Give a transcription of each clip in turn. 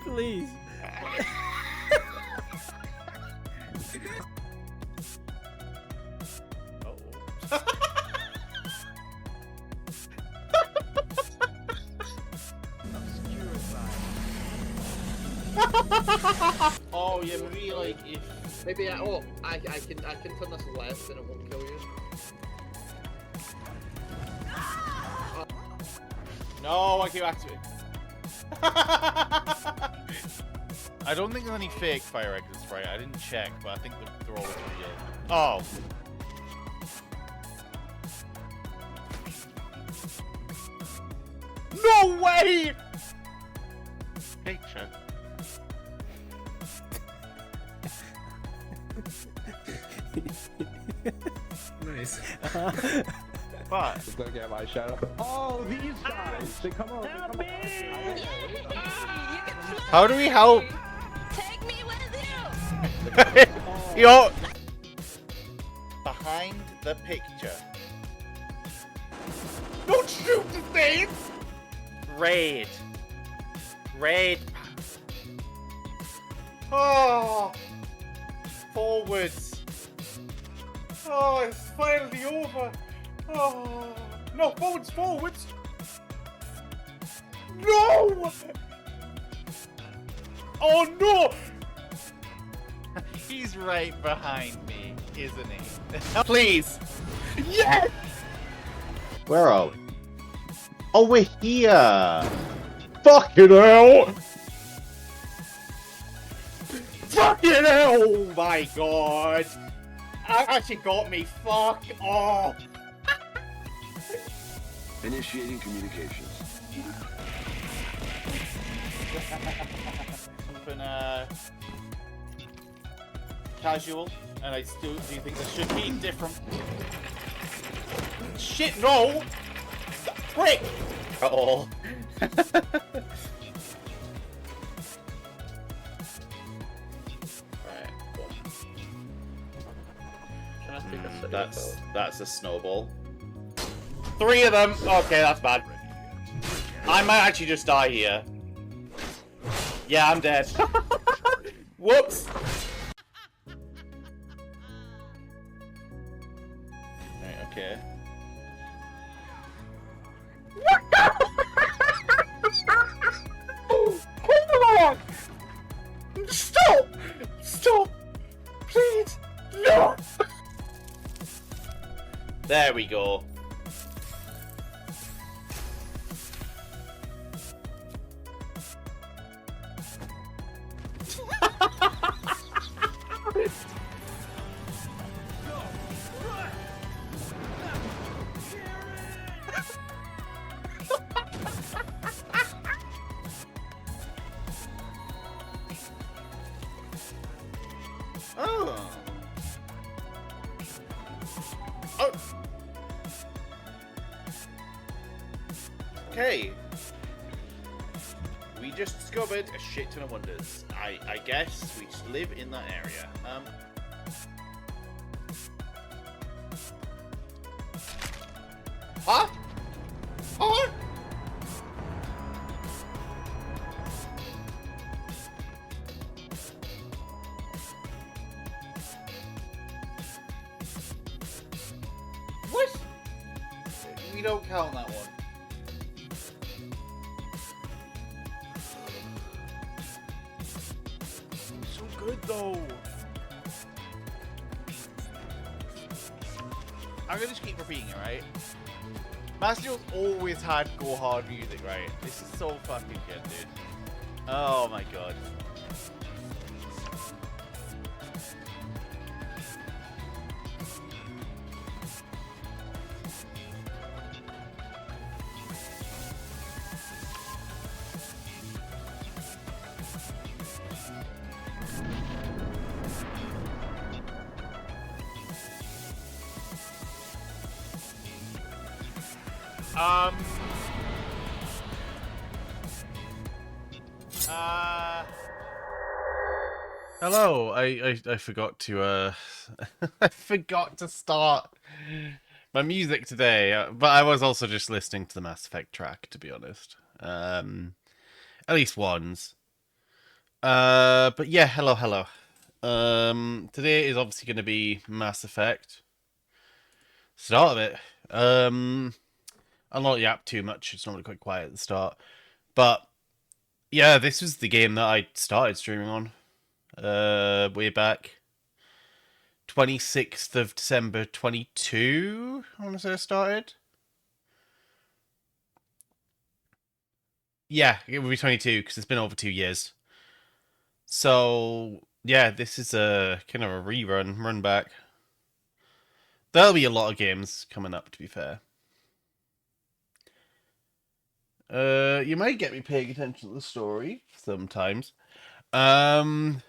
Please. Oh yeah, maybe like if maybe I can turn this left and it won't kill you. no, I keep activating. I don't think there's any fake fire exits, right? I didn't check, but I think they're always real. Oh. No way! Picture. Nice. But Just look at my shadow. Oh, these guys! They come over. Help me! how do we help? Take me with you! Yo! Behind the picture. Don't shoot the thing! Raid. Raid. Oh! Forwards. Oh, it's finally over. Oh. No, forwards, forwards. No! Oh no! He's right behind me, isn't he? Please! Yes! Where are we? Oh, we're here! Fucking hell! Fucking hell! Oh my god! That actually got me. Fuck off! Initiating communications. Something casual, and I still do think this should be different. Shit, no! Prick! At all. That's a snowball. 3 of them. Okay, that's bad. I might actually just die here. Yeah, I'm dead. Whoops. Right, okay. Hold on! Stop! Stop! Please! No! There we go. Oh. Oh. Okay. We just discovered a shit ton of wonders. I guess we just live in that area. Huh? Huh? What? We don't count that one. So good though. I'm gonna just keep repeating it, right? Mastro's always had go hard music, right? This is so fucking good, dude. Oh my god. Hello, I forgot to I forgot to start my music today, but I was also just listening to the Mass Effect track, to be honest. At least once. But yeah, hello. Today is obviously going to be Mass Effect. Start of it. I'll not yap too much. It's normally quite quiet at the start. But yeah, this was the game that I started streaming on. Way back. 26th of December 22, I want to say I started. Yeah, it would be 22 because it's been over 2 years. So, yeah, this is a kind of a run back. There'll be a lot of games coming up, to be fair. You might get me paying attention to the story sometimes. But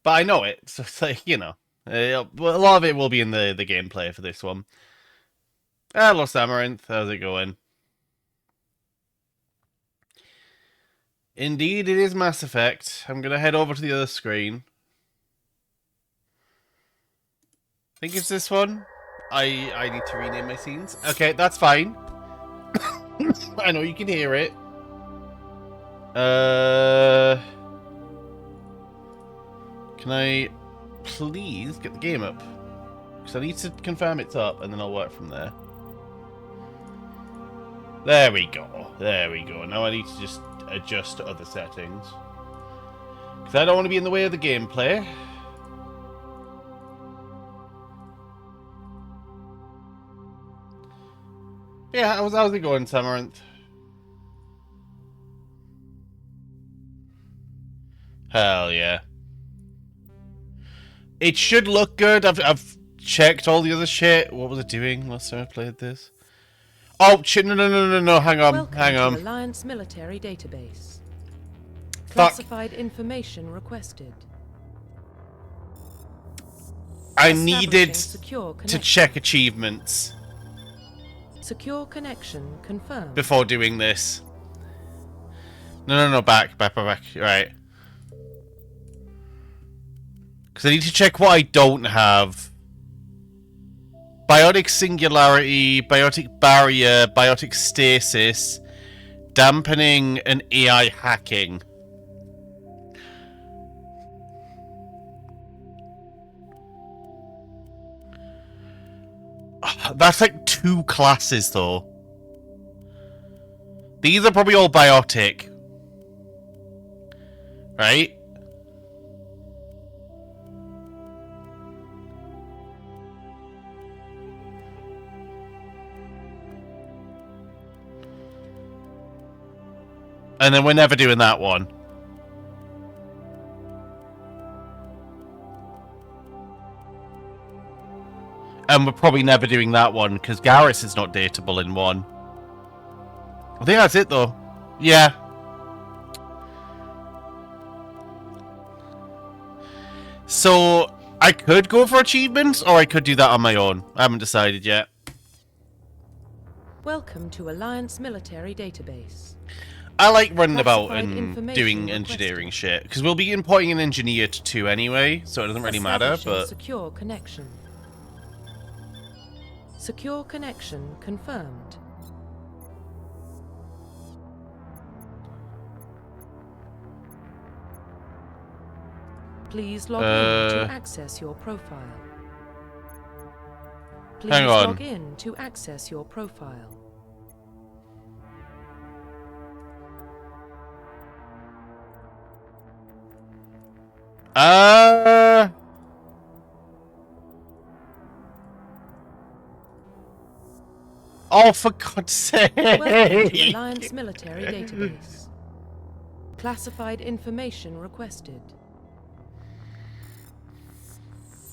I know it, so it's like, you know. A lot of it will be in the gameplay for this one. Hello, Samaranth. How's it going? Indeed, it is Mass Effect. I'm going to head over to the other screen. I think it's this one. I need to rename my scenes. Okay, that's fine. I know you can hear it. Can I please get the game up? Because I need to confirm it's up, and then I'll work from there. There we go. There we go. Now I need to just adjust to other settings. Because I don't want to be in the way of the gameplay. Yeah, how's it going, Samaranth? Hell yeah. It should look good. I've checked all the other shit. What was it doing last time I played this? Oh shit! No! Hang on. To Alliance military database. Fuck. Classified information requested. I needed to check achievements. Secure connection confirmed. Before doing this. No, back. Right. Because I need to check what I don't have. Biotic singularity, biotic barrier, biotic stasis, dampening, and AI hacking. That's like 2 classes, though. These are probably all biotic. Right? And then we're never doing that one. And we're probably never doing that one, because Garrus is not dateable in 1. I think that's it, though. Yeah. So, I could go for achievements, or I could do that on my own. I haven't decided yet. Welcome to Alliance military database. I like running about and doing engineering shit, because we'll be importing an engineer to 2 anyway, so it doesn't really matter, but... Secure connection. Secure connection confirmed. Please log in to access your profile. Please log in to access your profile. Oh, for God's sake! Welcome to Alliance military database. Classified information requested.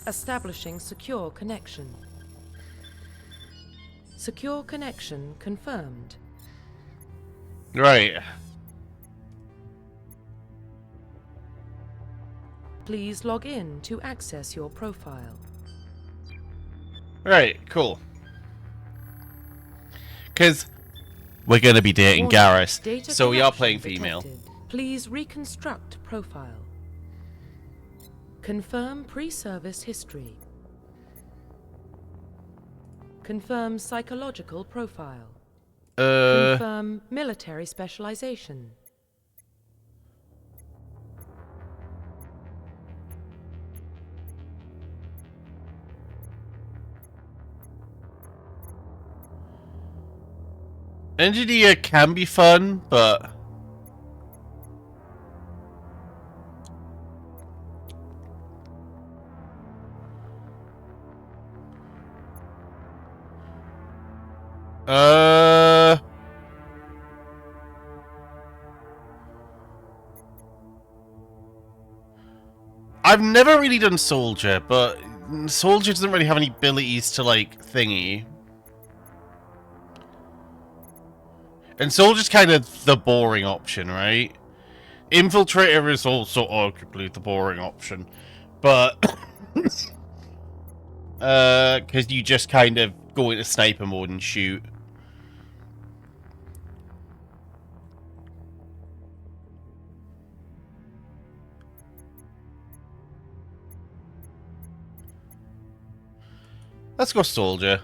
Establishing secure connection. Secure connection confirmed. Right. Please log in to access your profile. Right, cool. Because we're going to be dating Garrus, so we are playing female. Detected. Please reconstruct profile. Confirm pre-service history. Confirm psychological profile. Confirm military specialization. Engineer can be fun, but... I've never really done Soldier, but Soldier doesn't really have any abilities to, like, thingy. And Soldier's kind of the boring option, right? Infiltrator is also arguably the boring option. But... because you just kind of go into sniper mode and shoot. Let's go Soldier.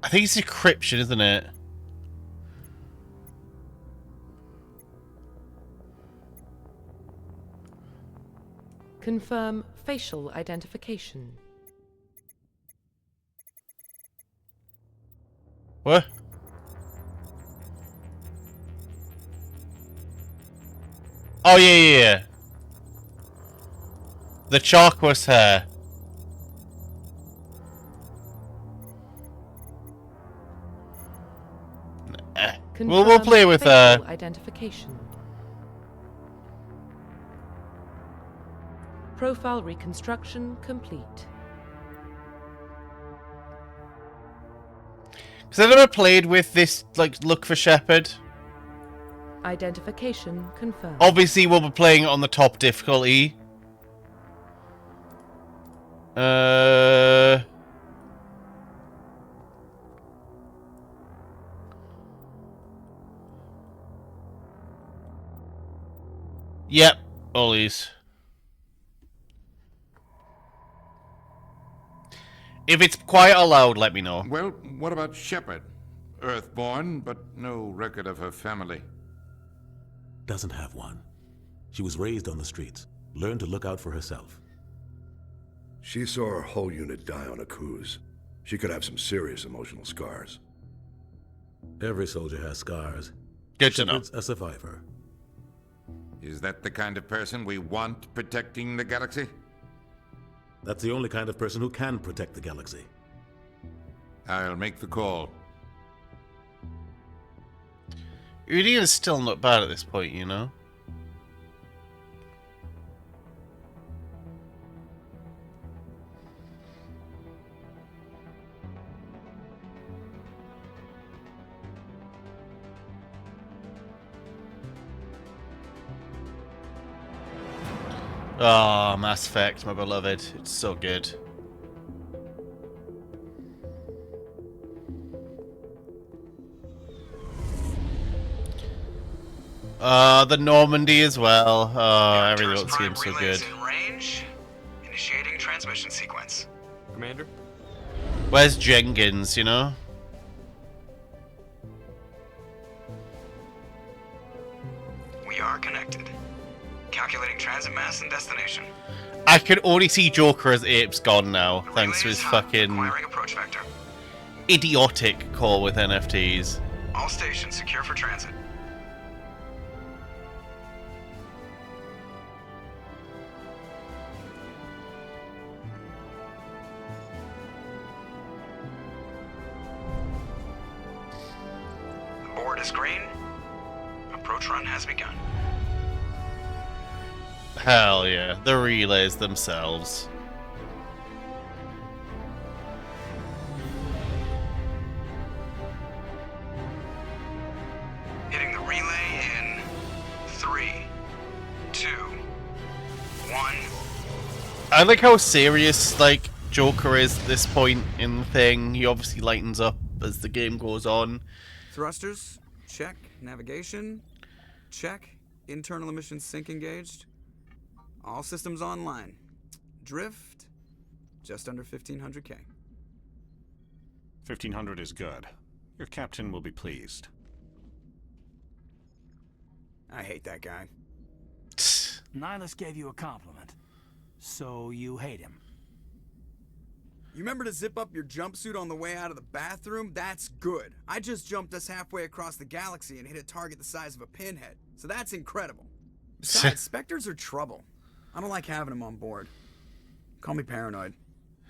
I think it's decryption, isn't it? Confirm facial identification. What? Oh, yeah. The Charquos hair. We'll play with facial identification. Profile reconstruction complete. Because I never played with this, like, look for Shepherd. Identification confirmed. Obviously, we'll be playing it on the top difficulty. Yep, Ollies. If it's quite loud, let me know. Well, what about Shepard? Earthborn, but no record of her family. Doesn't have one. She was raised on the streets, learned to look out for herself. She saw her whole unit die on a cruise. She could have some serious emotional scars. Every soldier has scars. Good to know. Shepard's a survivor. Is that the kind of person we want protecting the galaxy? That's the only kind of person who can protect the galaxy. I'll make the call. Udi is still not bad at this point, you know? Oh, Mass Effect, my beloved. It's so good. The Normandy as well. Everything else seems so good. In range. Initiating transmission sequence. Commander? Where's Jenkins, you know? We are connected. Calculating transit mass and destination. I can only see Joker as Ape's gone now, thanks to his fucking Acquiring approach vector. idiotic call with NFTs. All stations secure for transit. The board is green. Approach run has begun. Hell yeah, the relays themselves. Hitting the relay in 3, 2, 1. I like how serious, like, Joker is at this point in the thing. He obviously lightens up as the game goes on. Thrusters, check. Navigation, check. Internal emissions sync engaged. All systems online. Drift, just under 1500K. 1500 is good. Your captain will be pleased. I hate that guy. Nihilus gave you a compliment. So you hate him. You remember to zip up your jumpsuit on the way out of the bathroom? That's good. I just jumped us halfway across the galaxy and hit a target the size of a pinhead. So that's incredible. Besides, Spectres are trouble. I don't like having them on board. Call me paranoid.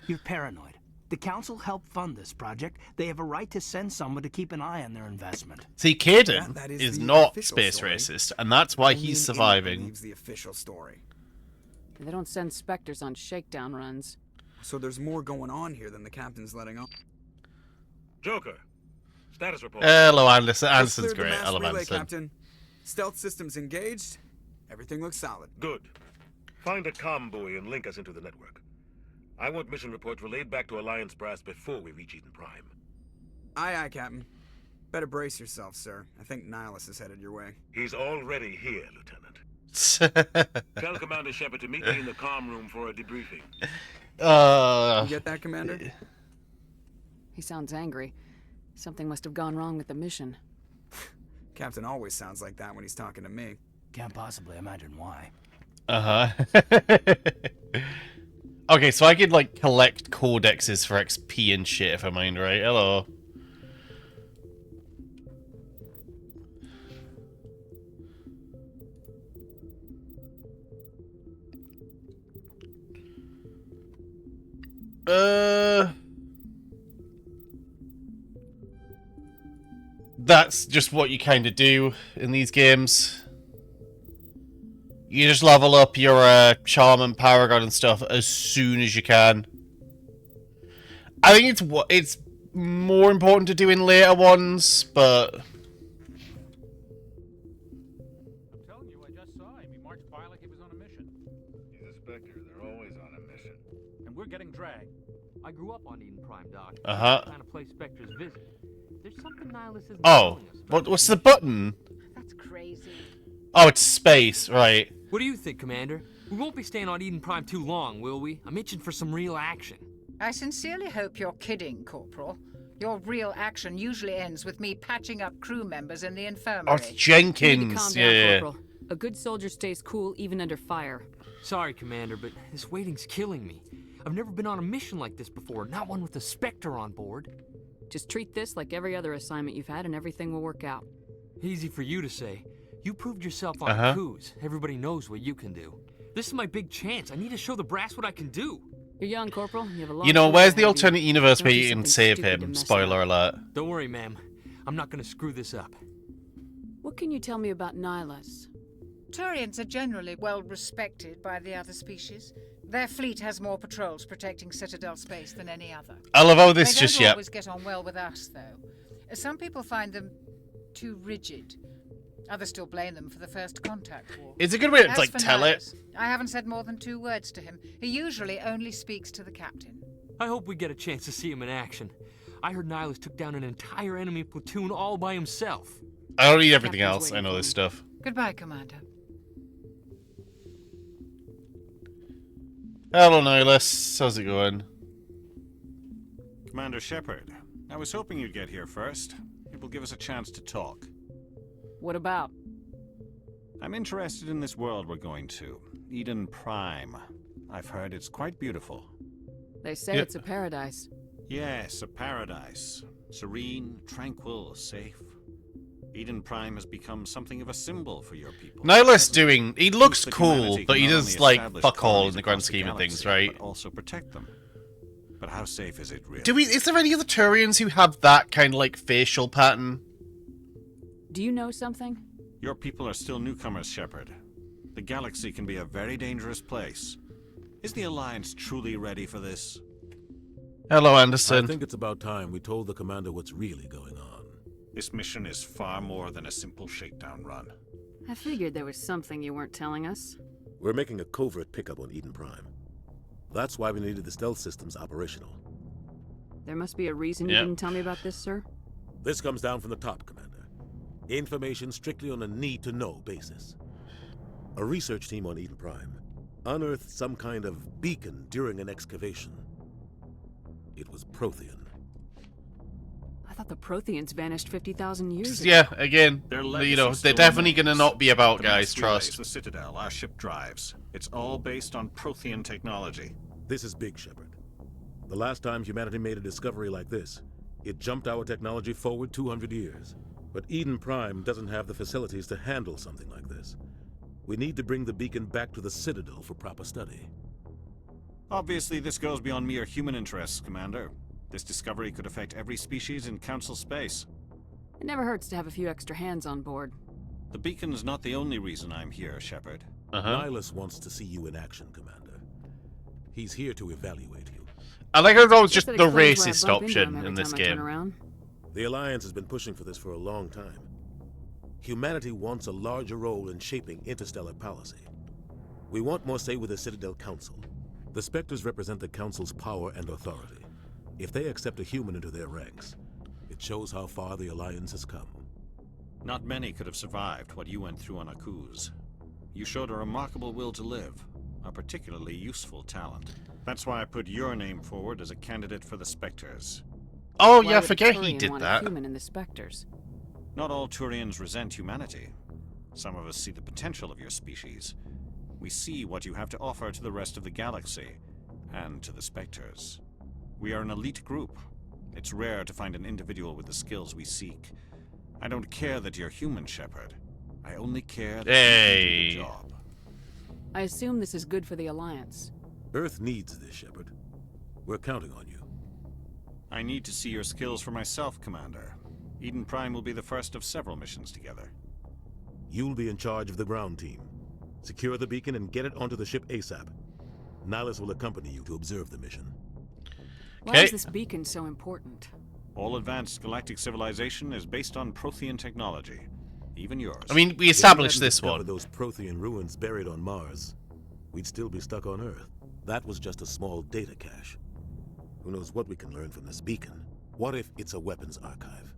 You're paranoid. The Council helped fund this project. They have a right to send someone to keep an eye on their investment. See, Caden That is the not official space story. racist, and that's why Only he's an idiot surviving. believes the official story. They don't send Spectres on shakedown runs. So there's more going on here than the captain's letting on. Joker, status report. Hello, Anderson. Just Anderson's cleared the great. mass I love relay, Anderson. Captain. Stealth systems engaged. Everything looks solid. Good. Find a comm buoy and link us into the network. I want mission reports relayed back to Alliance brass before we reach Eden Prime. Aye, aye, Captain. Better brace yourself, sir. I think Nihilus is headed your way. He's already here, Lieutenant. Tell Commander Shepard to meet me in the comm room for a debriefing. You get that, Commander? He sounds angry. Something must have gone wrong with the mission. Captain always sounds like that when he's talking to me. Can't possibly imagine why. Okay, so I could, like, collect codexes for XP and shit if I mind, right? Hello. That's just what you kind of do in these games. You just level up your charm and paragon and stuff as soon as you can. I think it's more important to do in later ones, but I'm telling you, I just saw him. He marched by like he was on a mission. He's a Spectre. They're always on a mission. And we're getting dragged. I grew up on Eden Prime, Doc. Kind of play Spectre's visit. There's something Nihilus isn't oh, telling us. what's the button? That's crazy. Oh, it's space, right? What do you think, Commander? We won't be staying on Eden Prime too long, will we? I'm itching for some real action. I sincerely hope you're kidding, Corporal. Your real action usually ends with me patching up crew members in the infirmary. Oh, it's Jenkins. You need to calm down, Yeah. Corporal. A good soldier stays cool even under fire. Sorry, Commander, but this waiting's killing me. I've never been on a mission like this before, not one with a Spectre on board. Just treat this like every other assignment you've had and everything will work out. Easy for you to say. You proved yourself on coups. Everybody knows what you can do. This is my big chance. I need to show the brass what I can do. You're young, Corporal. You have a long You know, future where's ahead the of you. alternate universe Don't where do you can something save stupid to him? mess Spoiler up. alert. Don't worry, ma'am. I'm not gonna screw this up. What can you tell me about Nihilus? Turians are generally well respected by the other species. Their fleet has more patrols protecting Citadel space than any other. I love how this they just don't yet. always get on well with us, though. Some people find them too rigid. Others still blame them for the First Contact War. It's a good way to As like for tell Nihilus, it. I haven't said more than 2 words to him. He usually only speaks to the captain. I hope we get a chance to see him in action. I heard Nihilus took down an entire enemy platoon all by himself. I don't need everything Captain's else. I waiting know for this me. stuff. Goodbye, Commander. Hello, Nihilus. How's it going? Commander Shepard, I was hoping you'd get here first. It will give us a chance to talk. What about? I'm interested in this world we're going to, Eden Prime. I've heard it's quite beautiful. They say it's a paradise. Yes, a paradise. Serene, tranquil, safe. Eden Prime has become something of a symbol for your people. Nihilus he looks Peace that cool, humanity but he can not does only like establish fuck all in colonies the grand across scheme of things, galaxy, right? But also protect them. But how safe is it really? Is there any other Turians who have that kind of like facial pattern? Do you know something? Your people are still newcomers, Shepard. The galaxy can be a very dangerous place. Is the Alliance truly ready for this? Hello, Anderson. I think it's about time we told the commander what's really going on. This mission is far more than a simple shakedown run. I figured there was something you weren't telling us. We're making a covert pickup on Eden Prime. That's why we needed the stealth systems operational. There must be a reason you didn't tell me about this, sir. This comes down from the top, Commander. Information strictly on a need-to-know basis. A research team on Eden Prime unearthed some kind of beacon during an excavation. It was Prothean. A thought the Protheans vanished 50,000 years ago. Yeah, again, Their you legacy know, still they're definitely remains. going to not be about, The guys, mass relays, trust. The Citadel, our ship drives. It's all based on Prothean technology. This is big, Shepard. The last time humanity made a discovery like this, it jumped our technology forward 200 years. But Eden Prime doesn't have the facilities to handle something like this. We need to bring the beacon back to the Citadel for proper study. Obviously, this goes beyond mere human interests, Commander. This discovery could affect every species in Council space. It never hurts to have a few extra hands on board. The beacon's not the only reason I'm here, Shepard. Nihilus wants to see you in action, Commander. He's here to evaluate you. I like how it's always just Guess the that explains why I racist bump into him option every in this time I turn game. around. The Alliance has been pushing for this for a long time. Humanity wants a larger role in shaping interstellar policy. We want more say with the Citadel Council. The Spectres represent the Council's power and authority. If they accept a human into their ranks, it shows how far the Alliance has come. Not many could have survived what you went through on Akuz. You showed a remarkable will to live, a particularly useful talent. That's why I put your name forward as a candidate for the Spectres. Oh, Why yeah, I would a forget he Turian did want that. A human in the Spectres? Not all Turians resent humanity. Some of us see the potential of your species. We see what you have to offer to the rest of the galaxy, and to the Spectres. We are an elite group. It's rare to find an individual with the skills we seek. I don't care that you're human, Shepard. I only care that you can do the job. I assume this is good for the Alliance. Earth needs this, Shepard. We're counting on you. I need to see your skills for myself, Commander. Eden Prime will be the first of several missions together. You'll be in charge of the ground team. Secure the beacon and get it onto the ship ASAP. Nihilus will accompany you to observe the mission. Why is this beacon so important? All advanced galactic civilization is based on Prothean technology. Even yours. I mean, we If established we hadn't this one. discovered those Prothean ruins buried on Mars, we'd still be stuck on Earth. That was just a small data cache. Who knows what we can learn from this beacon? What if it's a weapons archive?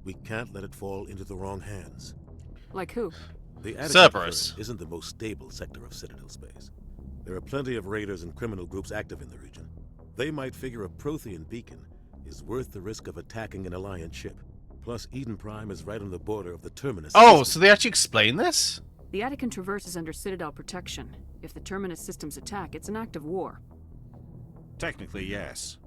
We can't let it fall into the wrong hands. Like who? The Attica Cerberus isn't the most stable sector of Citadel space. There are plenty of raiders and criminal groups active in the region. They might figure a Prothean beacon is worth the risk of attacking an Alliance ship. Plus, Eden Prime is right on the border of the Terminus. Oh, so they actually explain this? The Attican Traverse is under Citadel protection. If the Terminus systems attack, it's an act of war. Technically, yes.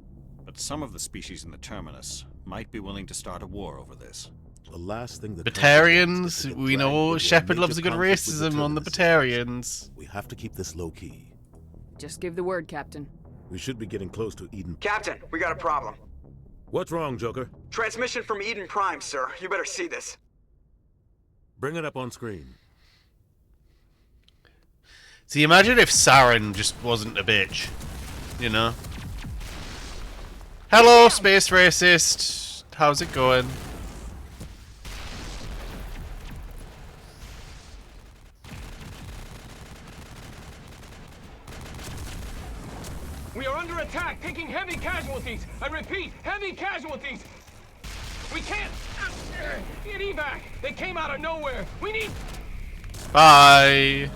But some of the species in the Terminus might be willing to start a war over this. The last thing that Batarians, we know Shepard loves a good racism on the Batarians. We have to keep this low key. Just give the word, Captain. We should be getting close to Eden. Captain, we got a problem. What's wrong, Joker? Transmission from Eden Prime, sir. You better see this. Bring it up on screen. See, imagine if Saren just wasn't a bitch. You know? Hello, space racist. How's it going? We are under attack, taking heavy casualties. I repeat, heavy casualties. We can't get evac. They came out of nowhere. We need. Bye.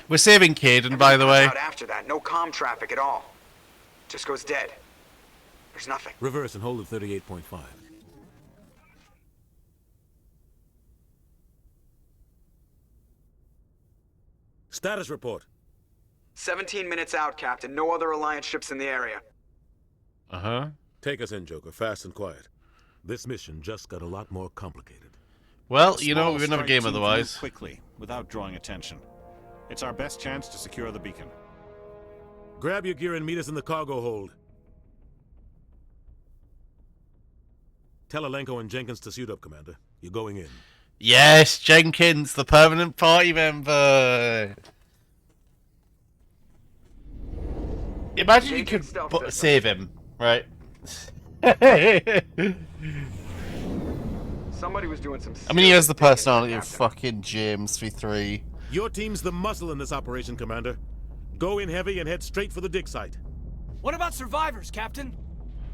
We're saving Caden, by the way. Out after that, no comm traffic at all. Just goes dead. There's nothing. Reverse and hold at 38.5. Status report. 17 minutes out, Captain. No other Alliance ships in the area. Uh-huh. Take us in, Joker, fast and quiet. This mission just got a lot more complicated. Well, you know, Small we're in a strike game team can move otherwise. quickly, without drawing attention. It's our best chance to secure the beacon. Grab your gear and meet us in the cargo hold. Tell Alenko and Jenkins to suit up, Commander. You're going in. Yes, Jenkins, the permanent party member. Imagine you could save him, right? Somebody was doing some. I mean, he has the personality of fucking James 3. Your team's the muscle in this operation, Commander. Go in heavy and head straight for the dig site. What about survivors, Captain?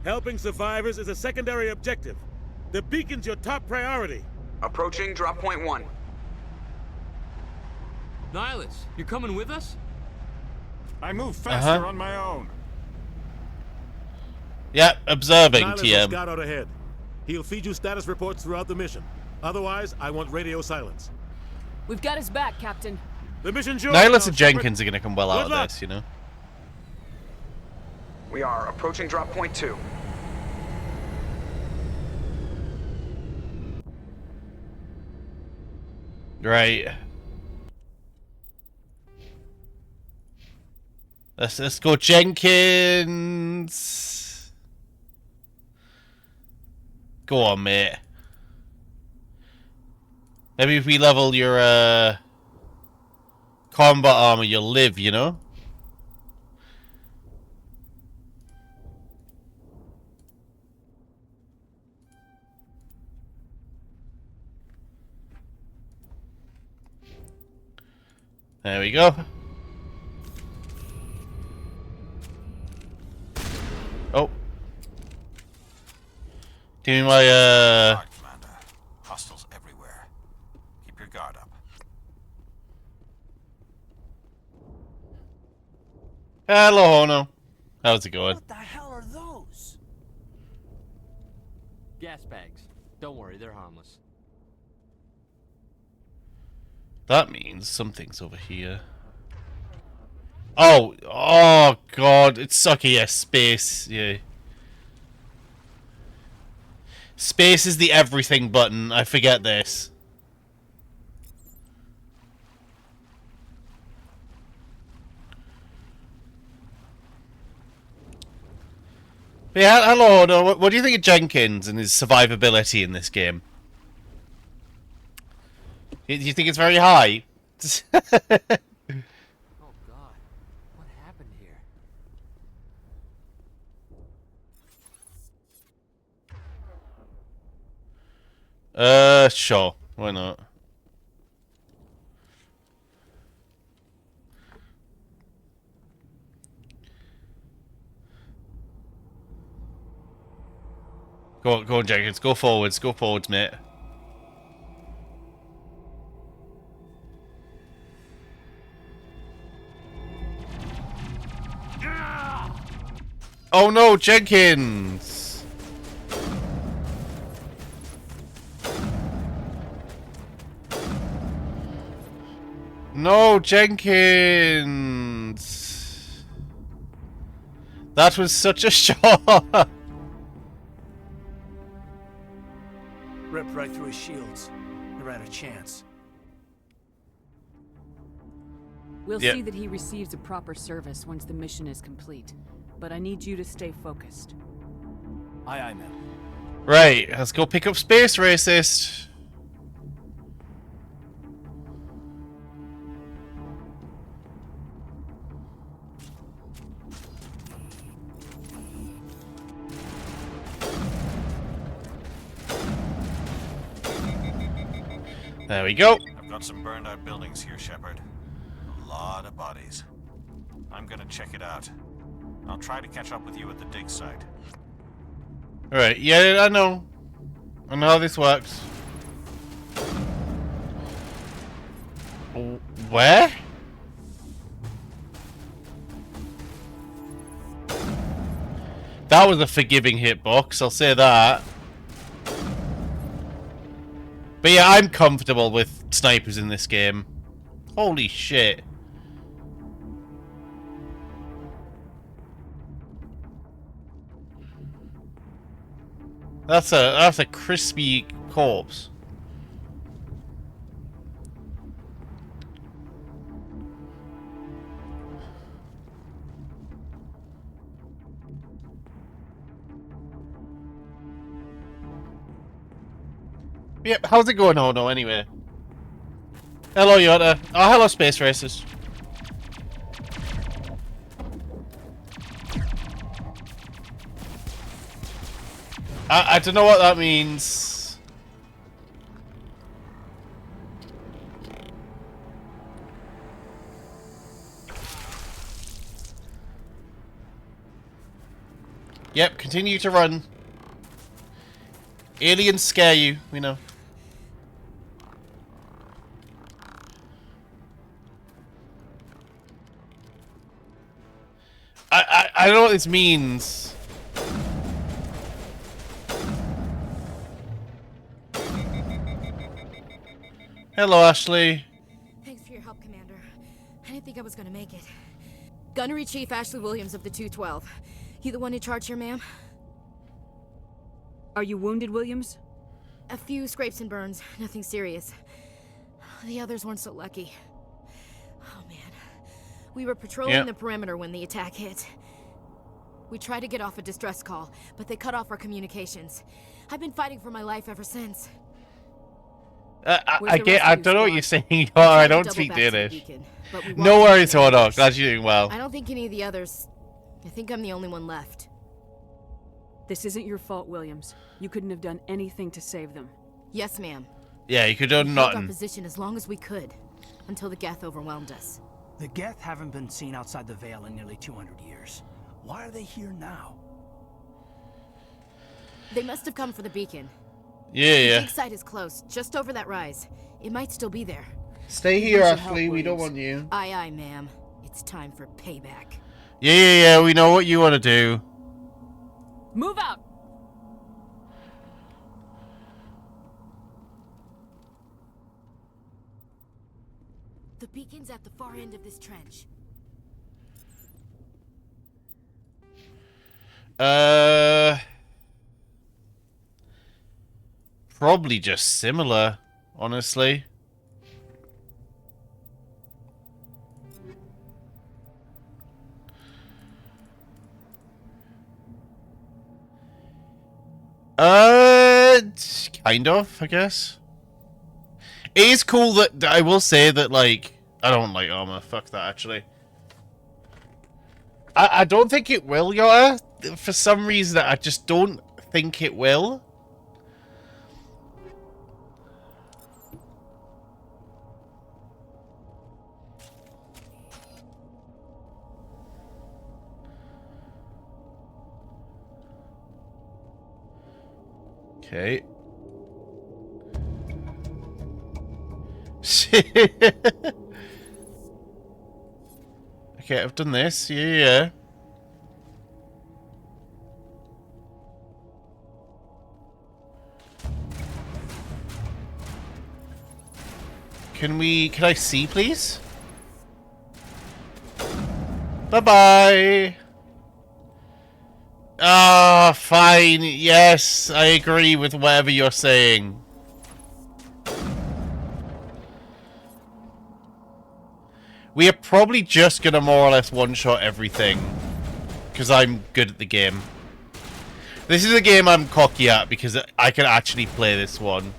Helping survivors is a secondary objective. The beacon's your top priority. Approaching drop point 1. Nihilus, you're coming with us? I move faster on my own. Yep, observing, Nihilus will TM. scout out ahead. He'll feed you status reports throughout the mission. Otherwise, I want radio silence. We've got his back, Captain. The mission's yours. Nihilus and Jenkins are going to come well out Good of luck. this, you know? We are approaching drop point 2. Right. Let's go, Jenkins. Go on, mate. Maybe if we level your combat armor, you'll live, you know? There we go. Oh. Give me my Commander. Hostiles everywhere. Keep your guard up. Hello, Hono. How's it going? What the hell are those? Gas bags. Don't worry, they're harmless. That means something's over here. Oh, oh god, it's sucky, yes, space, yeah. Space is the everything button, I forget this. But yeah, hello, no, what do you think of Jenkins and his survivability in this game? Do you think it's very high? Oh god, what happened here? Sure, why not? Go on, Jenkins, go forwards, mate. Oh no, Jenkins! No, Jenkins! That was such a shot! Ripped right through his shields. Never had a chance. We'll see that he receives a proper service once the mission is complete. But I need you to stay focused. Aye, aye, ma'am. Right, let's go pick up Space Racist. There we go. I've got some burned out buildings here, Shepard. A lot of bodies. I'm gonna check it out. I'll try to catch up with you at the dig site. Alright, yeah, I know. I know how this works. Where? That was a forgiving hitbox, I'll say that. But yeah, I'm comfortable with snipers in this game. Holy shit. That's a crispy corpse. Yep, how's it going, Ono, anyway? Hello, Yoda. Oh, hello, Space Racers. I don't know what that means. Yep, continue to run. Aliens scare you, we know. I don't know what this means. Hello, Ashley. Thanks for your help, Commander. I didn't think I was gonna make it. Gunnery Chief Ashley Williams of the 212. You the one in charge here, ma'am? Are you wounded, Williams? A few scrapes and burns, nothing serious. The others weren't so lucky. Oh man. We were patrolling the perimeter when the attack hit. We tried to get off a distress call, but they cut off our communications. I've been fighting for my life ever since. I don't know what you're saying. Oh, I don't speak Danish. No worries, Hordoc. Glad you're doing well. I don't think any of the others... I think I'm the only one left. This isn't your fault, Williams. You couldn't have done anything to save them. Yes, ma'am. Yeah, you could have done We held our nothing. position as long as we could, until the Geth overwhelmed us. The Geth haven't been seen outside the Veil in nearly 200 years. Why are they here now? They must have come for the beacon. Yeah. The dig site is close, just over that rise. It might still be there. Stay here, Ashley. We don't want you. Aye, aye, ma'am. It's time for payback. Yeah. We know what you want to do. Move out! The beacon's at the far end of this trench. Probably just similar, honestly. Kind of, I guess. It is cool that I will say that, like, I don't like armor. Fuck that, actually. I don't think it will, Yoda. For some reason, I just don't think it will. Okay. Okay, I've done this. Yeah. Can I see, please? Bye-bye. Ah, fine. Yes, I agree with whatever you're saying. We are probably just gonna more or less one-shot everything. Because I'm good at the game. This is a game I'm cocky at because I can actually play this one.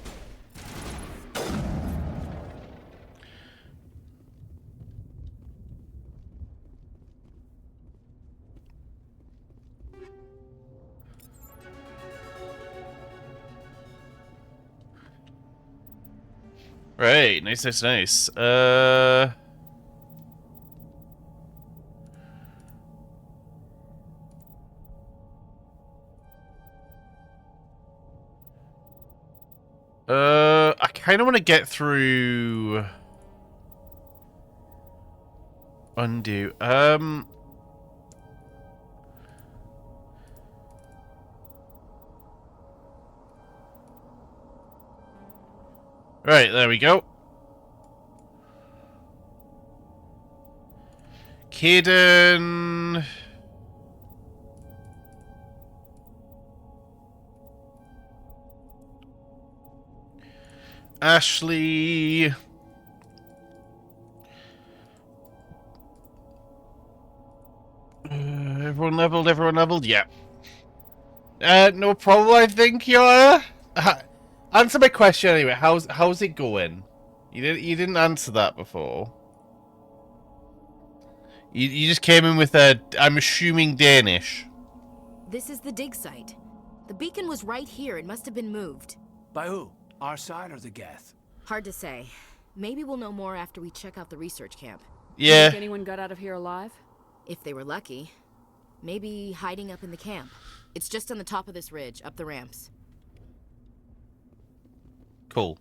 Right, nice. I kind of want to get through... Undo. Right, there we go. Kaden... Ashley... everyone leveled? Yeah. No problem, I think, Yoa. Answer my question anyway. How's it going? You didn't answer that before. You just came in with a, I'm assuming, Danish. This is the dig site. The beacon was right here. It must have been moved. By who? Our side or the Geth? Hard to say. Maybe we'll know more after we check out the research camp. Yeah. You think anyone got out of here alive? If they were lucky. Maybe hiding up in the camp. It's just on the top of this ridge, up the ramps. Cool.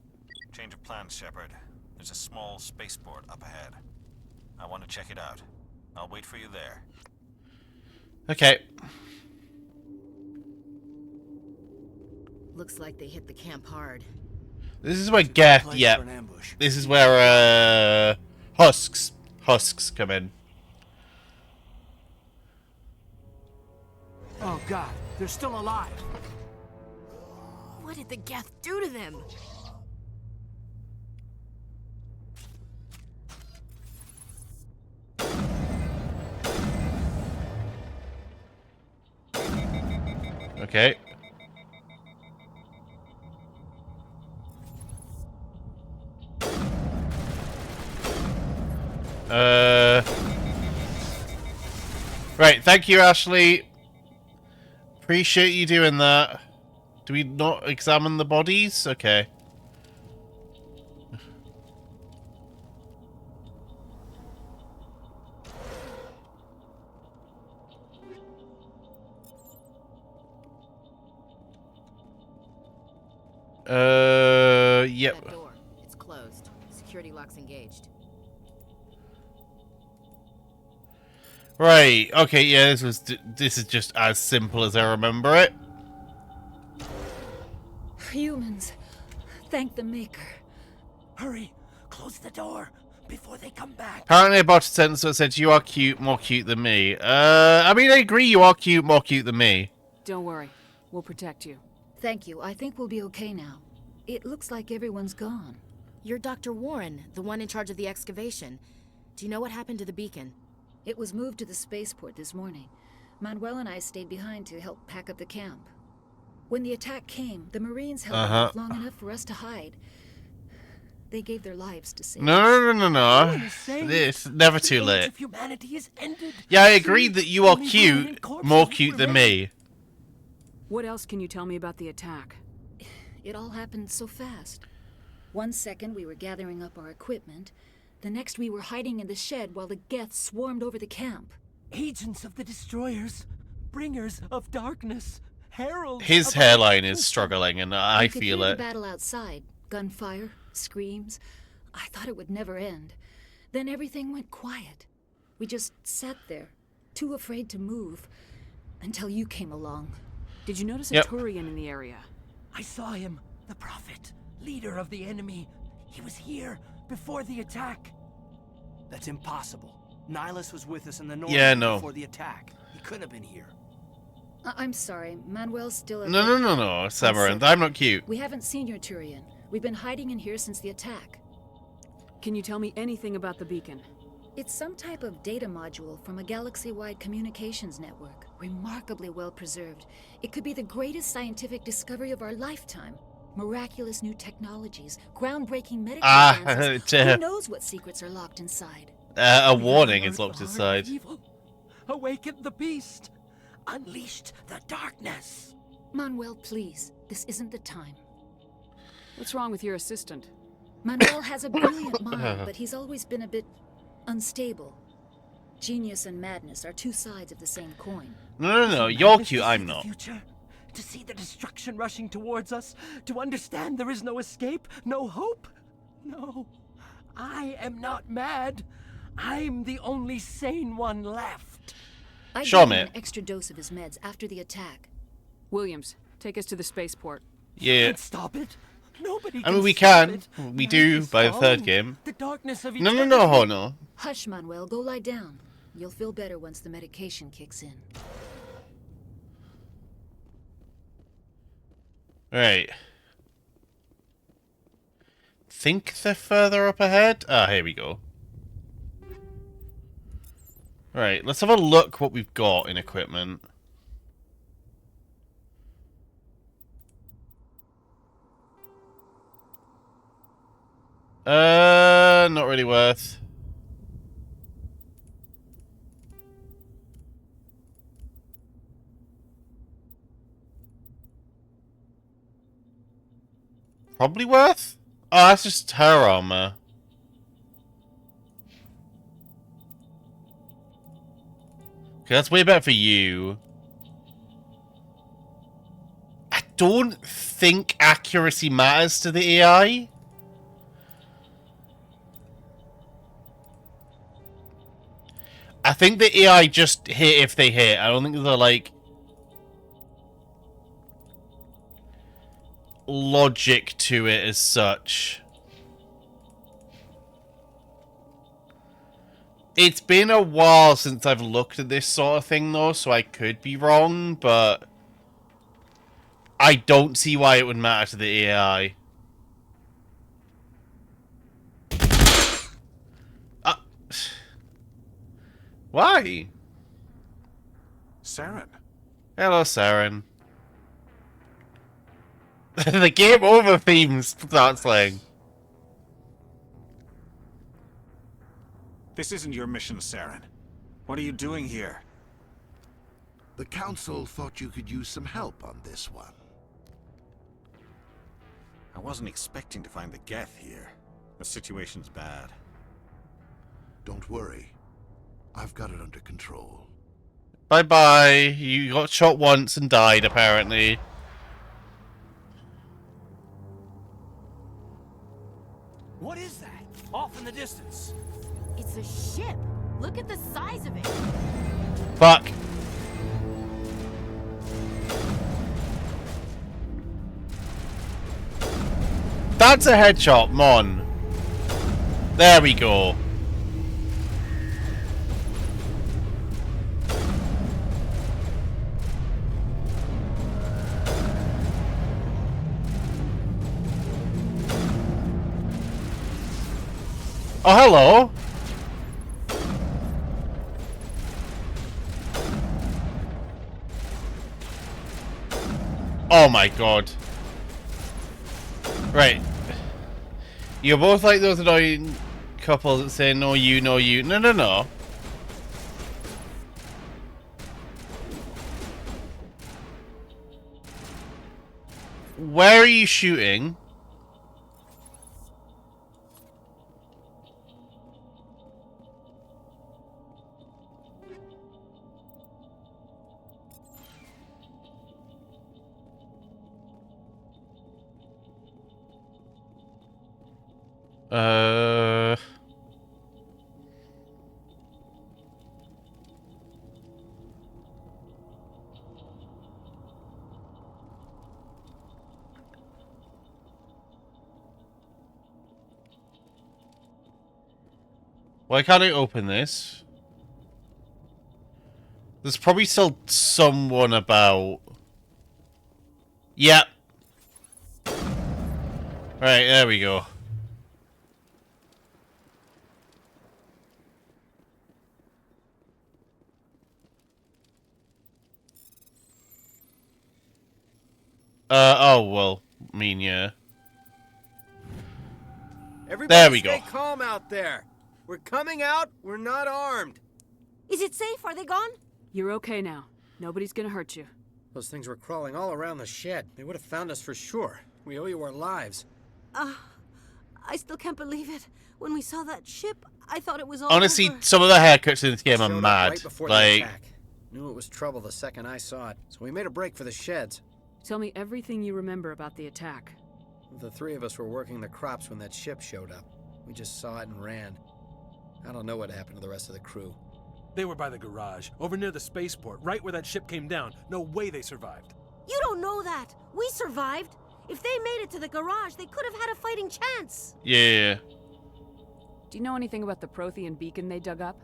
Change of plans, Shepard. There's a small spaceport up ahead. I want to check it out. I'll wait for you there. Okay. Looks like they hit the camp hard. This is where Geth, yeah. This is where husks come in. Oh God, they're still alive. What did the Geth do to them? Okay. Right, thank you, Ashley. Appreciate you doing that. Do we not examine the bodies? Okay. Yep. That door. It's closed. Security lock's engaged. Right. Okay. Yeah. This is just as simple as I remember it. Humans, thank the Maker. Hurry, close the door before they come back. Apparently, I bought a sentence that said, "You are cute, more cute than me." I mean, I agree. You are cute, more cute than me. Don't worry, we'll protect you. Thank you. I think we'll be okay now. It looks like everyone's gone. You're Dr. Warren, the one in charge of the excavation. Do you know what happened to the beacon? It was moved to the spaceport this morning. Manuel and I stayed behind to help pack up the camp. When the attack came, the Marines held off long enough for us to hide. They gave their lives to save us. No. It's never too late. Yeah, I agreed that you are cute, more cute than me. What else can you tell me about the attack? It all happened so fast. One second we were gathering up our equipment. The next we were hiding in the shed while the Geth swarmed over the camp. Agents of the destroyers, bringers of darkness, heralds. His hairline is struggling, and I feel it. The battle outside, gunfire, screams. I thought it would never end. Then everything went quiet. We just sat there, too afraid to move, until you came along. Did you notice a Turian in the area? I saw him, the Prophet, leader of the enemy. He was here before the attack. That's impossible. Nihilus was with us in the north before the attack. He couldn't have been here. I'm sorry, Manuel's still at No, Samaranth, I'm not cute. We haven't seen your Turian. We've been hiding in here since the attack. Can you tell me anything about the beacon? It's some type of data module from a galaxy-wide communications network. Remarkably well preserved. It could be the greatest scientific discovery of our lifetime. Miraculous new technologies, groundbreaking medical advances. Who knows what secrets are locked inside? A warning is locked inside. Awakened the beast. Unleashed the darkness. Manuel, please. This isn't the time. What's wrong with your assistant? Manuel has a brilliant mind, but he's always been a bit unstable. Genius and madness are two sides of the same coin. No, you're cute, I'm not. To see the destruction rushing towards us, to understand there is no escape, no hope. No, I am not mad. I'm the only sane one left. I gave him an extra dose of his meds after the attack. Williams, take us to the spaceport. Yeah. Can't stop it. Nobody I mean, we can. We do by the third game. The darkness of No. Hush, Manuel. Go lie down. You'll feel better once the medication kicks in. Right. Think they're further up ahead? Ah, here we go. Right, let's have a look what we've got in equipment. Not really worth. Probably worth? Oh, that's just her armor. Okay, that's way better for you. don't think accuracy matters to the AI. I think the AI just hit if they hit. I don't think they're like logic to it as such. It's been a while since I've looked at this sort of thing though, so I could be wrong, but I don't see why it would matter to the AI. Why? Saren. Hello, Saren. The game over theme starts playing. This isn't your mission, Saren. What are you doing here? The Council thought you could use some help on this one. I wasn't expecting to find the Geth here. The situation's bad. Don't worry. I've got it under control. Bye-bye. You got shot once and died, apparently. What is that? Off in the distance. It's a ship. Look at the size of it. Fuck. That's a headshot, Mon. There we go. Oh, hello. Oh my god. Right. You're both like those annoying couples that say no you, no you. No, no, no. Where are you shooting? Why can't I open this? There's probably still someone about. Yep. Right, there we go. Oh, well, I mean, yeah. Everybody there we stay go. calm out there. We're coming out. We're not armed. Is it safe? Are they gone? You're okay now. Nobody's gonna hurt you. Those things were crawling all around the shed. They would have found us for sure. We owe you our lives. I still can't believe it. When we saw that ship, I thought it was all Honestly, over. some of the haircuts in this game are Showed up mad. right before the Like, attack. Knew it was trouble the second I saw it, so we made a break for the sheds. Tell me everything you remember about the attack. The three of us were working the crops when that ship showed up. We just saw it and ran. I don't know what happened to the rest of the crew. They were by the garage, over near the spaceport, right where that ship came down. No way they survived. You don't know that. We survived. If they made it to the garage, they could have had a fighting chance. yeah. Do you know anything about the Prothean beacon they dug up?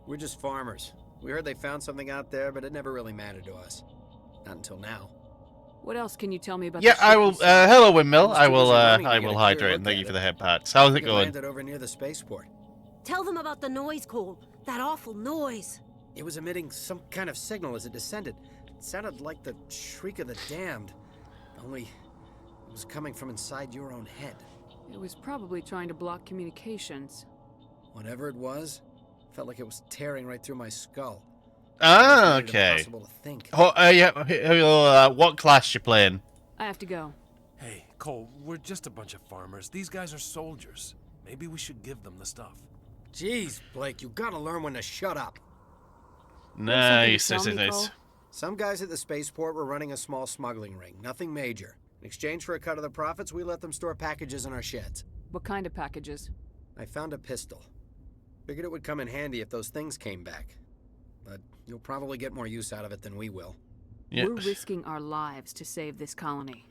We're just farmers. We heard they found something out there, but it never really mattered to us. Not until now. What else can you tell me about Yeah, the ship I will. you saw? Hello, Windmill. Those I two will. wasn't running I to get will a clear hydrate and look thank you at for the it. head pats. How's it It going? landed over near the spaceport. Tell them about the noise, Cole. That awful noise. It was emitting some kind of signal as it descended. It sounded like the shriek of the damned. Only it was coming from inside your own head. It was probably trying to block communications. Whatever it was, felt like it was tearing right through my skull. Ah, It made it okay. impossible to think. Oh, what class you playing? I have to go. Hey, Cole, we're just a bunch of farmers. These guys are soldiers. Maybe we should give them the stuff. Jeez, Blake, you gotta learn when to shut up. Nice, Something nice, to tell nice. me, Some guys at the spaceport were running a small smuggling ring, nothing major. In exchange for a cut of the profits, we let them store packages in our sheds. What kind of packages? I found a pistol. Figured it would come in handy if those things came back. But you'll probably get more use out of it than we will. Yeah. We're risking our lives to save this colony.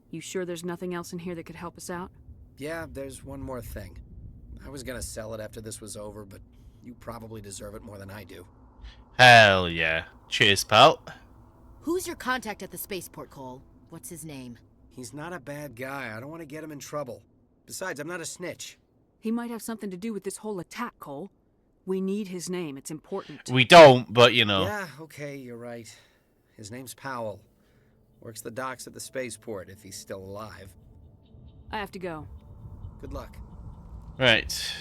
You sure there's nothing else in here that could help us out? Yeah, there's one more thing. I was gonna sell it after this was over, but you probably deserve it more than I do. Hell yeah. Cheers, pal. Who's your contact at the spaceport, Cole? What's his name? He's not a bad guy. I don't want to get him in trouble. Besides, I'm not a snitch. He might have something to do with this whole attack, Cole. We need his name. It's important. We don't, but you know. Yeah, okay, you're right. His name's Powell. Works the docks at the spaceport, if he's still alive. I have to go. Good luck. Right.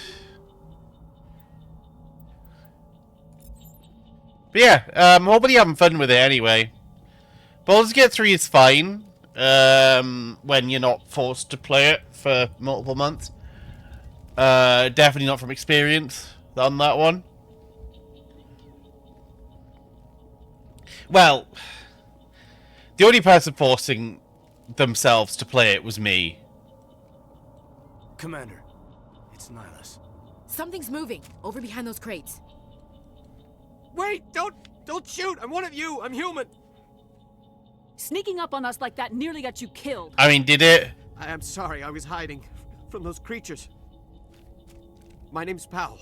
But yeah, hopefully you're having fun with it anyway. Baldur's Gate 3 is fine when you're not forced to play it for multiple months. Definitely not from experience on that one. Well, the only person forcing themselves to play it was me. Commander, it's Nihilus. Something's moving over behind those crates. Wait! Don't shoot! I'm one of you! I'm human! Sneaking up on us like that nearly got you killed. I mean, did it? I'm sorry, I was hiding from those creatures. My name's Powell.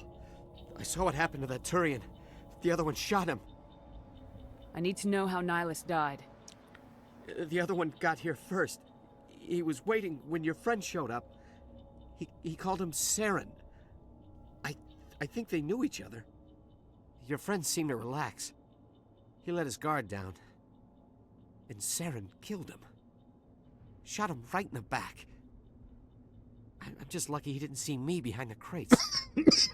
I saw what happened to that Turian. The other one shot him. I need to know how Nihilus died. The other one got here first. He was waiting when your friend showed up. He called him Saren. I think they knew each other. Your friend seemed to relax. He let his guard down. And Saren killed him. Shot him right in the back. I'm just lucky he didn't see me behind the crates.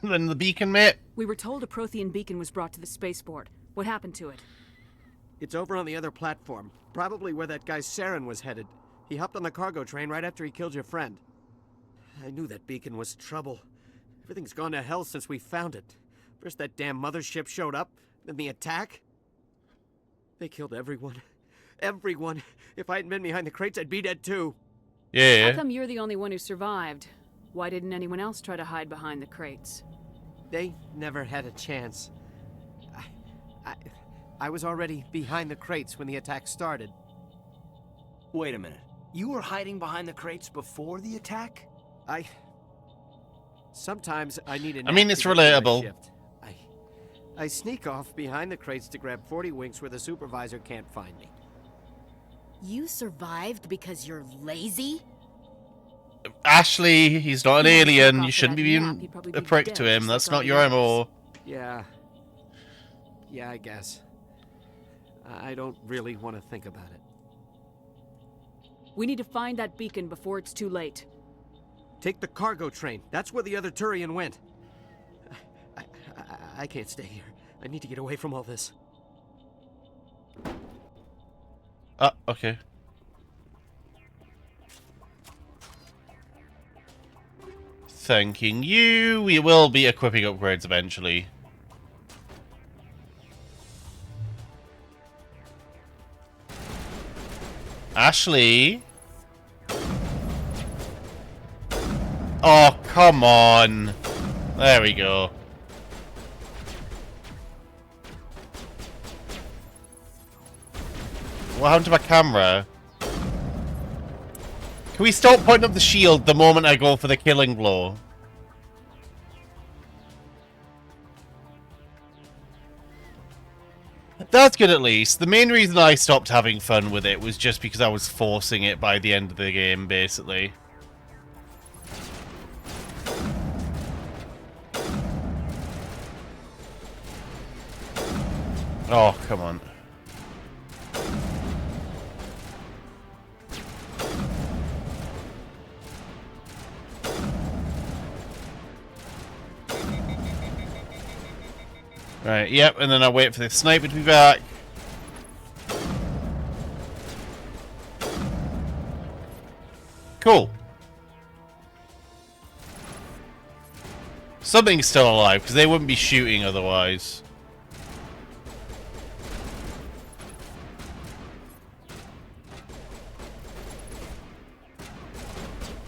Then the beacon, mate? We were told a Prothean beacon was brought to the spaceport. What happened to it? It's over on the other platform. Probably where that guy Saren was headed. He hopped on the cargo train right after he killed your friend. I knew that beacon was trouble. Everything's gone to hell since we found it. First that damn mothership showed up, then the attack. They killed everyone. Everyone. If I hadn't been behind the crates, I'd be dead too. Yeah. How come you're the only one who survived? Why didn't anyone else try to hide behind the crates? They never had a chance. I was already behind the crates when the attack started. Wait a minute. You were hiding behind the crates before the attack? Sometimes I need a I mean, it's relatable. I sneak off behind the crates to grab 40 winks where the supervisor can't find me. You survived because you're lazy? Ashley, he's not an alien. You shouldn't be being a prick to him. That's not your MO. Yeah, I guess. I don't really want to think about it. We need to find that beacon before it's too late. Take the cargo train. That's where the other Turian went. I can't stay here. I need to get away from all this. Okay. Thanking you. We will be equipping upgrades eventually. Ashley. Oh, come on. There we go. What happened to my camera? Can we stop pointing up the shield the moment I go for the killing blow? That's good at least. The main reason I stopped having fun with it was just because I was forcing it by the end of the game, basically. Oh, come on. Right, yep, and then I wait for the sniper to be back. Cool. Something's still alive, because they wouldn't be shooting otherwise.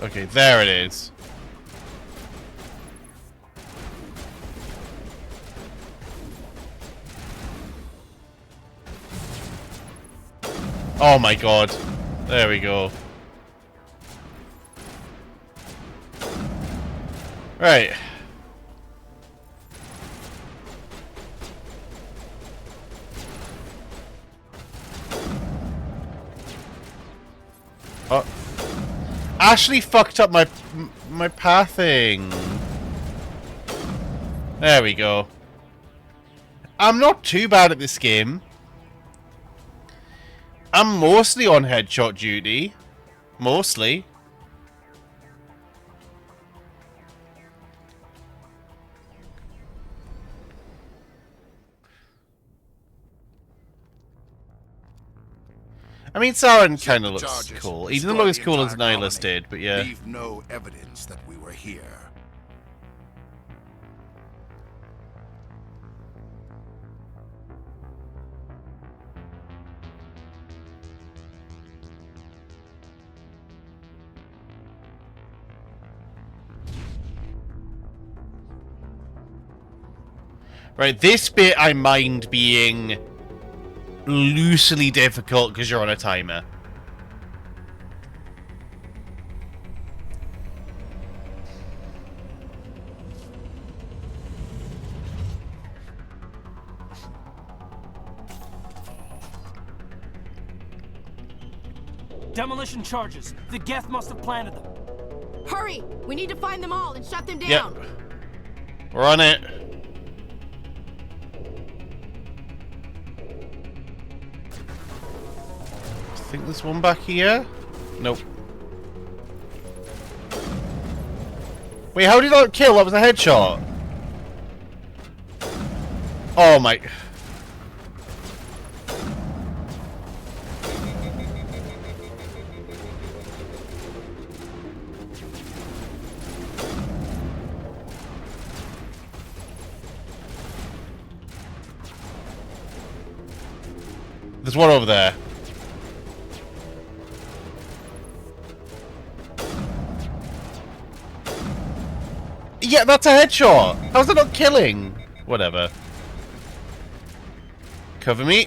Okay, there it is. Oh my god. There we go. Right. Oh. Ashley fucked up my pathing. There we go. I'm not too bad at this game. I'm mostly on headshot duty. Mostly. I mean, Sauron kind of looks cool. He doesn't look as cool as Nihilus did, but yeah. Leave no evidence that we were here. Right, this bit I mind being loosely difficult because you're on a timer. Demolition charges. The Geth must have planted them. Hurry! We need to find them all and shut them down. Yep. We're on it. I think there's one back here. Nope. Wait, how did that kill? That was a headshot. Oh my. There's one over there. Yeah, that's a headshot. How's that not killing? Whatever. Cover me.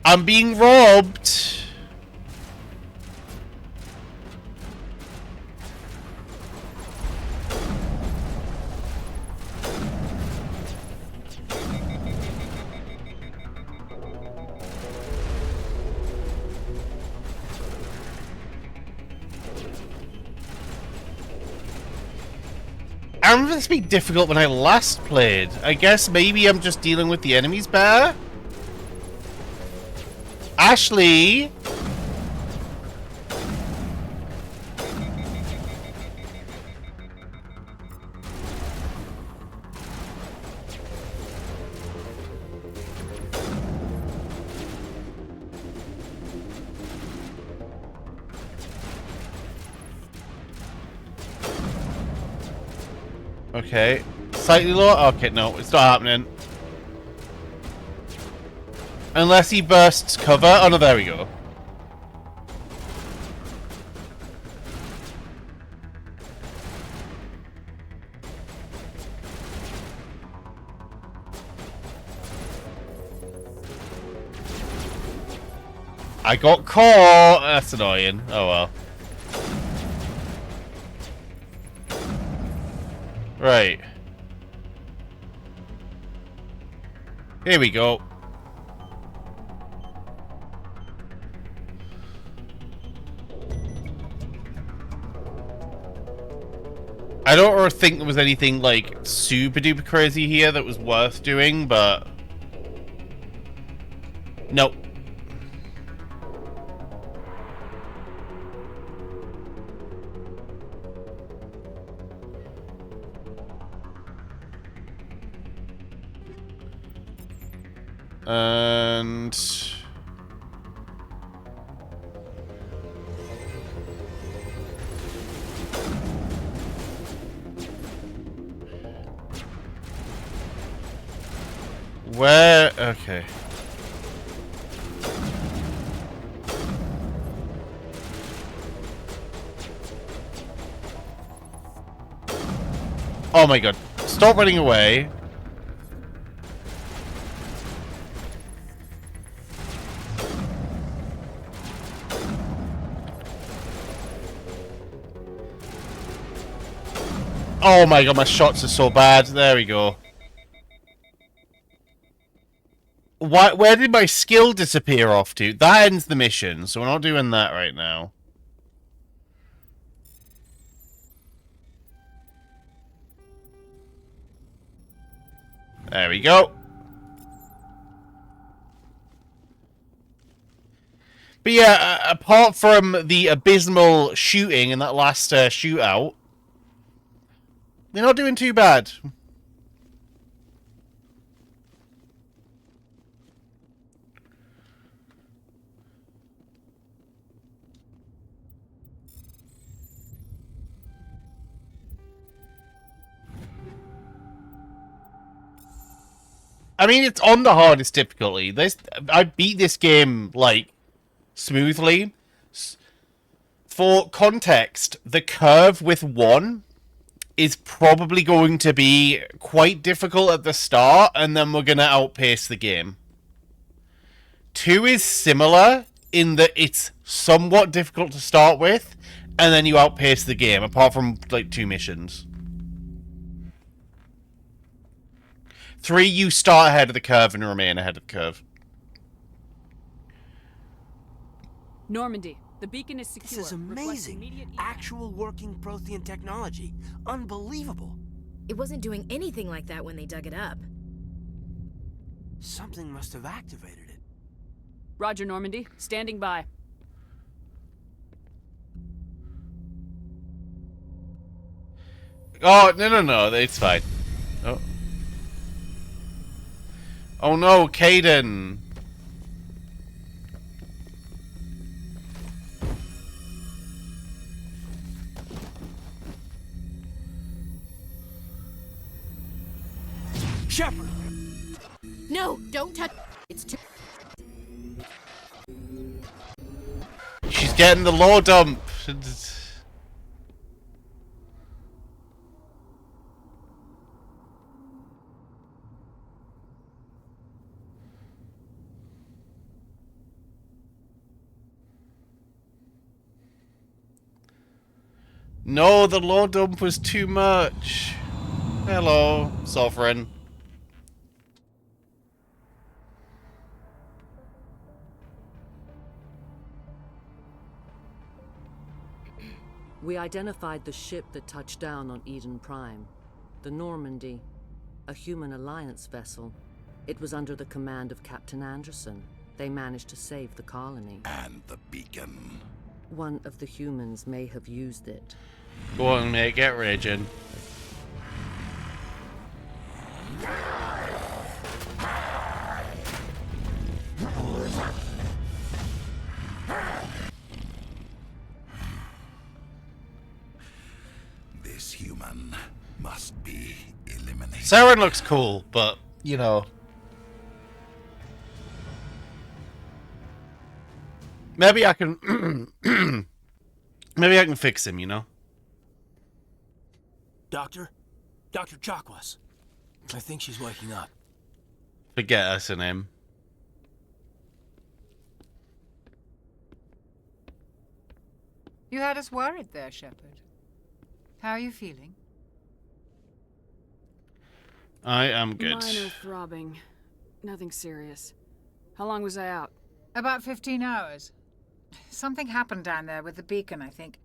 I'm being robbed. I remember this being difficult when I last played. I guess maybe I'm just dealing with the enemies better? Ashley! Okay. Slightly low? Okay, no, it's not happening. Unless he bursts cover. Oh no, there we go. I got caught! That's annoying. Oh well. Right. Here we go. I don't really think there was anything like super duper crazy here that was worth doing, but nope. And Where? Okay. Oh my god. Stop running away. Oh my god, my shots are so bad. There we go. Where did my skill disappear off to? That ends the mission, so we're not doing that right now. There we go. But yeah, apart from the abysmal shooting in that last shootout, we're not doing too bad. I mean, it's on the hardest difficulty. I beat this game, like, smoothly. For context, the curve with 1 is probably going to be quite difficult at the start, and then we're going to outpace the game. 2 is similar in that it's somewhat difficult to start with, and then you outpace the game, apart from, like, 2 missions. 3, you start ahead of the curve and remain ahead of the curve. Normandy, the beacon is secure. This is amazing. Actual working Prothean technology. Unbelievable. It wasn't doing anything like that when they dug it up. Something must have activated it. Roger, Normandy. Standing by. Oh, no. It's fine. Oh. Oh no, Caden! Shepard! No, don't touch. It's too. She's getting the low dump. No, the low dump was too much. Hello, Sovereign. We identified the ship that touched down on Eden Prime. The Normandy. A human alliance vessel. It was under the command of Captain Anderson. They managed to save the colony. And the beacon. One of the humans may have used it. Go on, mate, get raging. This human must be eliminated. Saren looks cool, but, you know. Maybe I can... maybe I can fix him, you know? Doctor? Dr. Chakwas. I think she's waking up. Forget that's her name. You had us worried there, Shepard. How are you feeling? I am good. Minor throbbing. Nothing serious. How long was I out? About 15 hours. Something happened down there with the beacon, I think.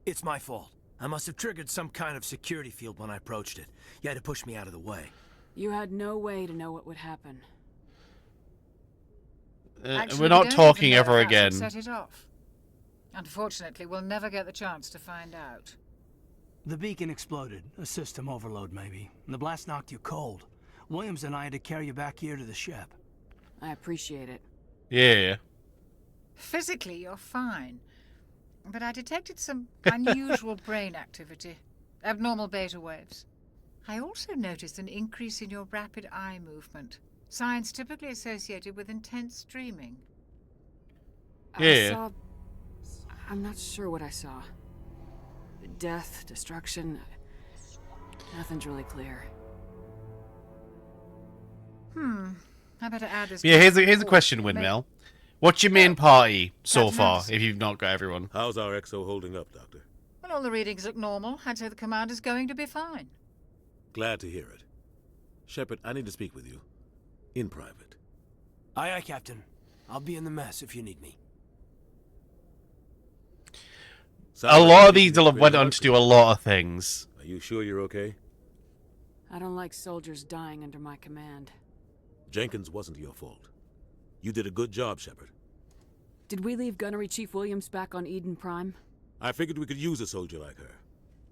It's my fault. I must have triggered some kind of security field when I approached it. You had to push me out of the way. You had no way to know what would happen. We're not talking ever again. Set it off. Unfortunately, we'll never get the chance to find out. The beacon exploded. A system overload, maybe. The blast knocked you cold. Williams and I had to carry you back here to the ship. I appreciate it. Yeah. Physically, you're fine. But I detected some unusual brain activity. Abnormal beta waves. I also noticed an increase in your rapid eye movement. Signs typically associated with intense dreaming. I'm not sure what I saw. Death, destruction. Nothing's really clear. I better add this. Yeah, here's a question, Windmill. What's your main party so far, if you've not got everyone? How's our XO holding up, Doctor? Well, all the readings look normal. I'd say the commander's going to be fine. Glad to hear it. Shepard, I need to speak with you. In private. Aye, aye, Captain. I'll be in the mess if you need me. A lot of these will have went on to do a lot of things. Are you sure you're okay? I don't like soldiers dying under my command. Jenkins wasn't your fault. You did a good job, Shepard. Did we leave Gunnery Chief Williams back on Eden Prime? I figured we could use a soldier like her.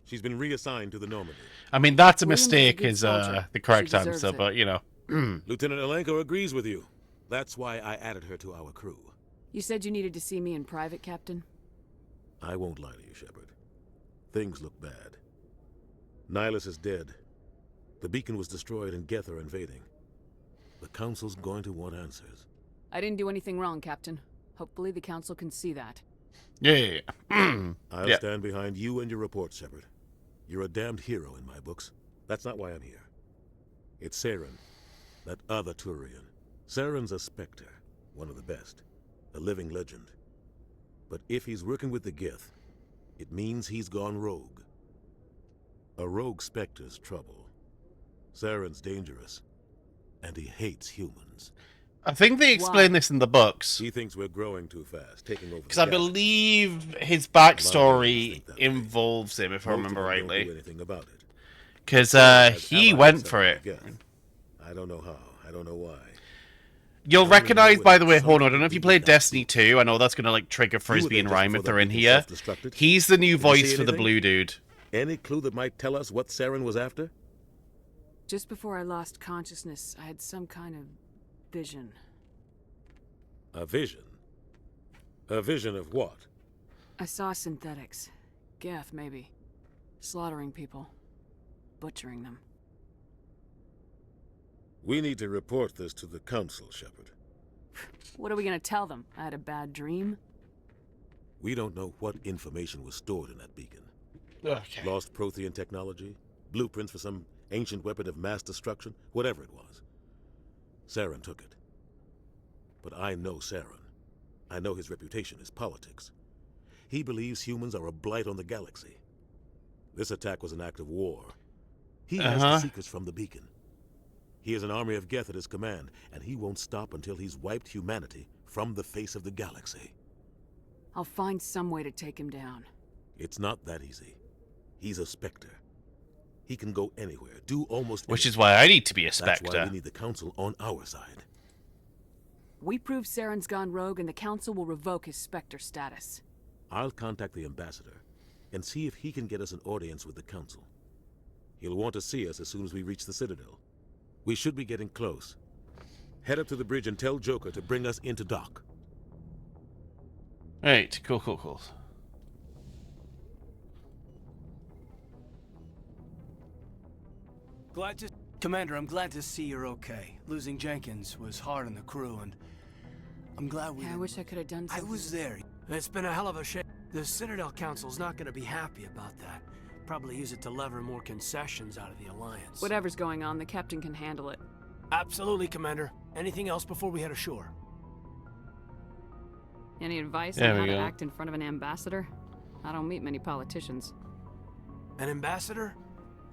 She's been reassigned to the Normandy. I mean, that's a mistake is the correct answer, but, you know. Lieutenant Alenko agrees with you. That's why I added her to our crew. You said you needed to see me in private, Captain? I won't lie to you, Shepard. Things look bad. Nihilus is dead. The beacon was destroyed and Geth are invading. The Council's going to want answers. I didn't do anything wrong, Captain. Hopefully the Council can see that. Yeah. I'll stand behind you and your report, Shepard. You're a damned hero in my books. That's not why I'm here. It's Saren, that other Turian. Saren's a Spectre, one of the best. A living legend. But if he's working with the Geth, it means he's gone rogue. A rogue Spectre's trouble. Saren's dangerous, and he hates humans. I think they explain this in the books. He thinks we're growing too fast, taking over. Because I believe his backstory involves him, if I remember rightly. Because he went for it. I don't know how. I don't know why. You'll recognize, by the way, hold on, I don't know if you played Destiny 2. I know that's going to, like, trigger Frisbee and Rhyme if they're in here. He's the new voice for the blue dude. Any clue that might tell us what Saren was after? Just before I lost consciousness, I had some kind of vision. A vision? A vision of what? I saw synthetics. Geth, maybe. Slaughtering people. Butchering them. We need to report this to the Council, Shepard. What are we gonna tell them? I had a bad dream? We don't know what information was stored in that beacon. Okay. Lost Prothean technology? Blueprints for some ancient weapon of mass destruction? Whatever it was. Saren took it. But I know Saren. I know his reputation is politics. He believes humans are a blight on the galaxy. This attack was an act of war. He has the secrets from the beacon. He has an army of Geth at his command, and he won't stop until he's wiped humanity from the face of the galaxy. I'll find some way to take him down. It's not that easy. He's a Spectre. He can go anywhere, do almost anything. Which is why I need to be a Spectre. That's why we need the Council on our side. We prove Saren's gone rogue and the Council will revoke his Spectre status. I'll contact the Ambassador and see if he can get us an audience with the Council. He'll want to see us as soon as we reach the Citadel. We should be getting close. Head up to the bridge and tell Joker to bring us into dock. Right, cool. Commander, I'm glad to see you're okay. Losing Jenkins was hard on the crew, and I'm glad we... Yeah, I wish I could have done something. I was there. It's been a hell of a shame. The Citadel Council's not going to be happy about that. Probably use it to lever more concessions out of the Alliance. Whatever's going on, the Captain can handle it. Absolutely, Commander. Anything else before we head ashore? Any advice on how to act in front of an ambassador? I don't meet many politicians. An ambassador?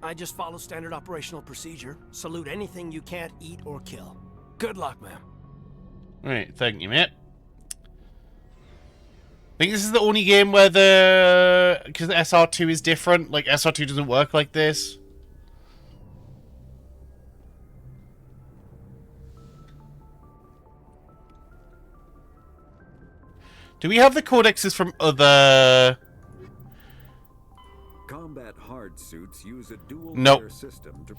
I just follow standard operational procedure. Salute anything you can't eat or kill. Good luck, ma'am. Right, thank you, mate. I think this is the only game where because the SR2 is different. Like, SR2 doesn't work like this. Do we have the codexes from other... Combat hard suits use a dual layer system to...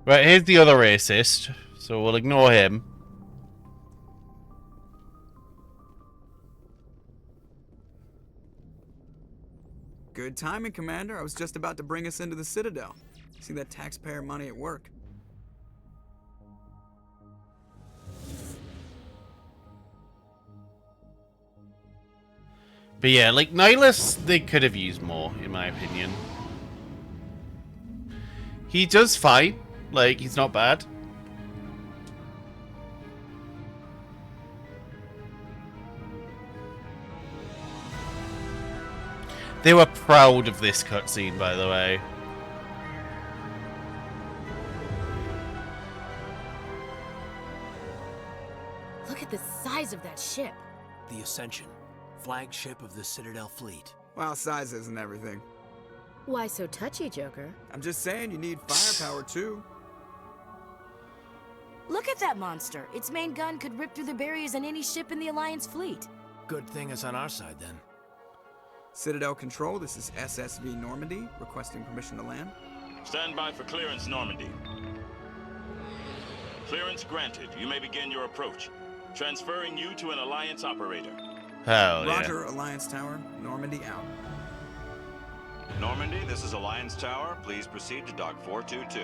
Right, here's the other racist, so we'll ignore him. Good timing, Commander. I was just about to bring us into the Citadel. See that taxpayer money at work. But yeah, like, Nihilus, they could have used more, in my opinion. He does fight. Like, he's not bad. They were proud of this cutscene, by the way. Look at the size of that ship. The Ascension, flagship of the Citadel fleet. Well, size isn't everything. Why so touchy, Joker? I'm just saying you need firepower too. Look at that monster. Its main gun could rip through the barriers in any ship in the Alliance fleet. Good thing it's on our side, then. Citadel Control, this is SSV Normandy, requesting permission to land. Stand by for clearance, Normandy. Clearance granted. You may begin your approach. Transferring you to an Alliance operator. Hell yeah. Roger, Alliance Tower. Normandy out. Normandy, this is Alliance Tower. Please proceed to Dock 422.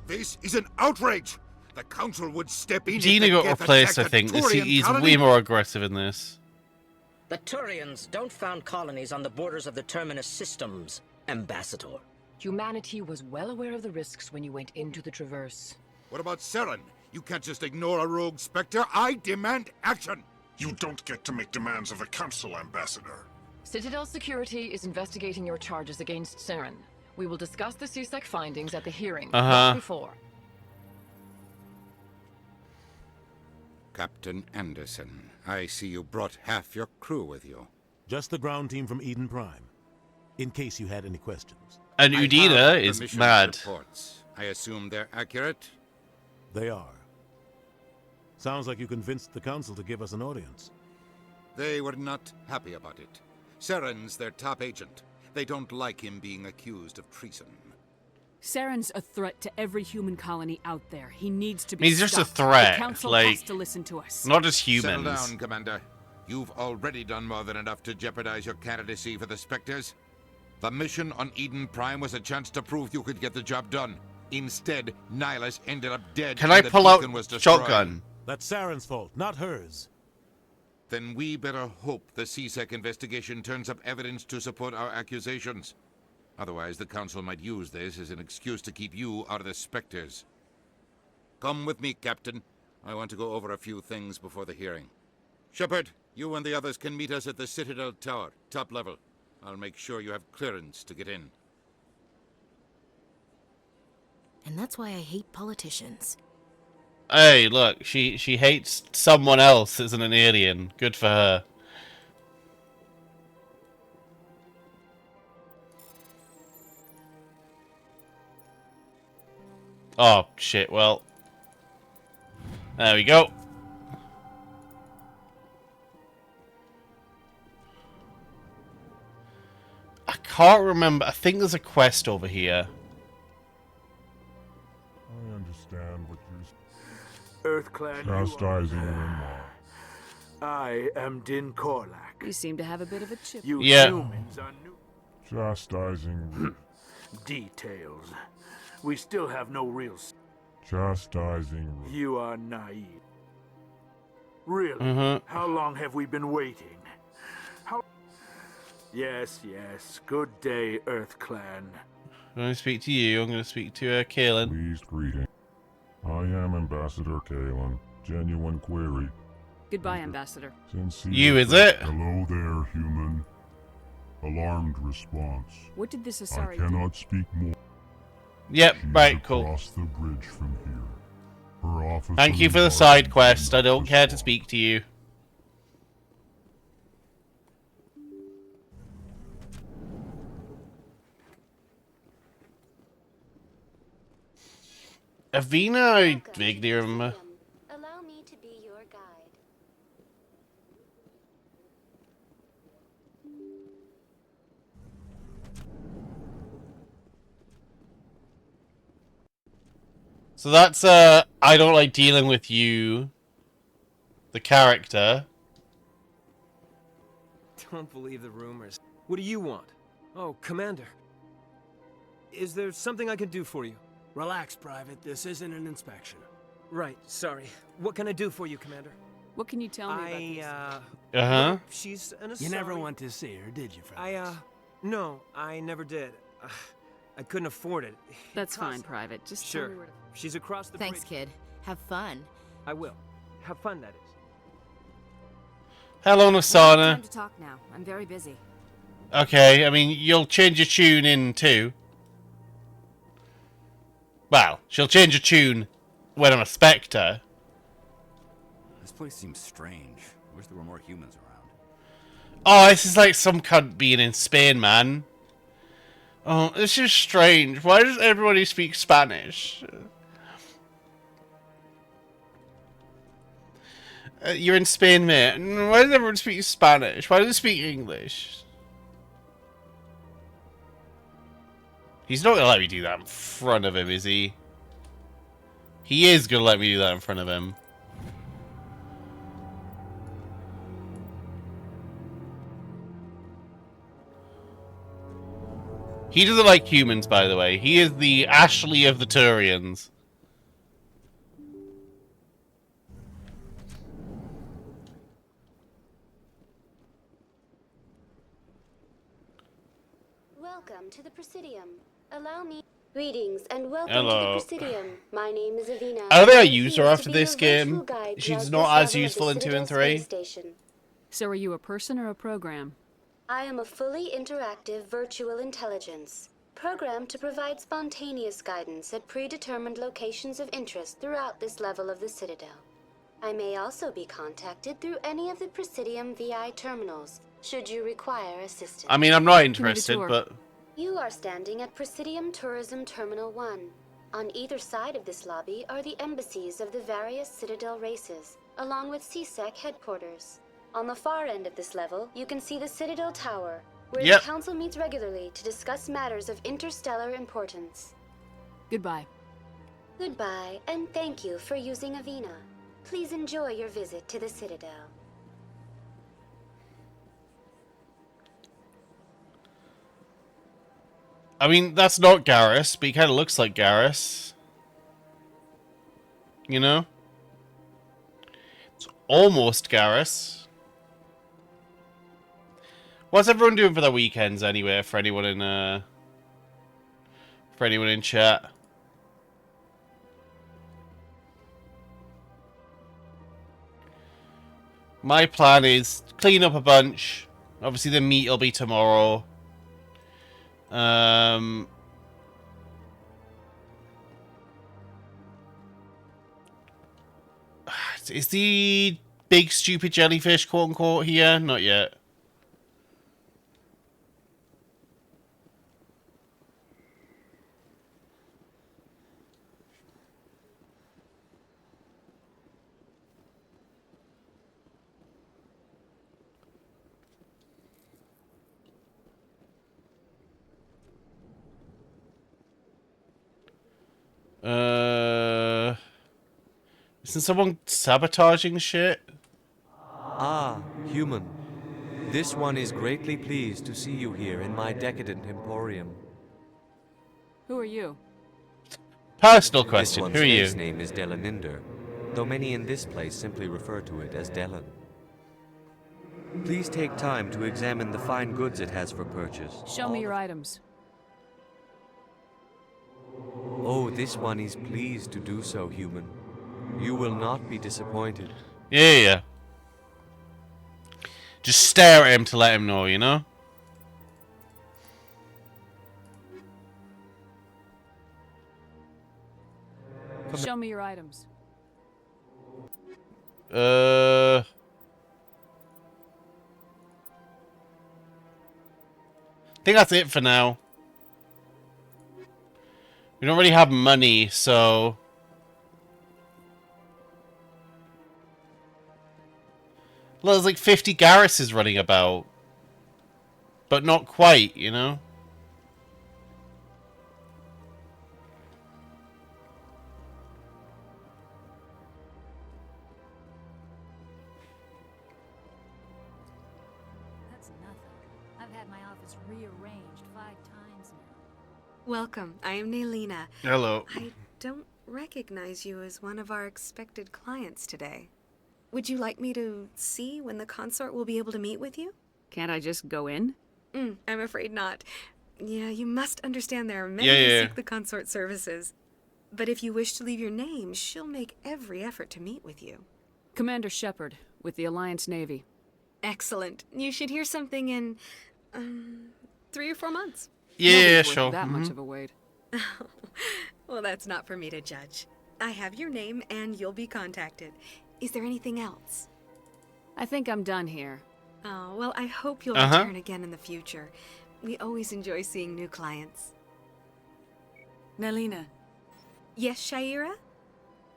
This is an outrage! The Council would step in. Dina got replaced, I think. He's way more aggressive in this. The Turians don't found colonies on the borders of the Terminus systems, Ambassador. Humanity was well aware of the risks when you went into the Traverse. What about Saren? You can't just ignore a rogue Spectre. I demand action! You don't get to make demands of the Council, Ambassador. Citadel Security is investigating your charges against Saren. We will discuss the CSEC findings at the hearing, not before. Captain Anderson, I see you brought half your crew with you. Just the ground team from Eden Prime, in case you had any questions. And Udina is mad. Reports. I assume they're accurate? They are. Sounds like you convinced the Council to give us an audience. They were not happy about it. Saren's their top agent. They don't like him being accused of treason. Saren's a threat to every human colony out there. He needs to be He's just a stopped. threat, The Council like, has to listen to us. not as humans. Settle down, Commander. You've already done more than enough to jeopardize your candidacy for the Spectres. The mission on Eden Prime was a chance to prove you could get the job done. Instead, Nihilus ended up dead. Can I pull out shotgun? That's Saren's fault, not hers. Then we better hope the CSEC investigation turns up evidence to support our accusations. Otherwise, the Council might use this as an excuse to keep you out of the Spectres. Come with me, Captain. I want to go over a few things before the hearing. Shepard, you and the others can meet us at the Citadel Tower, top level. I'll make sure you have clearance to get in. And that's why I hate politicians. Hey, look, she hates someone else as an alien. Good for her. Oh, shit, well. There we go. I can't remember. I think there's a quest over here. I understand what you're EarthClan, chastising Winmar. I am Din Korlak. You seem to have a bit of a chip. You Yeah. humans are new. Chastising. Details. We still have no real. Chastising. You are naive. Really? Mhm. How long have we been waiting? How? Yes, yes. Good day, EarthClan. I'm going to speak to you. I'm going to speak to Kaelin. Pleased greeting. I am Ambassador Kaelin. Genuine query. Goodbye, Ambassador. Sincere. You, is it? Hello there, human. Alarmed response. What did this I Asari cannot speak more. Yep, She's right, cool. across the bridge from here. Her office. Thank you for the side quest. I don't care to speak to you. Avina, I vaguely remember. Allow So that's, I don't like dealing with you, the character. Don't believe the rumors. What do you want? Oh, Commander. Is there something I can do for you? Relax, Private. This isn't an inspection. Right, sorry. What can I do for you, Commander? What can you tell me about this? Uh-huh. She's an You never went to see her, did you, Fred? No, I never did. I couldn't afford it. That's fine, Private. Just tell Sure. me where to... She's across the Thanks, bridge. kid. Have fun. I will. Have fun, that is. Hello, I don't have Nasana. time to talk now. I'm very busy. Okay, I mean, you'll change your tune in too. Well, she'll change her tune when I'm a Spectre. This place seems strange. I wish there were more humans around. Oh, this is like some cunt being in Spain, man. Oh, this is strange. Why does everybody speak Spanish? You're in Spain, mate. Why does everyone speak Spanish? Why does they speak English? He's not gonna let me do that in front of him, is he? He is gonna let me do that in front of him. He doesn't like humans, by the way. He is the Ashley of the Turians. Welcome to the Presidium. Allow me... Greetings and welcome Hello. to the Presidium. My name is Avina. I don't think I I'm used here her to after be this your virtual game. guide She's throughout not this as level of useful the in 2 and Citadel 3. Space Station. So are you a person or a program? I am a fully interactive virtual intelligence, programmed to provide spontaneous guidance at predetermined locations of interest throughout this level of the Citadel. I may also be contacted through any of the Presidium VI terminals, should you require assistance. I mean, I'm not interested, but... You are standing at Presidium Tourism Terminal 1. On either side of this lobby are the embassies of the various Citadel races, along with CSEC headquarters. On the far end of this level, you can see the Citadel Tower, where the Council meets regularly to discuss matters of interstellar importance. Goodbye. Goodbye, and thank you for using Avina. Please enjoy your visit to the Citadel. I mean, that's not Garrus, but he kind of looks like Garrus. You know? It's almost Garrus. What's everyone doing for their weekends anyway, for anyone in chat? My plan is clean up a bunch. Obviously the meat will be tomorrow. Is the big stupid jellyfish quote unquote here? Not yet. Isn't someone sabotaging shit? Ah, human. This one is greatly pleased to see you here in my decadent emporium. Who are you? Personal question. Who are you? This one's name is Delaninder, though many in this place simply refer to it as Delan. Please take time to examine the fine goods it has for purchase. Show me your items. Oh, this one is pleased to do so, human. You will not be disappointed. Yeah. Just stare at him to let him know, you know? Show me your items. I think that's it for now. We don't really have money, so... Well, there's like 50 Garruses running about. But not quite, you know? had my office rearranged 5 times now. Welcome. I am Naylina. Hello. I don't recognize you as one of our expected clients today. Would you like me to see when the consort will be able to meet with you? Can't I just go in? I'm afraid not. Yeah, you must understand there are many Yeah. who seek the consort services. But if you wish to leave your name, she'll make every effort to meet with you. Commander Shepard, with the Alliance Navy. Excellent. You should hear something in, 3 or 4 months. Yeah, Nobody's worth sure. that much of a wait. Well, that's not for me to judge. I have your name and you'll be contacted. Is there anything else? I think I'm done here. Oh, well, I hope you'll return again in the future. We always enjoy seeing new clients. Nalina. Yes, Shaira?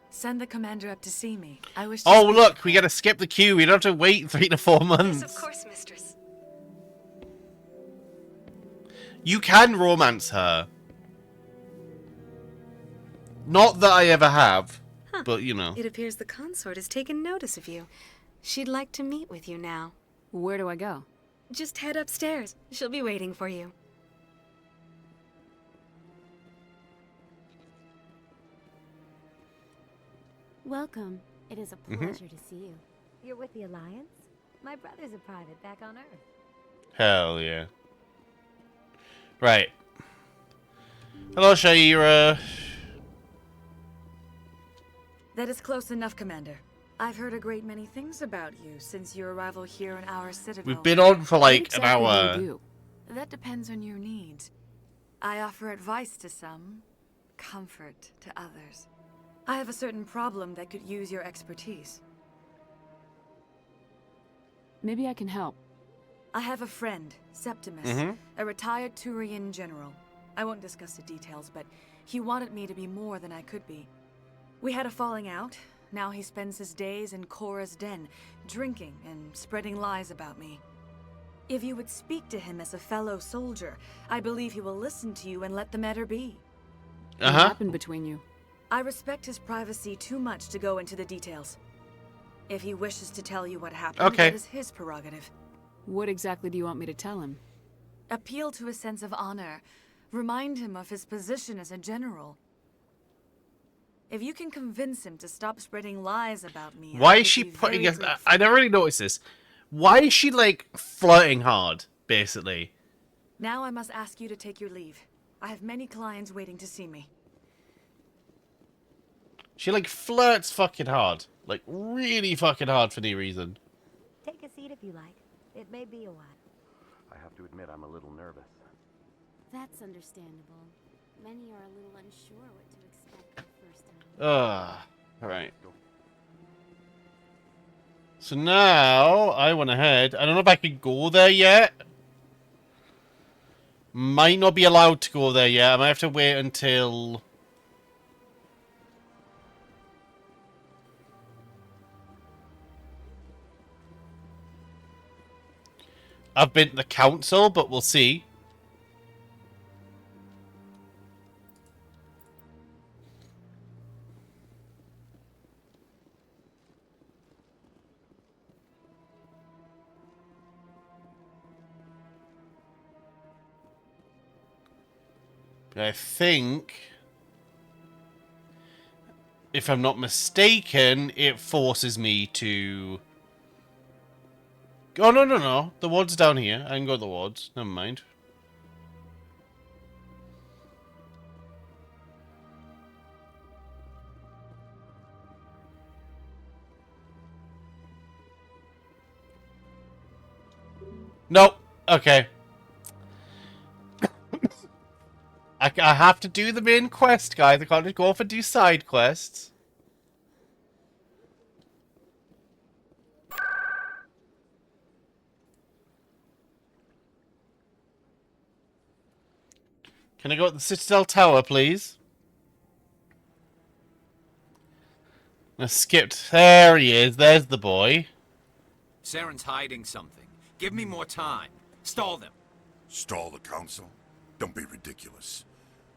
Send the commander up to see me. I wish to Oh, speak look, with we her. gotta skip the queue. We don't have to wait 3 to 4 months. Yes, of course, mistress. You can romance her. Not that I ever have, but you know. It appears the consort has taken notice of you. She'd like to meet with you now. Where do I go? Just head upstairs. She'll be waiting for you. Welcome. It is a pleasure to see you. You're with the Alliance? My brother's a private back on Earth. Hell yeah. Right. Hello, Shaira. That is close enough, Commander. I've heard a great many things about you since your arrival here in our citadel. We've been on for like What an exactly hour. do you do? That depends on your needs. I offer advice to some, comfort to others. I have a certain problem that could use your expertise. Maybe I can help. I have a friend, Septimus, a retired Turian general. I won't discuss the details, but he wanted me to be more than I could be. We had a falling out. Now he spends his days in Korra's den, drinking and spreading lies about me. If you would speak to him as a fellow soldier, I believe he will listen to you and let the matter be. What happened between you? I respect his privacy too much to go into the details. If he wishes to tell you what happened, that is his prerogative. What exactly do you want me to tell him? Appeal to his sense of honor. Remind him of his position as a general. If you can convince him to stop spreading lies about me... Why is she putting us... I never really noticed this. Why is she, like, flirting hard, basically? Now I must ask you to take your leave. I have many clients waiting to see me. She, like, flirts fucking hard. Like, really fucking hard for no reason. Take a seat if you like. It may be a while. I have to admit I'm a little nervous. That's understandable. Many are a little unsure what to expect the first time. Alright. So now, I went ahead. I don't know if I can go there yet. Might not be allowed to go there yet. I might have to wait until... I've been to the council, but we'll see. But I think, if I'm not mistaken, it forces me to... Oh, no. The ward's down here. I can go to the wards. Never mind. Nope. Okay. I have to do the main quest, guys. I can't just go off and do side quests. Can I go up the Citadel Tower, please? I skipped. There he is. There's the boy. Saren's hiding something. Give me more time. Stall them. Stall the council? Don't be ridiculous.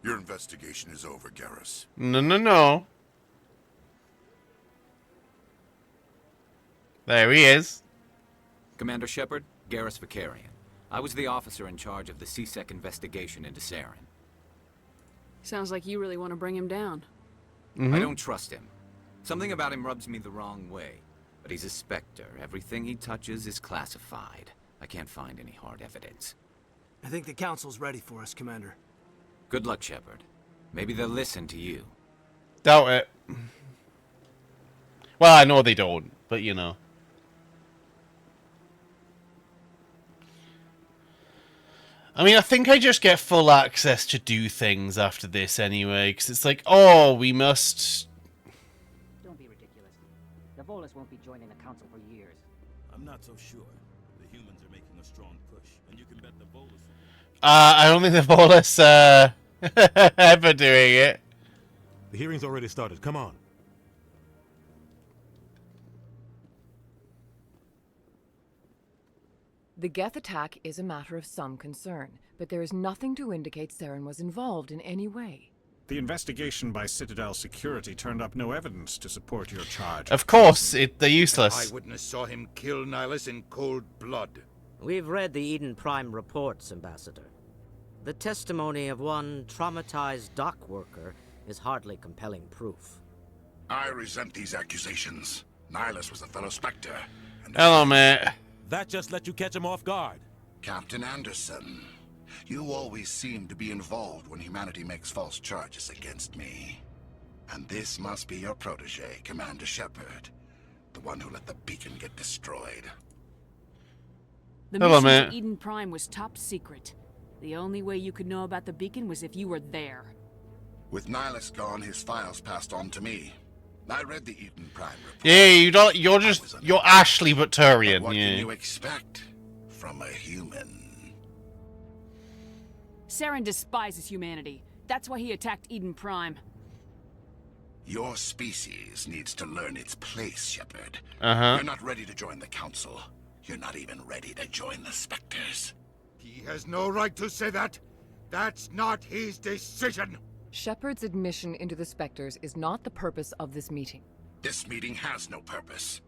Your investigation is over, Garrus. No. There he is. Commander Shepard, Garrus Vicarian. I was the officer in charge of the CSEC investigation into Saren. Sounds like you really want to bring him down. I don't trust him. Something about him rubs me the wrong way. But he's a Spectre. Everything he touches is classified. I can't find any hard evidence. I think the Council's ready for us, Commander. Good luck, Shepard. Maybe they'll listen to you. Doubt it. Well, I know they don't, but you know. I mean, I think I just get full access to do things after this anyway, because it's like, oh, we must... Don't be ridiculous. The Volus won't be joining the Council for years. I'm not so sure. The humans are making a strong push, and you can bet the Volus... I don't think the Volus, ever doing it. The hearing's already started. Come on. The Geth attack is a matter of some concern, but there is nothing to indicate Saren was involved in any way. The investigation by Citadel Security turned up no evidence to support your charge. Of course, they're useless. An eyewitness saw him kill Nihilus in cold blood. We've read the Eden Prime reports, Ambassador. The testimony of one traumatized dock worker is hardly compelling proof. I resent these accusations. Nihilus was a fellow Spectre. Hello, mate. That just let you catch him off guard. Captain Anderson, you always seem to be involved when humanity makes false charges against me. And this must be your protege, Commander Shepard. The one who let the beacon get destroyed. The Hello, mission mate. to Eden Prime was top secret. The only way you could know about the beacon was if you were there. With Nihilus gone, his files passed on to me. I read the Eden Prime report. Yeah, you're Ashley Victorian. What Yeah. can you expect from a human? Saren despises humanity. That's why he attacked Eden Prime. Your species needs to learn its place, Shepard. Uh-huh. You're not ready to join the Council. You're not even ready to join the Spectres. He has no right to say that. That's not his decision. Shepard's admission into the Spectres is not the purpose of this meeting. This meeting has no purpose.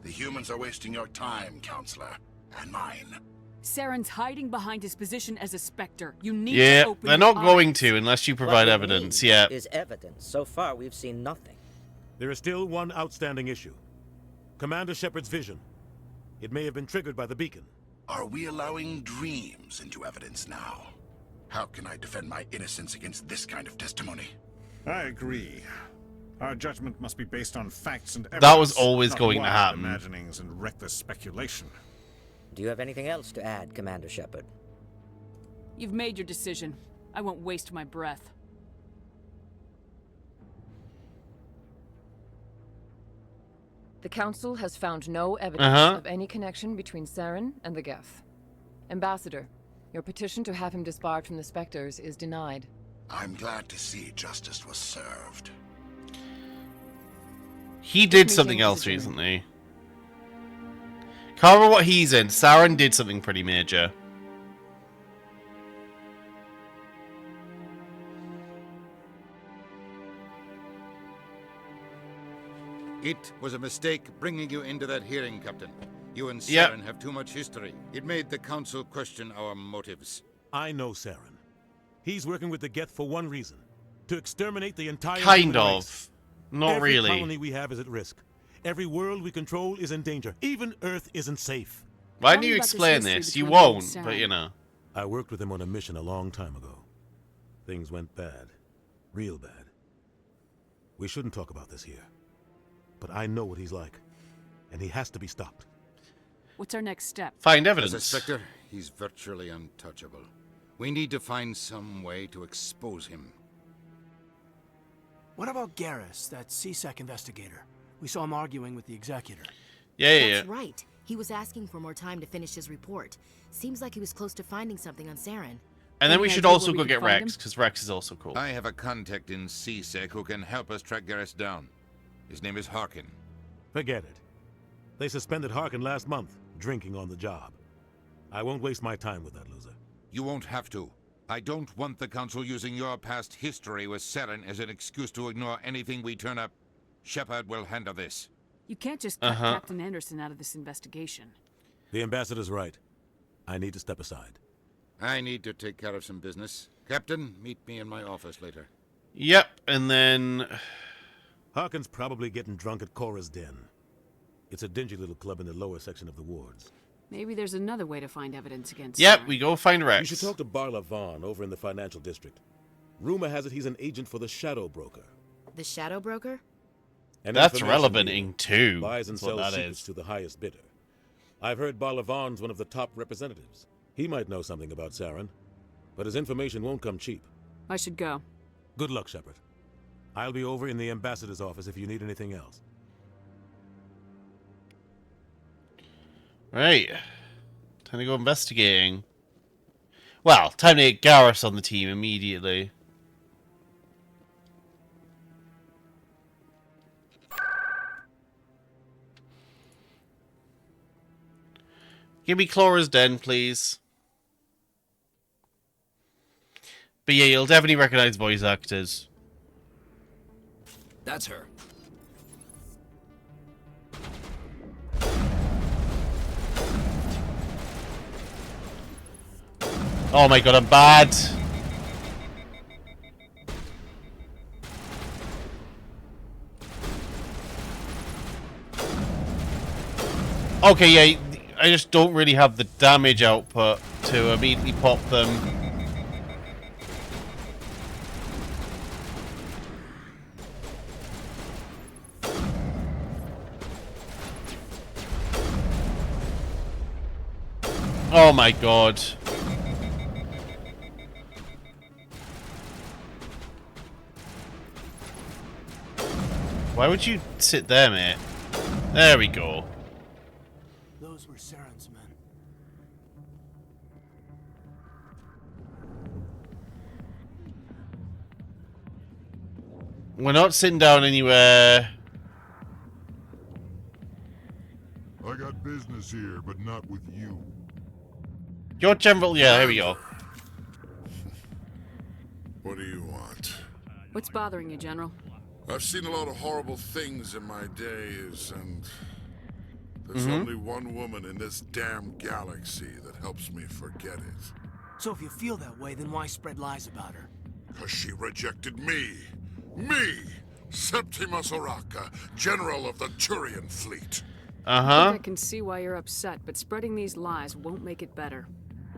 The humans are wasting your time, Counselor, and mine. Saren's hiding behind his position as a Spectre. You need Yeah, to open they're your not going eyes. to unless you What provide we evidence. need Yeah. is evidence. So far, we've seen nothing. There is still one outstanding issue. Commander Shepard's vision. It may have been triggered by the beacon. Are we allowing dreams into evidence now? How can I defend my innocence against this kind of testimony? I agree. Our judgment must be based on facts and evidence. That was always not going to wild happen. imaginings and reckless speculation. Do you have anything else to add, Commander Shepard? You've made your decision. I won't waste my breath. The Council has found no evidence of any connection between Saren and the Geth. Ambassador, your petition to have him disbarred from the Spectres is denied. I'm glad to see justice was served. He did something else recently. Can't remember what he's in. Saren did something pretty major. It was a mistake bringing you into that hearing, Captain. You and Yep. Saren have too much history. It made the Council question our motives. I know Saren. He's working with the Geth for one reason. To exterminate the entire Kind human of. race. Not Every really. colony we have is at risk. Every world we control is in danger. Even Earth isn't safe. Why Tell do me you about this explain history this? You between you and won't, but Saren. you know. I worked with him on a mission a long time ago. Things went bad. Real bad. We shouldn't talk about this here. But I know what he's like. And he has to be stopped. What's our next step? Find As evidence. a Spectre, he's virtually untouchable. We need to find some way to expose him. What about Garrus, that CSEC investigator? We saw him arguing with the Executor. That's right. He was asking for more time to finish his report. Seems like he was close to finding something on Saren. And then we Any should idea also where we go could get find Rex, him? because Rex is also cool. I have a contact in CSEC who can help us track Garrus down. His name is Harkin. Forget it. They suspended Harkin last month, drinking on the job. I won't waste my time with that loser. You won't have to. I don't want the Council using your past history with Saren as an excuse to ignore anything we turn up. Shepard will handle this. You can't just cut Captain Anderson out of this investigation. The ambassador's right. I need to step aside. I need to take care of some business. Captain, meet me in my office later. Yep, and then... Harkin's probably getting drunk at Cora's Den. It's a dingy little club in the lower section of the wards. Maybe there's another way to find evidence against Yep, Saren. we go find Rex. You should talk to Barla Vaughn over in the financial district. Rumor has it he's an agent for the Shadow Broker. The Shadow Broker? An That's information relevant dealer. in 2. Buys and That's what sells that secrets is. to the highest bidder. I've heard Barla Vaughn's one of the top representatives. He might know something about Saren, but his information won't come cheap. I should go. Good luck, Shepard. I'll be over in the ambassador's office if you need anything else. Right. Time to go investigating. Well, time to get Garrus on the team immediately. Give me Clara's Den, please. But yeah, you'll definitely recognize voice actors. That's her. Oh my god, I'm bad. Okay, yeah, I just don't really have the damage output to immediately pop them. Oh my god. Why would you sit there, mate? There we go. Those were Saren's men. We're not sitting down anywhere. I got business here, but not with you. Your general, yeah, here we go. What do you want? What's bothering you, General? I've seen a lot of horrible things in my days, and there's Mhm. only one woman in this damn galaxy that helps me forget it. So if you feel that way, then why spread lies about her? 'Cause she rejected me. Me! Septimus Oraka, General of the Turian Fleet. I think I can see why you're upset, but spreading these lies won't make it better.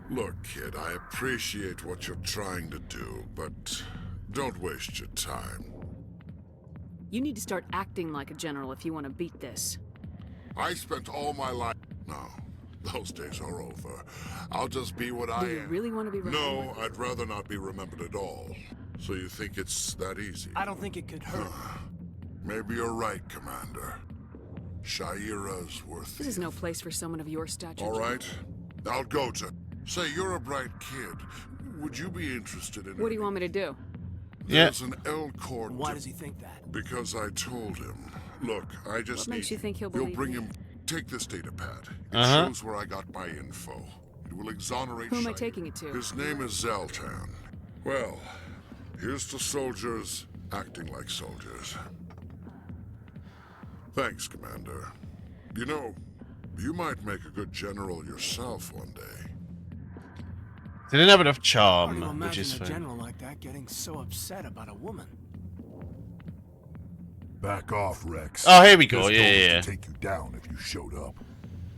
Look, kid, I appreciate what you're trying to do, but don't waste your time. You need to start acting like a general if you want to beat this. I spent all my life... No, those days are over. I'll just be what I Do you am. really want to be remembered? No, I'd rather not be remembered at all. So you think it's that easy? I don't think it could hurt. Maybe you're right, Commander. Shaira's worth This is no place for someone of your stature. All right, I'll go to... Say, you're a bright kid. Would you be interested in... What do you want me to do? There's an L-Cord... Why does he think that? Because I told him. Look, I just What makes you think he'll You'll believe bring me? him... Take this data pad. It Uh-huh. shows where I got my info. It will exonerate... Who am I Shair. taking it to? His name is Zaltan. Well, here's to soldiers acting like soldiers. Thanks, Commander. You know, you might make a good general yourself one day. They didn't have enough Hard charm, to which is imagine a fine. general like that getting so upset about a woman. Back off, Rex. Oh, here we go. His Yeah, goal is yeah, yeah. to take you down if you showed up.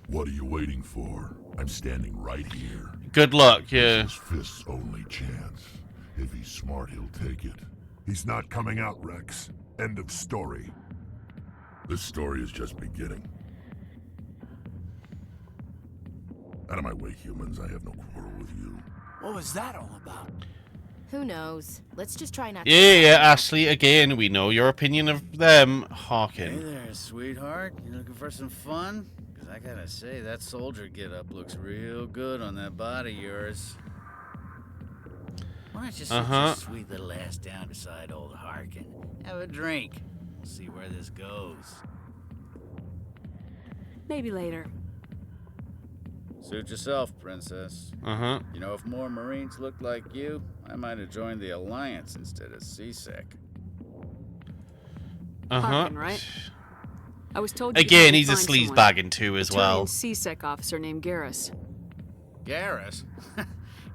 What are you waiting for? I'm standing right here. Good luck, yeah. This is Fist's only chance. If he's smart, he'll take it. He's not coming out, Rex. End of story. This story is just beginning. Out of my way, humans. I have no quarrel with you. What was that all about? Who knows? Let's just try not Yeah, yeah, Ashley, again, we know your opinion of them, Harkin. Hey there, sweetheart. You looking for some fun? Because I gotta say, that soldier get-up looks real good on that body of yours. Why don't you sit your sweet little ass down beside old Harkin? Have a drink. We'll see where this goes. Maybe later. Suit yourself, princess. You know, if more Marines looked like you, I might have joined the Alliance instead of CSEC. Harkin, right? I was told. Again, you he's a could find sleaze someone. bagging too as A well. Turian CSEC officer named Garrus. Garrus?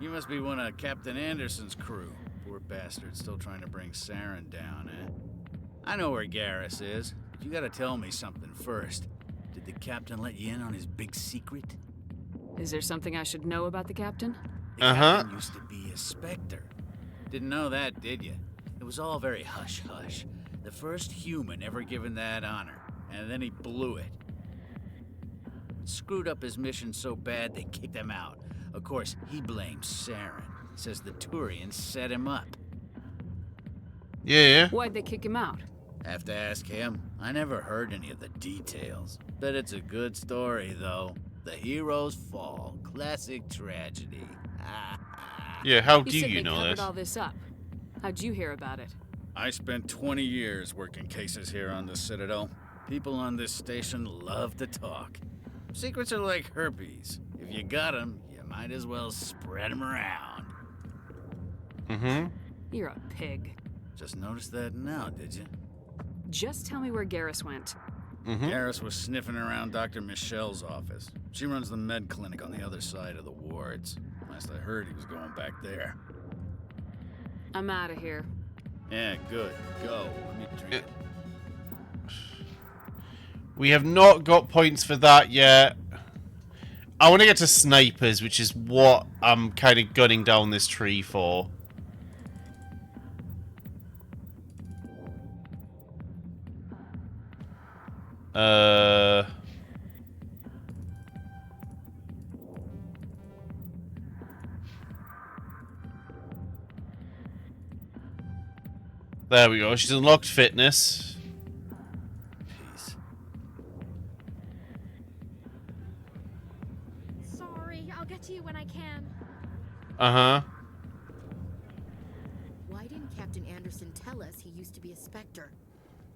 You must be one of Captain Anderson's crew. Poor bastard, still trying to bring Saren down, eh? I know where Garrus is, but you gotta tell me something first. Did the captain let you in on his big secret? Is there something I should know about the captain? The captain used to be a Spectre. Didn't know that, did you? It was all very hush-hush. The first human ever given that honor, and then he blew it. Screwed up his mission so bad they kicked him out. Of course, he blames Saren. Says the Turians set him up. Yeah. Why'd they kick him out? Have to ask him. I never heard any of the details. Bet it's a good story, though. The heroes fall. Classic tragedy. Yeah, how You do said you they know covered this? all this up. How'd you hear about it? I spent 20 years working cases here on the Citadel. People on this station love to talk. Secrets are like herpes. If you got them, you might as well spread them around. Mm-hmm. You're a pig. Just noticed that now, did you? Just tell me where Garrus went. Garrus was sniffing around Dr. Michelle's office. She runs the med clinic on the other side of the wards. Last I heard, he was going back there. I'm out of here. Yeah, good. Go. Let me drink. We have not got points for that yet. I want to get to snipers, which is what I'm kind of gunning down this tree for. There we go. She's unlocked fitness. Sorry, I'll get to you when I can. Uh-huh. Why didn't Captain Anderson tell us he used to be a Spectre?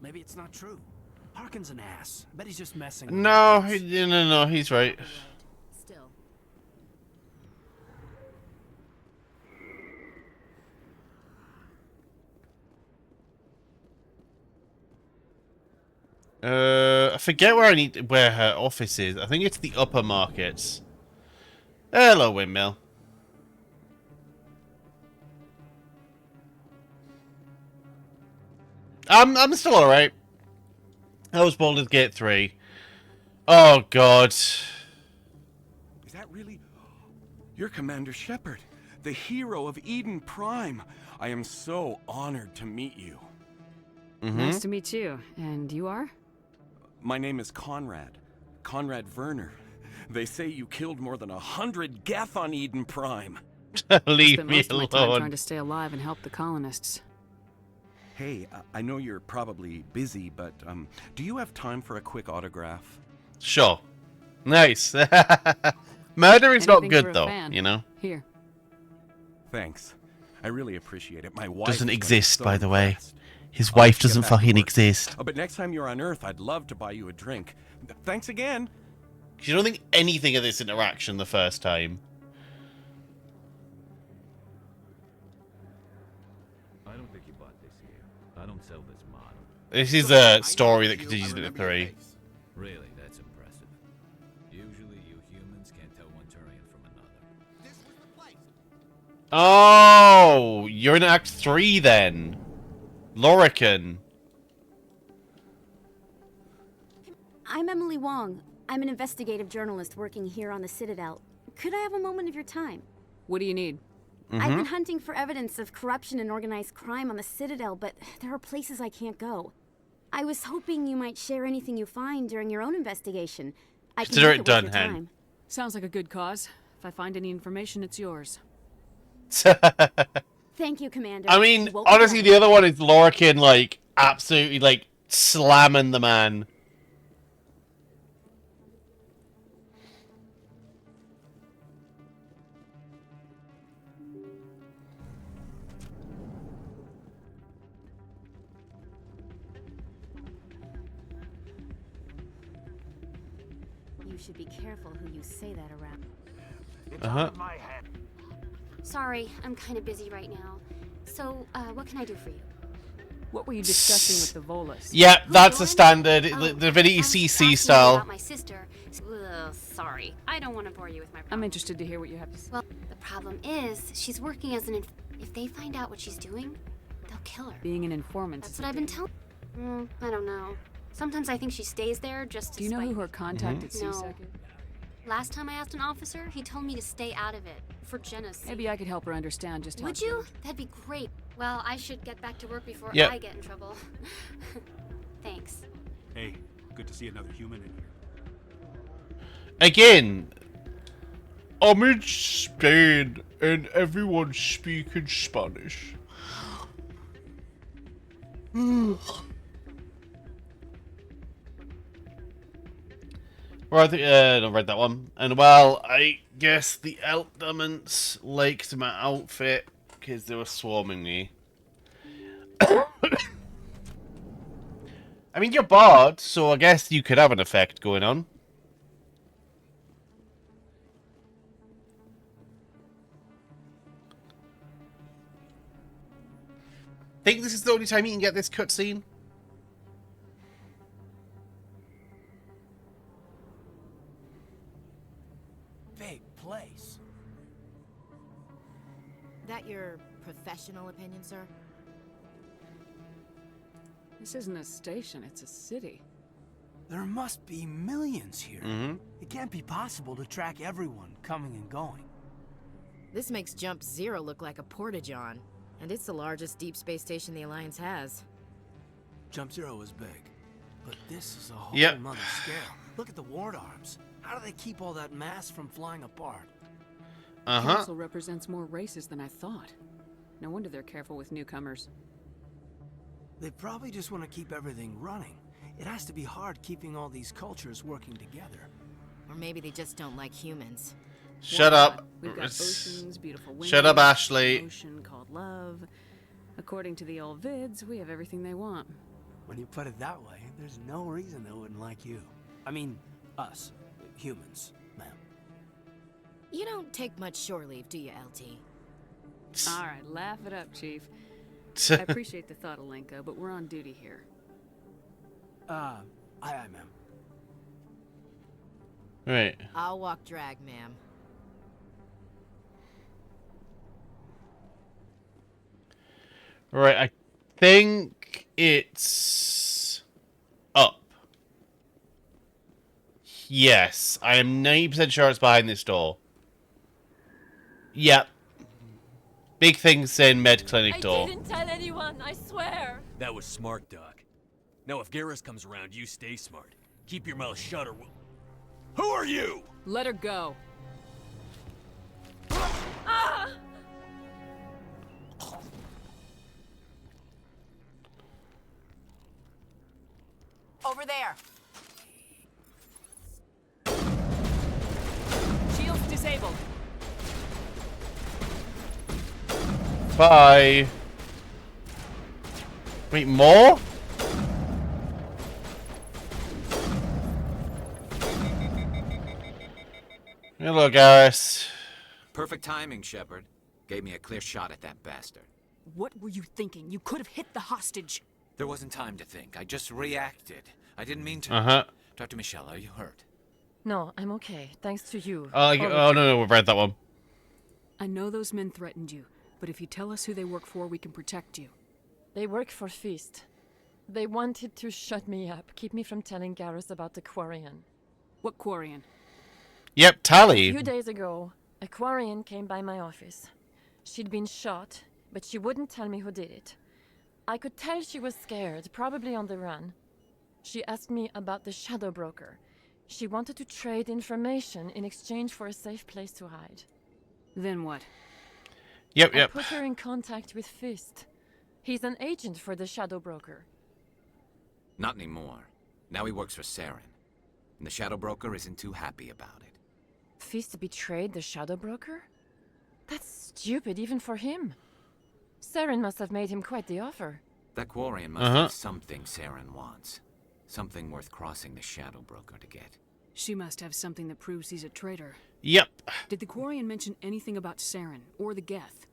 Maybe it's not true. Harkin's an ass. Bet he's just messing with No, us. no, he's right. Still. I forget where her office is. I think it's the upper markets. Hello, windmill. I'm still alright. That was Baldur's Gate 3. Oh god. Is that really? You're Commander Shepard, the hero of Eden Prime. I am so honored to meet you. Nice to meet you. And you are? My name is Conrad. Conrad Werner. They say you killed more than 100 Geth on Eden Prime. Leave Spent me most of my time alone. trying to stay alive and help the colonists. Hey, I know you're probably busy, but do you have time for a quick autograph? Sure. Nice. Murdering's not Anything for good a though, fan. you know? Here. Thanks. I really appreciate it. My wife Doesn't is gonna be exist, so by the way. impressed. His I'll wife let you get doesn't back to fucking work. exist. But next time you're on Earth, I'd love to buy you a drink. Thanks again. You don't think anything of this interaction the first time. I don't think you bought this here. I don't sell this model. This is a story that continues into 3. Really, that's impressive. Usually you humans can't tell one Turian from another. Oh, you're in Act 3 then. Lorican. I'm Emily Wong. I'm an investigative journalist working here on the Citadel. Could I have a moment of your time? What do you need? I've been hunting for evidence of corruption and organized crime on the Citadel, but there are places I can't go. I was hoping you might share anything you find during your own investigation. I can Consider make it worth done, your Hen. time. Sounds like a good cause. If I find any information, it's yours. Thank you, Commander. I mean, You won't honestly, regret the other one is Lorican, like, absolutely, like, slamming the man. You should be careful who you say that around. Uh-huh. Sorry, I'm kind of busy right now. So, what can I do for you? What were you discussing with the Volus? Yeah, that's a standard Divinity CC style. About my sister. Ugh, sorry, I don't want to bore you with my problem. I'm interested to hear what you have to say. Well, the problem is, she's working as an if they find out what she's doing, they'll kill her. Being an informant. That's what I've been telling. I don't know. Sometimes I think she stays there just to Do you know who her contact at No. CSEC is? Last time I asked an officer, he told me to stay out of it, for Jenna's sake. Maybe I could help her understand just how. Would you? That'd be great. Well, I should get back to work before Yep. I get in trouble. Thanks. Hey, good to see another human in here. Again, I'm in Spain and everyone's speaking Spanish. Well, I think I read that one. And well, I guess the elements liked my outfit because they were swarming me. I mean, you're bored, so I guess you could have an effect going on. Think this is the only time you can get this cutscene? Big place. That your professional opinion, sir? This isn't a station, it's a city. There must be millions here. Mm-hmm. It can't be possible to track everyone coming and going. This makes Jump Zero look like a porta-john, and it's the largest deep space station the Alliance has. Jump Zero is big, but this is a whole Yep. nother scale. Look at the ward arms. How do they keep all that mass from flying apart? Council represents more races than I thought. No wonder they're careful with newcomers. They probably just want to keep everything running. It has to be hard keeping all these cultures working together. Or maybe they just don't like humans. Shut up. We've got oceans, beautiful women, Shut up, Ashley. an ocean called love. According to the old vids, we have everything they want. When you put it that way, there's no reason they wouldn't like you. I mean, us. Humans, ma'am. You don't take much shore leave, do you, LT? All right, laugh it up, Chief. I appreciate the thought, Alenka, but we're on duty here. Aye, ma'am. Right. I'll walk drag, ma'am. Right, I think it's up. Yes, I am 90% sure it's behind this door. Yep. Big things saying med clinic door. I didn't tell anyone, I swear. That was smart, Doc. Now if Garrus comes around, you stay smart. Keep your mouth shut or we'll... Who are you? Let her go. Ah! Over there. Shields disabled. Bye. Wait, more? Hello, Garrus. Perfect timing, Shepard. Gave me a clear shot at that bastard. What were you thinking? You could have hit the hostage. There wasn't time to think. I just reacted. I didn't mean to. Uh-huh. Dr. Michelle, are you hurt? No, I'm okay, thanks to you. Oh, no, we've read that one. I know those men threatened you, but if you tell us who they work for, we can protect you. They work for Feast. They wanted to shut me up, keep me from telling Garrus about the Quarian. What Quarian? Yep, Tally. A few days ago, a Quarian came by my office. She'd been shot, but she wouldn't tell me who did it. I could tell she was scared, probably on the run. She asked me about the Shadow Broker. She wanted to trade information in exchange for a safe place to hide. Then what? Yep. I put her in contact with Fist. He's an agent for the Shadow Broker. Not anymore. Now he works for Saren. And the Shadow Broker isn't too happy about it. Fist betrayed the Shadow Broker? That's stupid even for him. Saren must have made him quite the offer. That Quarian must have something Saren wants. Something worth crossing the Shadow Broker to get. She must have something that proves he's a traitor. Yep. Did the Quarian mention anything about Saren or the Geth?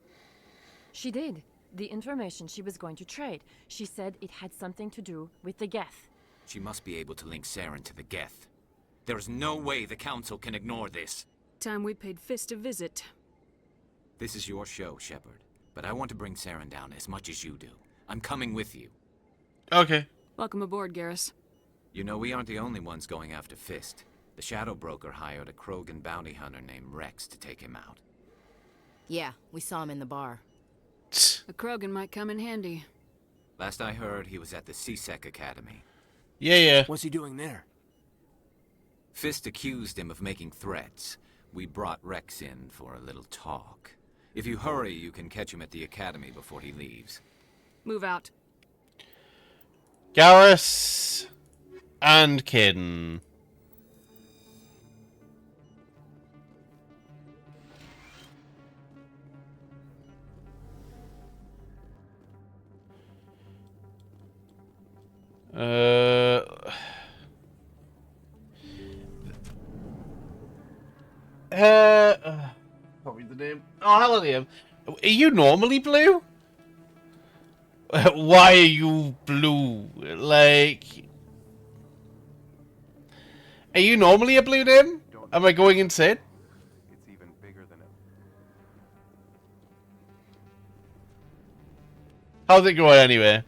She did. the information she was going to trade. She said it had something to do with the Geth. She must be able to link Saren to the Geth. There is no way the Council can ignore this. Time we paid Fist a visit. This is your show, Shepard. But I want to bring Saren down as much as you do. I'm coming with you. Okay. Welcome aboard, Garrus. You know, we aren't the only ones going after Fist. The Shadow Broker hired a Krogan bounty hunter named Rex to take him out. Yeah, we saw him in the bar. A Krogan might come in handy. Last I heard, he was at the CSEC Academy. Yeah. What's he doing there? Fist accused him of making threats. We brought Rex in for a little talk. If you hurry, you can catch him at the Academy before he leaves. Move out. Garrus and Kidden. What was the name? Oh, hello, Liam. Are you normally blue? Why are you blue? Like, are you normally a blue name? Am I going insane? It's even bigger than it. How's it going anyway?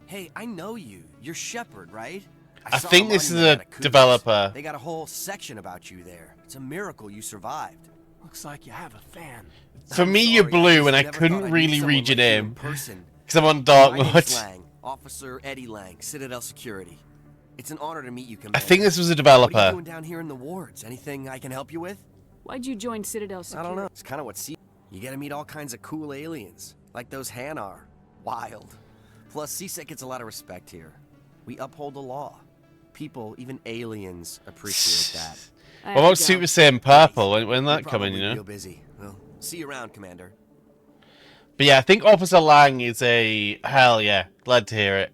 Hey, I know you. You're Shepard, right? I saw think him this on is there a at Cooper's. developer. They got a whole section about you there. It's a miracle you survived. Looks like you have a fan. For me, you're blue, and I couldn't really read your name because I'm on dark My name's mode. Lang, Officer Eddie Lang, Citadel Security. It's an honor to meet you, Commander. I think this was a What are developer. you doing down here in the wards? Anything I can help you with? Why'd you join Citadel Security? I don't know. It's kind of what you get to meet all kinds of cool aliens, like those Hanar. Wild. Plus, CSEC gets a lot of respect here. We uphold the law. People, even aliens, appreciate that. What about Super Saiyan Purple? When that coming, you know? Real busy. Well, see you around, Commander. But yeah, I think Officer Lang is a... Hell yeah, glad to hear it.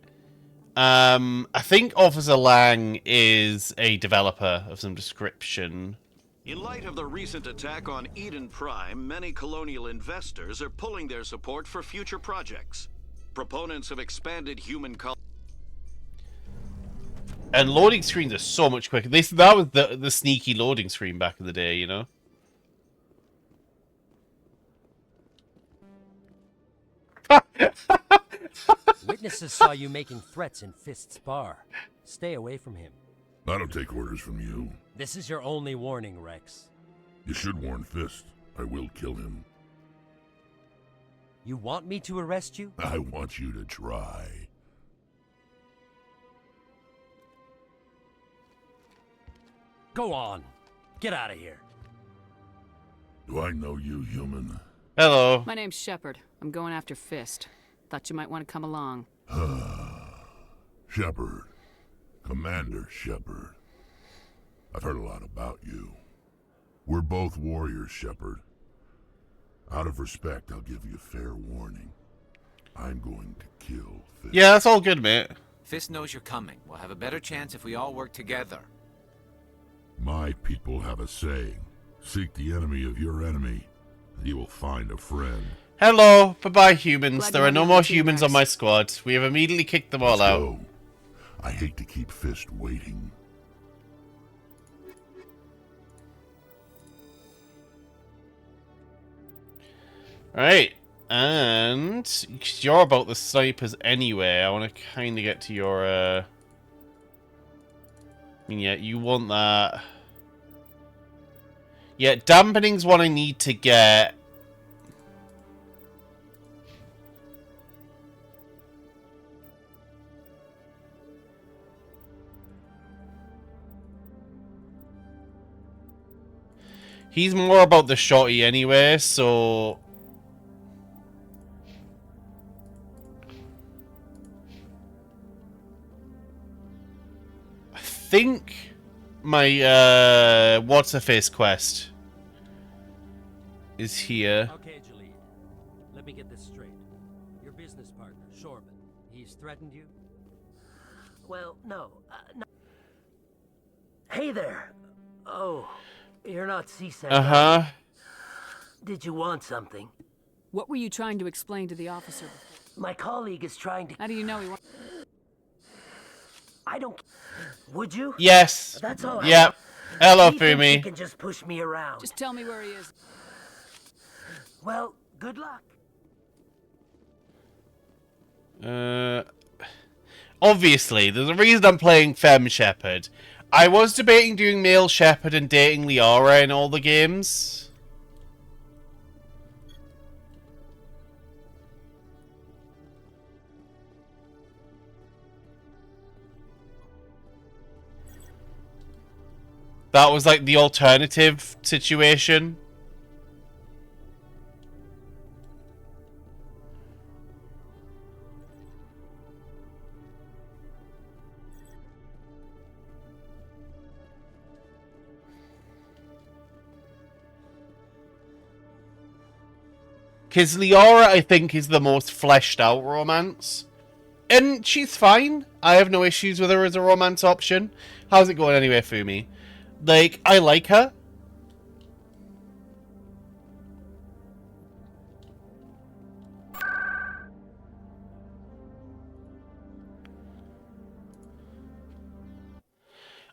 I think Officer Lang is a developer of some description. In light of the recent attack on Eden Prime, many colonial investors are pulling their support for future projects. Proponents of expanded human And loading screens are so much quicker. That was the sneaky loading screen back in the day, you know? Witnesses saw you making threats in Fist's bar. Stay away from him. I don't take orders from you. This is your only warning, Rex. You should warn Fist. I will kill him. You want me to arrest you? I want you to try. Go on. Get out of here. Do I know you, human? Hello. My name's Shepard. I'm going after Fist. Thought you might want to come along. Shepard. Commander Shepard. I've heard a lot about you. We're both warriors, Shepard. Out of respect, I'll give you fair warning. I'm going to kill Fist. Yeah, that's all good, mate. Fist knows you're coming. We'll have a better chance if we all work together. My people have a saying. Seek the enemy of your enemy, and you will find a friend. Hello. Bye-bye, humans. Glad There to are no have you more on the team, humans on Rex. my squad. We have immediately kicked them all Let's out. go. I hate to keep Fist waiting. Right. And 'cause you're about the snipers anyway, I want to kind of get to your... I mean, yeah, you want that. Yeah, dampening's what I need to get. He's more about the shotty anyway, so... I think my, what's-her-face quest is here. Okay, Jalid. Let me get this straight. Your business partner, Shorban, he's threatened you? Well, no. Hey there. Oh, you're not CSEC. Uh-huh. Did you want something? What were you trying to explain to the officer? My colleague is trying to... How do you know he wants... I don't... Would you? Yes. That's all. Yep. Hello, He thinks he Fumi. can just push me around. Just tell me where he is. Well, good luck. Obviously, there's a reason I'm playing Femme Shepherd. I was debating doing Male Shepherd and dating Liara in all the games. That was like the alternative situation. Because Liara, I think, is the most fleshed out romance. And she's fine. I have no issues with her as a romance option. How's it going anyway, Fumi? Like, I like her.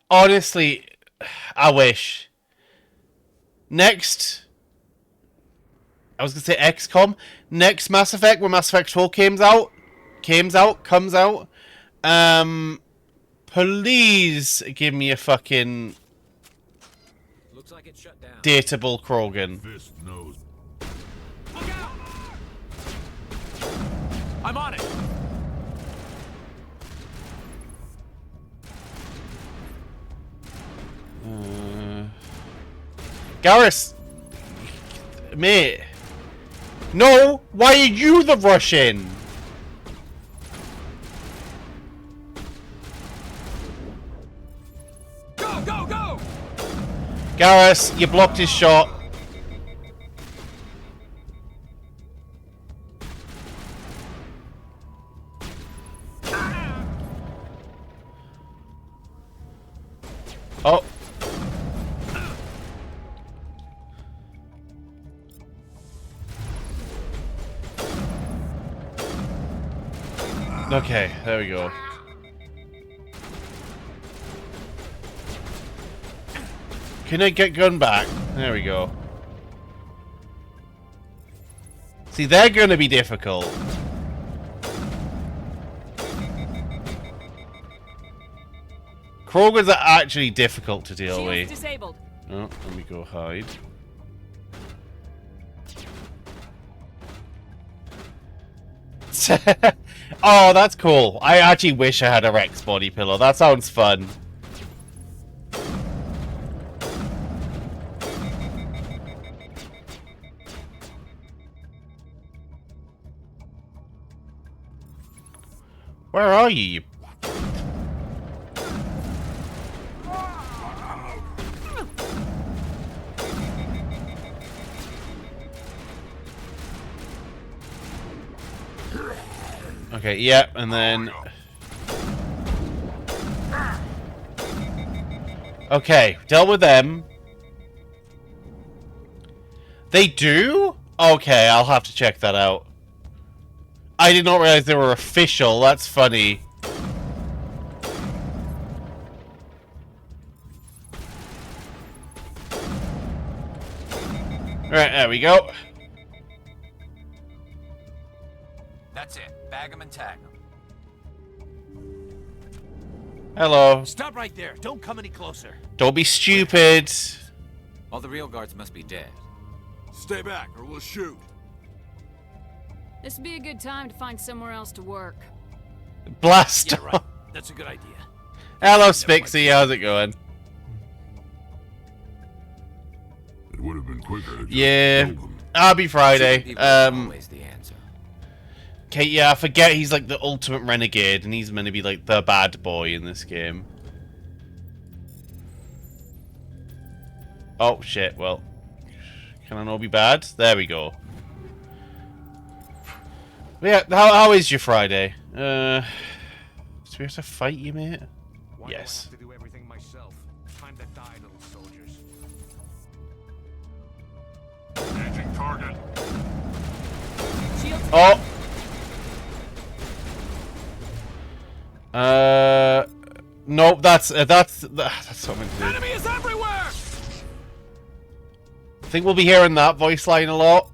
Honestly, I wish. Next... I was going to say XCOM. Next Mass Effect, when Mass Effect 4 comes out. Please give me a fucking... Looks like it's shut down. Dateable Krogan. Fist knows. Look out! I'm on it. Garrus! Mate. No! Why are you the Russian? Go, go, go! Garrus, you blocked his shot. Oh. Okay, there we go. Can I get gun back? There we go. See, they're going to be difficult. Krogans are actually difficult to deal with. Disabled. Oh, let me go hide. Oh, that's cool. I actually wish I had a Rex body pillow. That sounds fun. Where are you? Okay, yeah, and then... Okay, dealt with them. They do? Okay, I'll have to check that out. I did not realize they were official. That's funny. Alright, there we go. That's it. Bag 'em and tag 'em. Hello. Stop right there. Don't come any closer. Don't be stupid. All the real guards must be dead. Stay back, or we'll shoot. This would be a good time to find somewhere else to work. Blast. Yeah, right. That's a good idea. Hello, Spixie. How's it going? It would have been quicker to just Yeah. killed them. Happy Friday. Always the answer. Okay, yeah, I forget he's like the ultimate renegade, and he's meant to be like the bad boy in this game. Oh, shit, well. Can I not be bad? There we go. But yeah, how is your Friday? Do we have to fight you, mate? Why Yes. do I have to do everything myself? Time to die, little soldiers. Engaging target. Oh. Nope. That's what I'm meant to do. Enemy is everywhere. I think we'll be hearing that voice line a lot.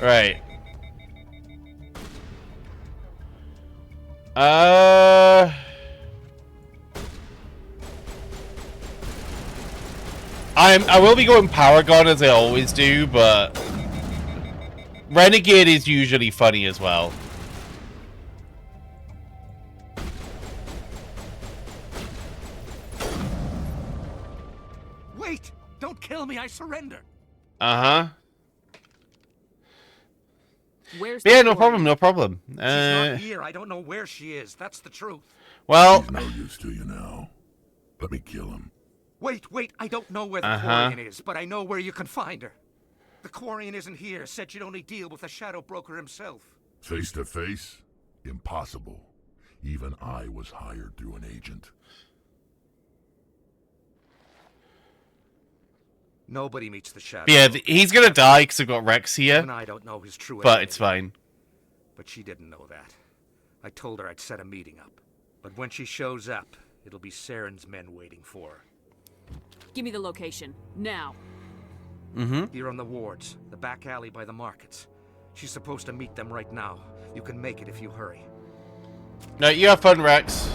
Right. I will be going Paragon as I always do, but Renegade is usually funny as well. Wait! Don't kill me, I surrender! Uh-huh. Where's Yeah, no problem, no problem. She's not here. I don't know where she is. That's the truth. Well... He's no use to you now. Let me kill him. Wait. I don't know where the Quarian is, but I know where you can find her. The Quarian isn't here. Said she'd only deal with the Shadow Broker himself. Face to face? Impossible. Even I was hired through an agent. Nobody meets the Shadow. Yeah, he's gonna die because I've got Rex here. Even I don't know his true but identity. it's fine. But she didn't know that. I told her I'd set a meeting up. But when she shows up, it'll be Saren's men waiting for her. Give me the location, now. Here on the wards, the back alley by the markets. She's supposed to meet them right now. You can make it if you hurry. No, you have fun, Rex.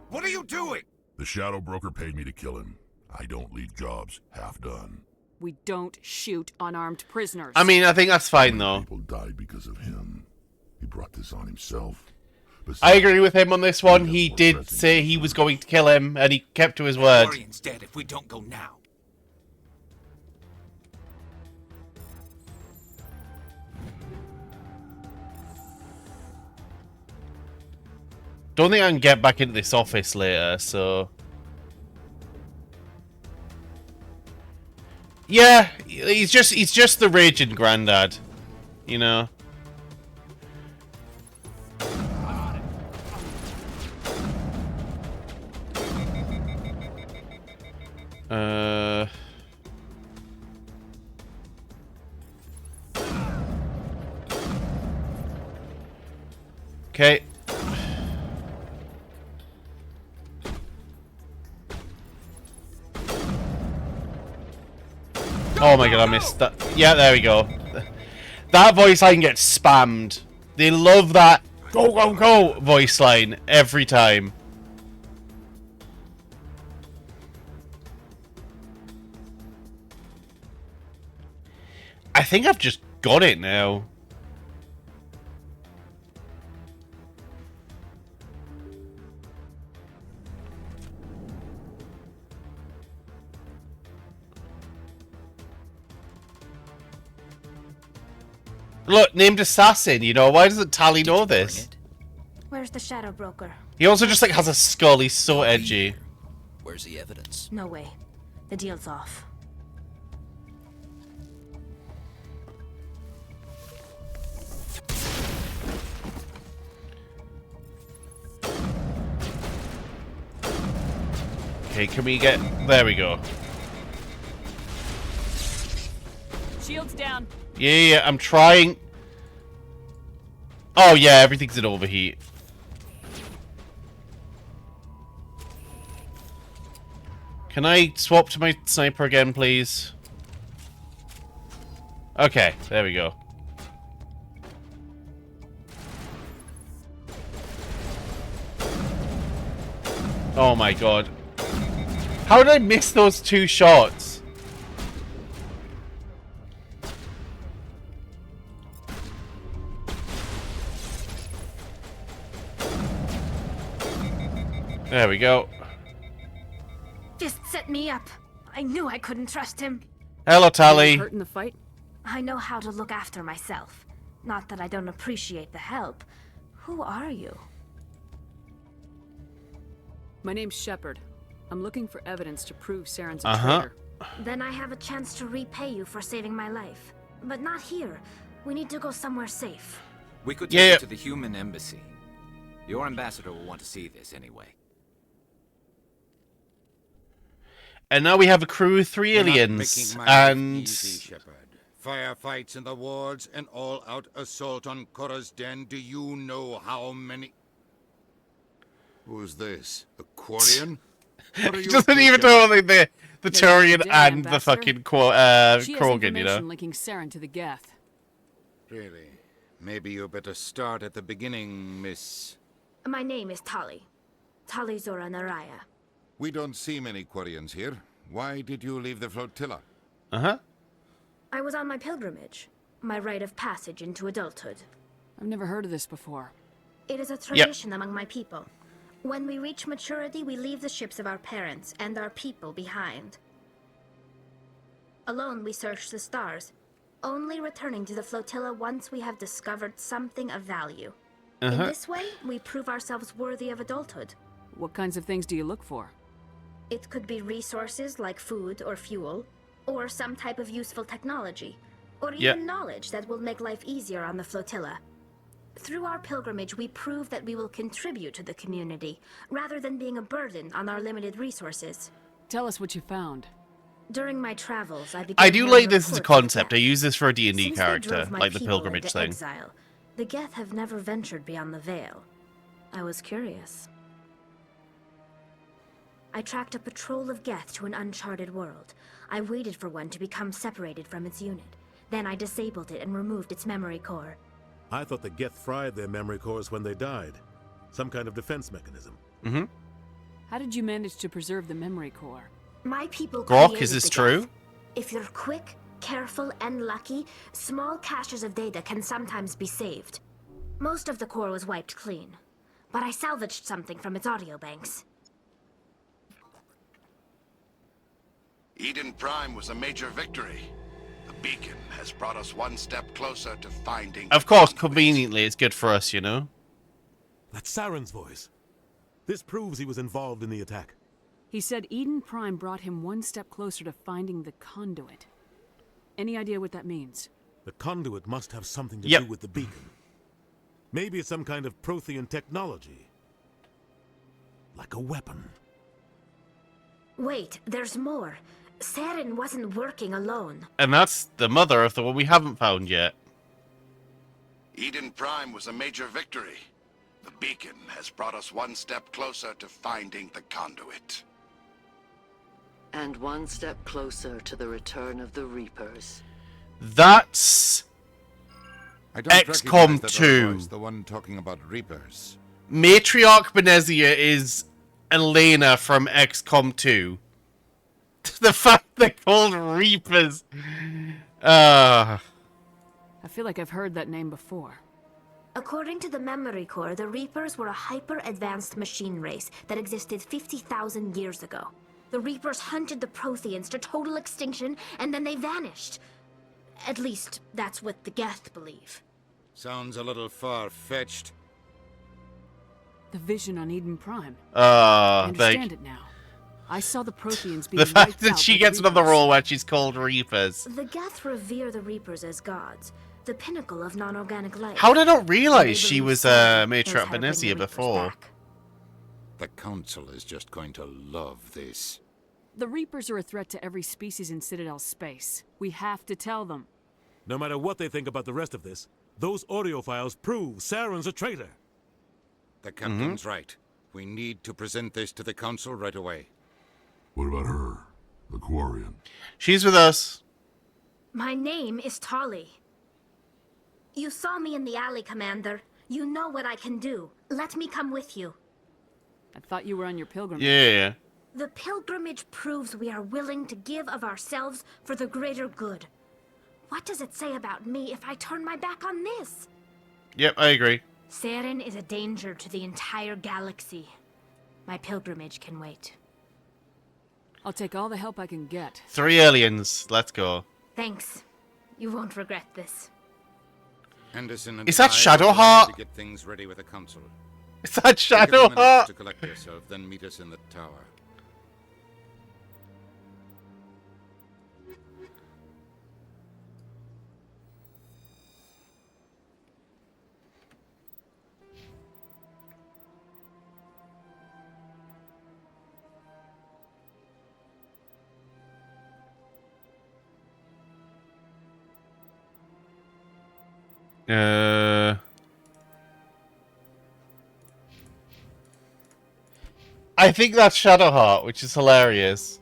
What are you doing? The Shadow Broker paid me to kill him. I don't leave jobs half done. We don't shoot unarmed prisoners. I mean, I think that's fine, though. People died because of him. He brought this on himself. I agree with him on this one. He did say he was going to kill him, and he kept to his word. Quarian's dead if we don't go now. Don't think I can get back into this office later, so... Yeah, he's just the raging granddad, you know. Okay. Oh my god, I missed that. Yeah, there we go. That voice line gets spammed. They love that go, go, go voice line every time. I think I've just got it now. Look, named assassin, you know, why doesn't Tally know this? Where's the Shadow Broker? He also just like has a skull, he's so edgy. Where's the evidence? No way. The deal's off. Okay, can we get... There we go. Shields down. Yeah, I'm trying. Oh yeah, everything's in overheat. Can I swap to my sniper again, please? Okay, there we go. Oh my god. How did I miss those two shots? There we go. Just set me up. I knew I couldn't trust him. Hello, Tally. Hurt in the fight? I know how to look after myself. Not that I don't appreciate the help. Who are you? My name's Shepard. I'm looking for evidence to prove Saren's a Uh-huh. traitor. Then I have a chance to repay you for saving my life. But not here. We need to go somewhere safe. We could take it to the human embassy. Your ambassador will want to see this anyway. And now we have a crew of 3 You're not aliens, making my life and easy, Shepard. Firefights in the wards, an all-out assault on Korra's den. Do you know how many? Who's this? A Quarian? What are he you doesn't up to, even Shepard? know like the Turian Day, and the Ambassador. fucking She has Krogan, information you know. linking Saren to the Geth. Really? Maybe you better start at the beginning, Miss. My name is Tali. Tali Zora Naraya. We don't see many Quarians here. Why did you leave the flotilla? Uh-huh. I was on my pilgrimage, my rite of passage into adulthood. I've never heard of this before. It is a tradition among my people. When we reach maturity, we leave the ships of our parents and our people behind. Alone, we search the stars, only returning to the flotilla once we have discovered something of value. In this way, we prove ourselves worthy of adulthood. What kinds of things do you look for? It could be resources like food or fuel, or some type of useful technology, or even knowledge that will make life easier on the flotilla. Through our pilgrimage, we prove that we will contribute to the community, rather than being a burden on our limited resources. Tell us what you found. During my travels, I do like this as a concept. I use this for a D&D Since they character, drove my like the people pilgrimage into thing. exile, the Geth have never ventured beyond the Veil. I was curious. I tracked a patrol of Geth to an uncharted world. I waited for one to become separated from its unit. Then I disabled it and removed its memory core. I thought the Geth fried their memory cores when they died. Some kind of defense mechanism. Mm-hmm. How did you manage to preserve the memory core? My people Grok, created is this the true? Geth. If you're quick, careful, and lucky, small caches of data can sometimes be saved. Most of the core was wiped clean, but I salvaged something from its audio banks. Eden Prime was a major victory. The beacon has brought us one step closer to finding... Of course, conveniently, it's good for us, you know? That's Saren's voice. This proves he was involved in the attack. He said Eden Prime brought him one step closer to finding the conduit. Any idea what that means? The conduit must have something to do with the beacon. Maybe it's some kind of Prothean technology. Like a weapon. Wait, there's more. Saren wasn't working alone. And that's the mother of the one we haven't found yet. Eden Prime was a major victory. The beacon has brought us one step closer to finding the conduit. And one step closer to the return of the Reapers. That's I don't recognize XCOM that 2. voice, the one talking about Reapers. Matriarch Benezia is Elena from XCOM 2. The fact they're called Reapers. I feel like I've heard that name before. According to the memory core, the Reapers were a hyper-advanced machine race that existed 50,000 years ago. The Reapers hunted the Protheans to total extinction, and then they vanished. At least, that's what the Geth believe. Sounds a little far-fetched. The vision on Eden Prime. I understand it now. I saw the Protheans being the fact wiped that out she by the gets another Reapers. role where she's called Reapers. The Geth revere the Reapers as gods, the pinnacle of non-organic life. How did I not realize They she believe was Saren knows Matriarch how to bring the Benezia Reapers before? back. The Council is just going to love this. The Reapers are a threat to every species in Citadel space. We have to tell them. No matter what they think about the rest of this, those audio files prove Saren's a traitor. The Captain's right. We need to present this to the Council right away. What about her? The Quarian? She's with us. My name is Tali. You saw me in the alley, Commander. You know what I can do. Let me come with you. I thought you were on your pilgrimage. Yeah. The pilgrimage proves we are willing to give of ourselves for the greater good. What does it say about me if I turn my back on this? Yep, I agree. Saren is a danger to the entire galaxy. My pilgrimage can wait. I'll take all the help I can get. 3 aliens. Let's go. Thanks. You won't regret this. Henderson and Is that I Shadowheart? are going to get things ready with the Council. Is that Take a few minutes Shadowheart? to collect yourself, then meet us in the tower. I think that's Shadowheart, which is hilarious.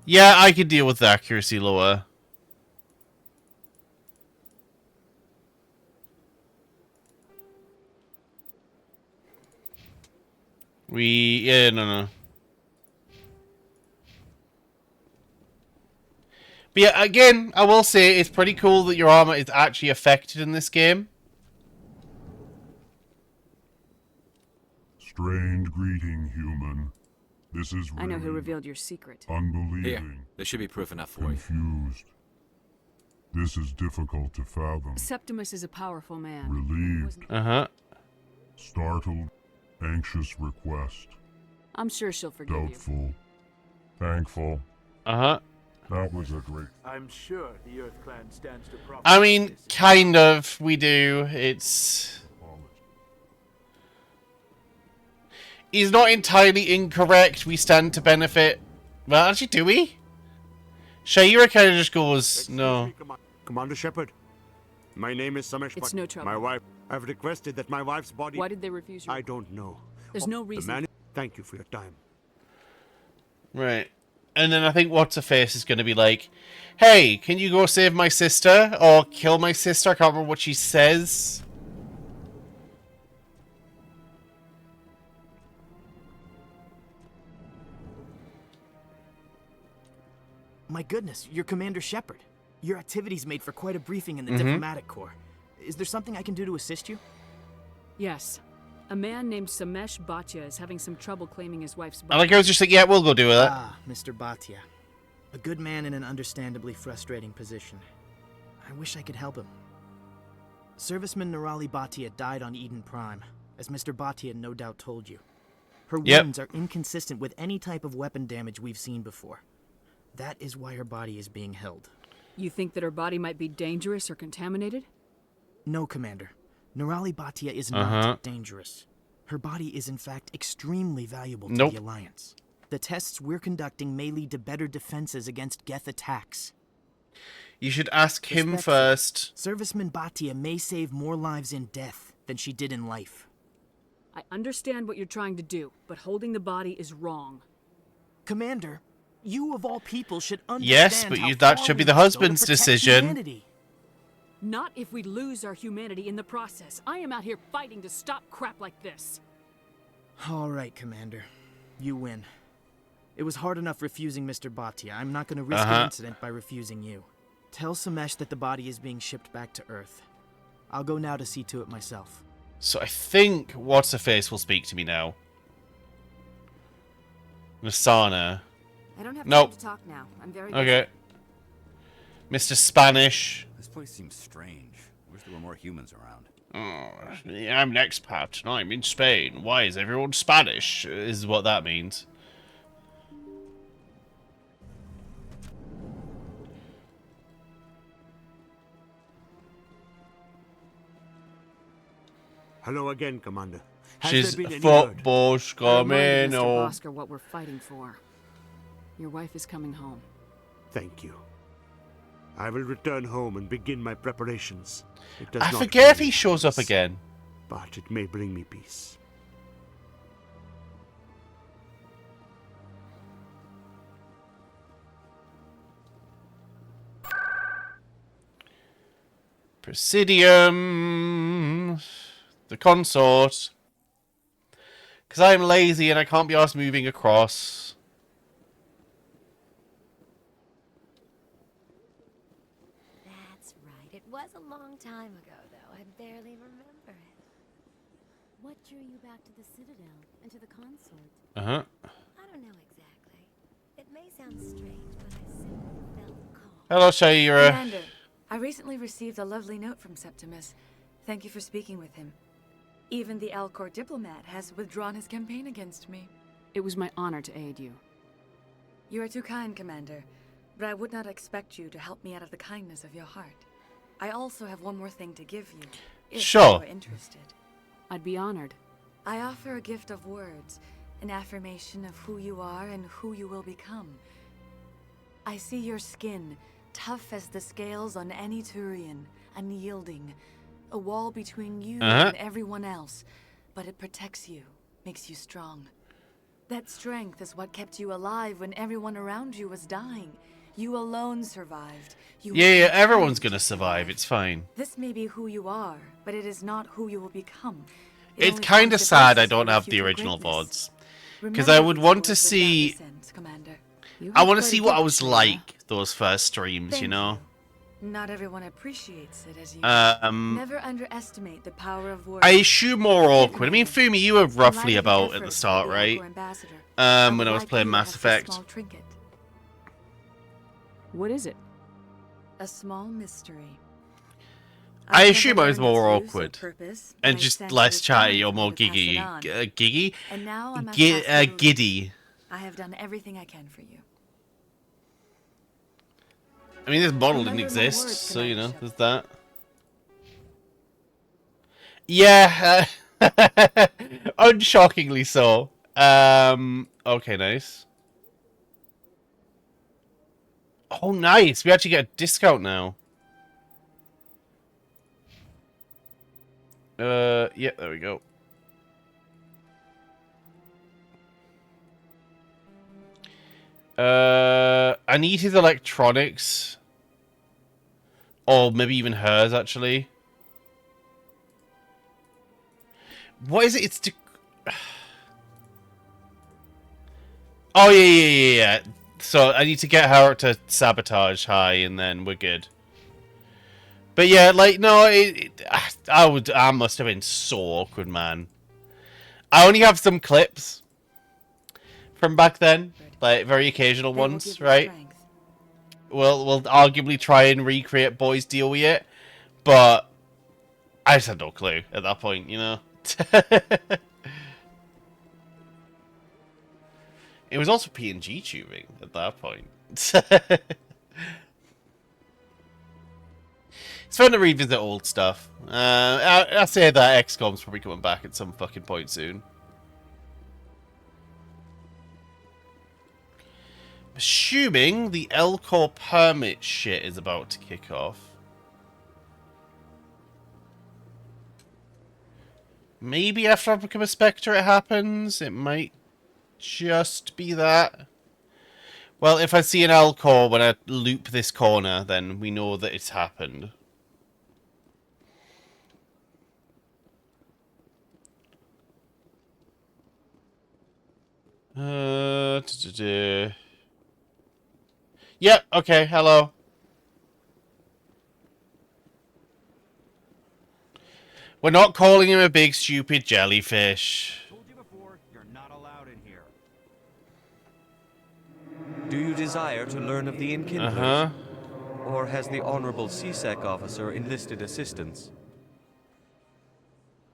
Yeah, I could deal with the accuracy lower. Yeah, no. But yeah, again, I will say it's pretty cool that your armor is actually affected in this game. Strained greeting, human. This is really I know who revealed your secret. unbelieving. Here, there should be proof enough for you. Confused. This is difficult to fathom. Septimus is a powerful man. Relieved. Startled. Anxious request. I'm sure she'll forgive Doubtful. Thankful. That was a great... I'm sure the Earth Clan stands to profit. I mean, kind of. We do. It's... He's not entirely incorrect. We stand to benefit. Well, actually, do we? Shaira kind of just goes, no. Commander Shepard, my name is Samesh. It's no trouble. My wife. I've requested that my wife's body... Why did they refuse you? I don't know. There's no reason. Thank you for your time. Right. And then I think What's-Her-Face is going to be like, hey, can you go save my sister? Or kill my sister? I can't remember what she says. My goodness, you're Commander Shepard. Your activities made for quite a briefing in the Diplomatic Corps. Is there something I can do to assist you? Yes. A man named Samesh Bhatia is having some trouble claiming his wife's body. I like I was just like, yeah, we'll go do that. Ah, Mr. Bhatia. A good man in an understandably frustrating position. I wish I could help him. Serviceman Nirali Bhatia died on Eden Prime, as Mr. Bhatia no doubt told you. Her wounds are inconsistent with any type of weapon damage we've seen before. That is why her body is being held. You think that her body might be dangerous or contaminated? No, Commander. Nirali Bhatia is not dangerous. Her body is in fact extremely valuable to the Alliance. The tests we're conducting may lead to better defenses against Geth attacks. You should ask him first. Serviceman Bhatia may save more lives in death than she did in life. I understand what you're trying to do, but holding the body is wrong. Commander, you of all people should understand. Yes, but that should be the husband's decision. Humanity. Not if we lose our humanity in the process. I am out here fighting to stop crap like this. All right, Commander. You win. It was hard enough refusing Mr. Bhatia. I'm not going to risk an incident by refusing you. Tell Samesh that the body is being shipped back to Earth. I'll go now to see to it myself. So I think What's-Her-Face will speak to me now. Nasana. I don't have time to talk now. I'm very busy. Okay. Mr. Spanish. This place seems strange. Wish there were more humans around. Oh, I'm an expat and I'm in Spain. Why is everyone Spanish? Is what that means. Hello again, Commander. She's football coming Mr. home. Bosker what we're fighting for. Your wife is coming home. Thank you. I will return home and begin my preparations. It does I not forget if bring he me shows up peace, again. but it may bring me peace. Presidium. The consort. Because I'm lazy and I can't be asked moving across. That's right. It was a long time ago, though. I barely remember it. What drew you back to the Citadel and to the consort? I don't know exactly. It may sound strange, but I simply felt called. Hello, Shaira. Commander, I recently received a lovely note from Septimus. Thank you for speaking with him. Even the Alcor diplomat has withdrawn his campaign against me. It was my honor to aid you. You are too kind, Commander, but I would not expect you to help me out of the kindness of your heart. I also have one more thing to give you, if Sure. you're interested. I'd be honored. I offer a gift of words, an affirmation of who you are and who you will become. I see your skin, tough as the scales on any Turian, unyielding, a wall between you and everyone else, but it protects you, makes you strong. That strength is what kept you alive when everyone around you was dying. You alone survived. Yeah, everyone's gonna survive. It's fine. This may be who you are, but it is not who you will become. It's kind of sad I don't have the original VODs. Because I would want to see... I want to see what I was like those first streams, you know? Not everyone appreciates it as you Never underestimate the power of words. I assume more awkward. I mean, Fumi, you were roughly about at the start, right? When I was playing Mass Effect. What is it? A small mystery. I assume I was more awkward. And just less chatty or more giggy. Giggy? And now I'm giddy. I have done everything I can for you. I mean, this model didn't exist, so, you know, there's that. Yeah, unshockingly so. Okay, nice. Oh, nice. We actually get a discount now. Yeah, there we go. I need his electronics. Or maybe even hers, actually. What is it? It's to... Oh, yeah. So I need to get her to sabotage high, and then we're good. But yeah, like, no, I must have been so awkward, man. I only have some clips from back then, like very occasional ones, right? We'll arguably try and recreate Boys Deal With It, but I just had no clue at that point, you know? It was also PNG tubing at that point. It's fun to revisit old stuff. I say that XCOM's probably coming back at some fucking point soon. Assuming the Elcor permit shit is about to kick off. Maybe after I become a Spectre it happens. It might just be that. Well, if I see an Elcor when I loop this corner, then we know that it's happened. Yep, okay, hello. We're not calling him a big stupid jellyfish. Do you desire to learn of the Enkindlers? Or has the Honorable CSEC officer enlisted assistance?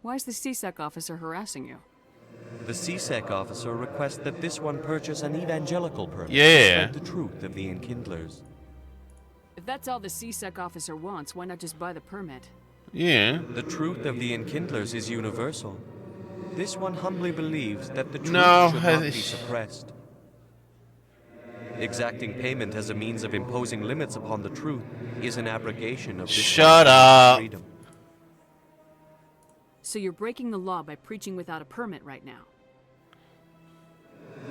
Why is the CSEC officer harassing you? The CSEC officer requests that this one purchase an evangelical permit Yeah. to spread the truth of the Enkindlers. If that's all the CSEC officer wants, why not just buy the permit? Yeah. The truth of the Enkindlers is universal. This one humbly believes that the truth should not be suppressed. Exacting payment as a means of imposing limits upon the truth is an abrogation of this Shut up. freedom. So you're breaking the law by preaching without a permit right now?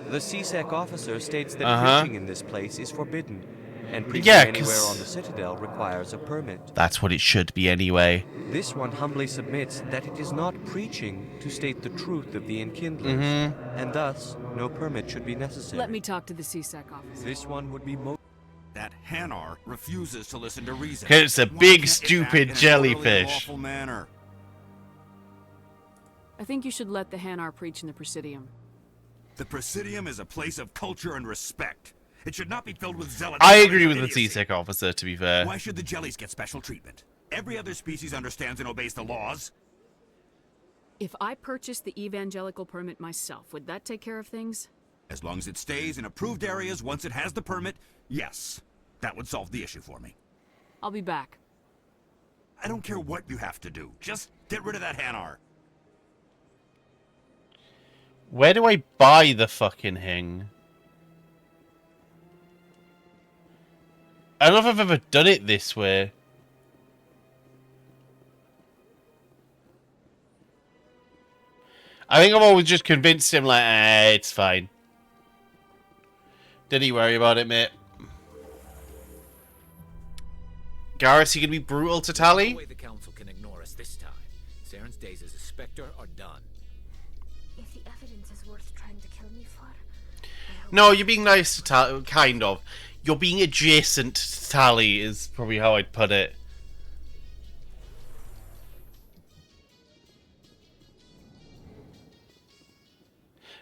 The CSEC officer states that preaching in this place is forbidden, and preaching Yeah, anywhere on the Citadel requires a permit. That's what it should be anyway. This one humbly submits that it is not preaching to state the truth of the Enkindlers, and thus no permit should be necessary. Let me talk to the CSEC officer. This one would be That Hanar refuses to listen to reason. 'Cause it's a Why big, can't it stupid act in an orderly and jellyfish. lawful manner? I think you should let the Hanar preach in the Presidium. The Presidium is a place of culture and respect. It should not be filled with zealots. I agree with the CSEC officer, to be fair. Why should the jellies get special treatment? Every other species understands and obeys the laws. If I purchased the evangelical permit myself, would that take care of things? As long as it stays in approved areas once it has the permit, yes. That would solve the issue for me. I'll be back. I don't care what you have to do. Just get rid of that Hanar. Where do I buy the fucking thing? I don't know if I've ever done it this way. I think I've always just convinced him, like, it's fine. Didn't he worry about it, mate? Garrus, you gonna be brutal to Tali? No way the council can ignore us this time. Saren's days as a Spectre are done. If the evidence is worth trying to kill me for, No, you're being nice to Tali, kind of. You're being adjacent to Tali is probably how I'd put it.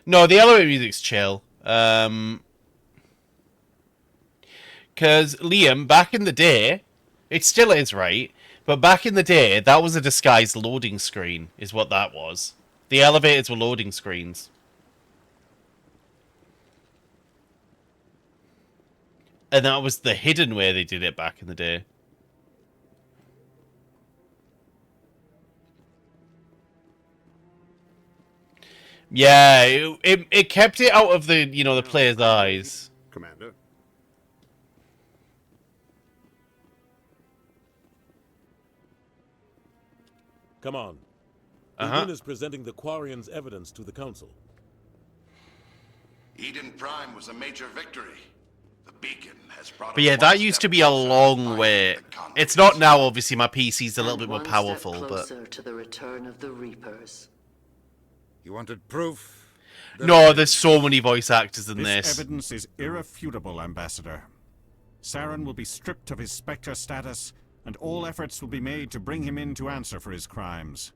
No, the elevator music's chill. Because Liam, back in the day, it still is, right? But back in the day, that was a disguised loading screen, is what that was. The elevators were loading screens. And that was the hidden way they did it back in the day. Yeah, it kept it out of the, you know, the player's eyes. Commander. Come on. Eden is presenting the Quarians' evidence to the Council. Eden Prime was a major victory. The beacon has brought But yeah, that used to be a long way. It's not now, obviously. My PC's a little bit more powerful, One step but closer to the return of the Reapers. You wanted proof? no, there's so many voice actors in this. Evidence is irrefutable, Ambassador. Saren will be stripped of his Spectre status, and all efforts will be made to bring him in to answer for his crimes.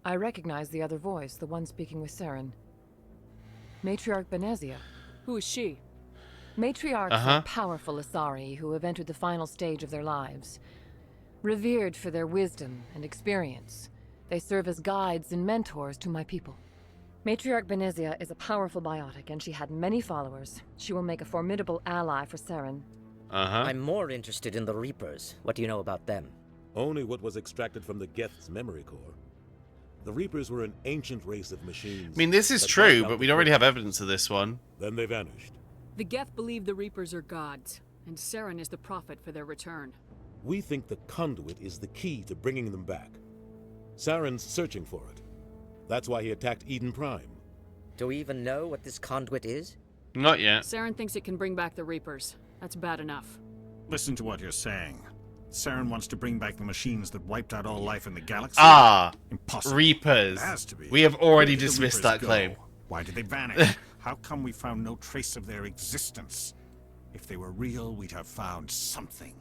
I recognize the other voice, the one speaking with Saren. Matriarch Benezia. Who is she? Matriarchs are powerful Asari who have entered the final stage of their lives. Revered for their wisdom and experience, they serve as guides and mentors to my people. Matriarch Benezia is a powerful biotic, and she had many followers. She will make a formidable ally for Saren. I'm more interested in the Reapers. What do you know about them? Only what was extracted from the Geth's memory core. The Reapers were an ancient race of machines. I mean, this is true, but we don't really have evidence of this one. Then they vanished. The Geth believe the Reapers are gods, and Saren is the prophet for their return. We think the conduit is the key to bringing them back. Saren's searching for it. That's why he attacked Eden Prime. Do we even know what this conduit is? Not yet. Saren thinks it can bring back the Reapers. That's bad enough. Listen to what you're saying. Saren wants to bring back the machines that wiped out all life in the galaxy? Impossible. Reapers. It has to be. We have already Where did the dismissed Reapers that claim. go? Why did they vanish? How come we found no trace of their existence? If they were real, we'd have found something.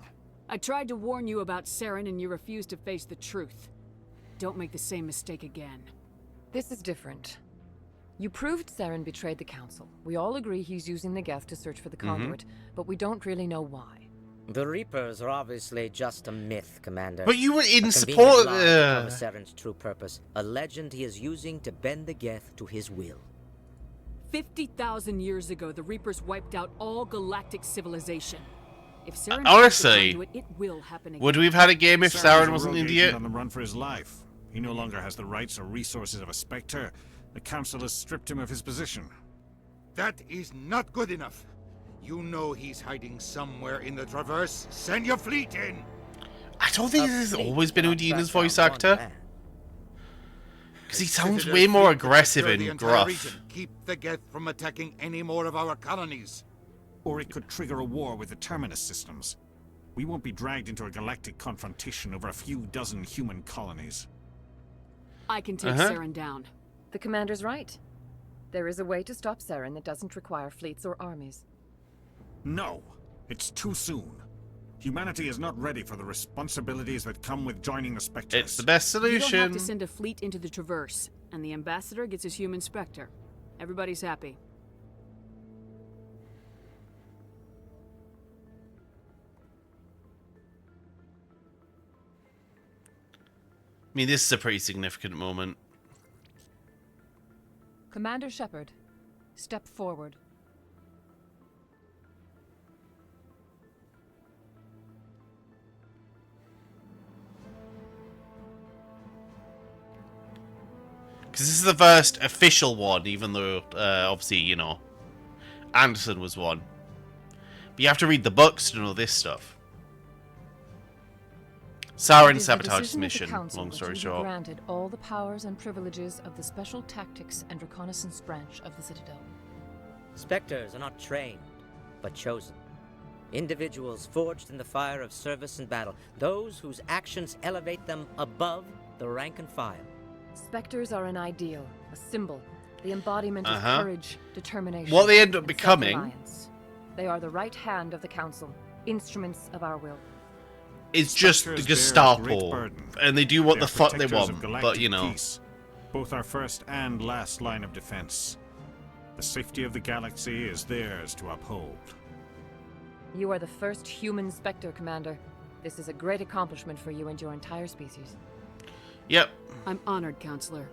I tried to warn you about Saren, and you refused to face the truth. Don't make the same mistake again. This is different. You proved Saren betrayed the Council. We all agree he's using the Geth to search for the conduit, but we don't really know why. The Reapers are obviously just a myth, Commander. But you were in A support. convenient lie to cover Saren's true purpose, a legend he is using to bend the Geth to his will. 50,000 years ago, the Reapers wiped out all galactic civilization. If Saren Honestly, finds the conduit, it will happen again. would we have had a game if Saren wasn't an idiot? On the run for his life. He no longer has the rights or resources of a Spectre. The Council has stripped him of his position. That is not good enough. You know he's hiding somewhere in the Traverse. Send your fleet in. I don't think this has always been Udina's voice actor. Because he sounds way more aggressive and gruff. Keep the Geth from attacking any more of our colonies. Or it could trigger a war with the Terminus systems. We won't be dragged into a galactic confrontation over a few dozen human colonies. I can take Saren down. The Commander's right. There is a way to stop Saren that doesn't require fleets or armies. No, it's too soon. Humanity is not ready for the responsibilities that come with joining the Spectres. It's the best solution. You don't have to send a fleet into the Traverse, and the Ambassador gets his human Spectre. Everybody's happy. I mean, this is a pretty significant moment. Commander Shepard, step forward. Because this is the first official one, even though, obviously, you know, Anderson was one. But you have to read the books to know this stuff. Saren sabotages his mission, long story short. Granted all the powers and privileges of the Special Tactics and Reconnaissance Branch of the Citadel. Spectres are not trained, but chosen. Individuals forged in the fire of service and battle. Those whose actions elevate them above the rank and file. Spectres are an ideal, a symbol, the embodiment of courage, determination. What they end up becoming... They are the right hand of the Council, instruments of our will. It's just the Gestapo, and they do what the fuck they want, but you know. Peace, both our first and last line of defense. The safety of the galaxy is theirs to uphold. You are the first human Spectre, Commander. This is a great accomplishment for you and your entire species. Yep. I'm honored, Counselor.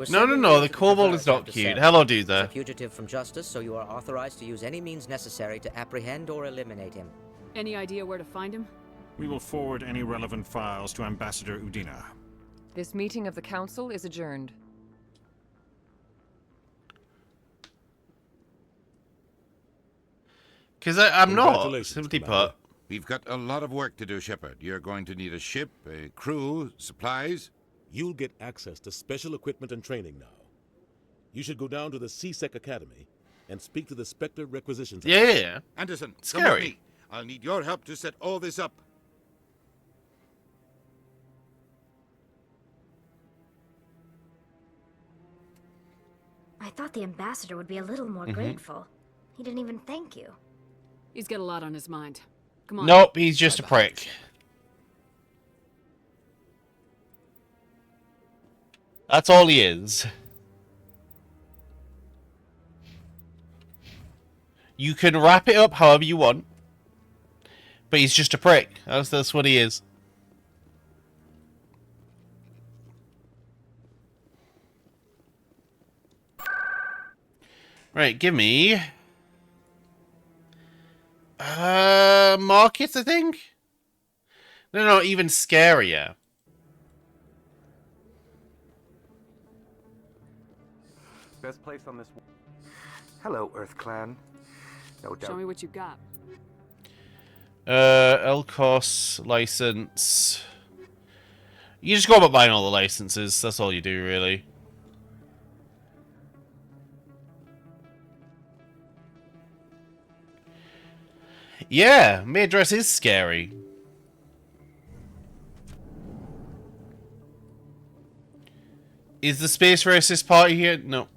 No, the kobold is not cute. Hello, dude there. He's a fugitive from justice, so you are authorized to use any means necessary to apprehend or eliminate him. Any idea where to find him? We will forward any relevant files to Ambassador Udina. This meeting of the Council is adjourned. Because I'm not, simply put. We've got a lot of work to do, Shepard. You're going to need a ship, a crew, supplies. You'll get access to special equipment and training now. You should go down to the CSEC Academy and speak to the Spectre requisitions. Yeah. Anderson, Scary. come with me. I'll need your help to set all this up. I thought the ambassador would be a little more grateful. He didn't even thank you. He's got a lot on his mind. Come on. Nope, he's just a prick. That's all he is. You can wrap it up however you want, but he's just a prick. That's what he is. Right, give me... markets, I think? No, even scarier. Best place on this... Hello, Earth Clan. No doubt. Show me what you got. Elcos license. You just go about buying all the licenses. That's all you do, really. Yeah, my address is scary. Is the Space Racist Party here? No.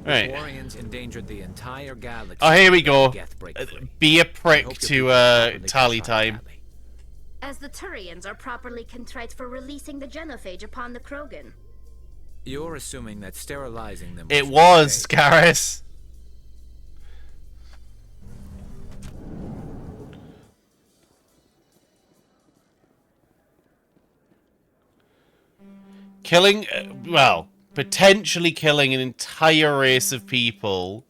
Right. Quarians endangered the entire galaxy. Oh, here we go. Be a prick to tally time. As the Turians are properly contrite for releasing the genophage upon the Krogan. You're assuming that sterilizing them. It was, Garrus. Killing, well, potentially killing an entire race of people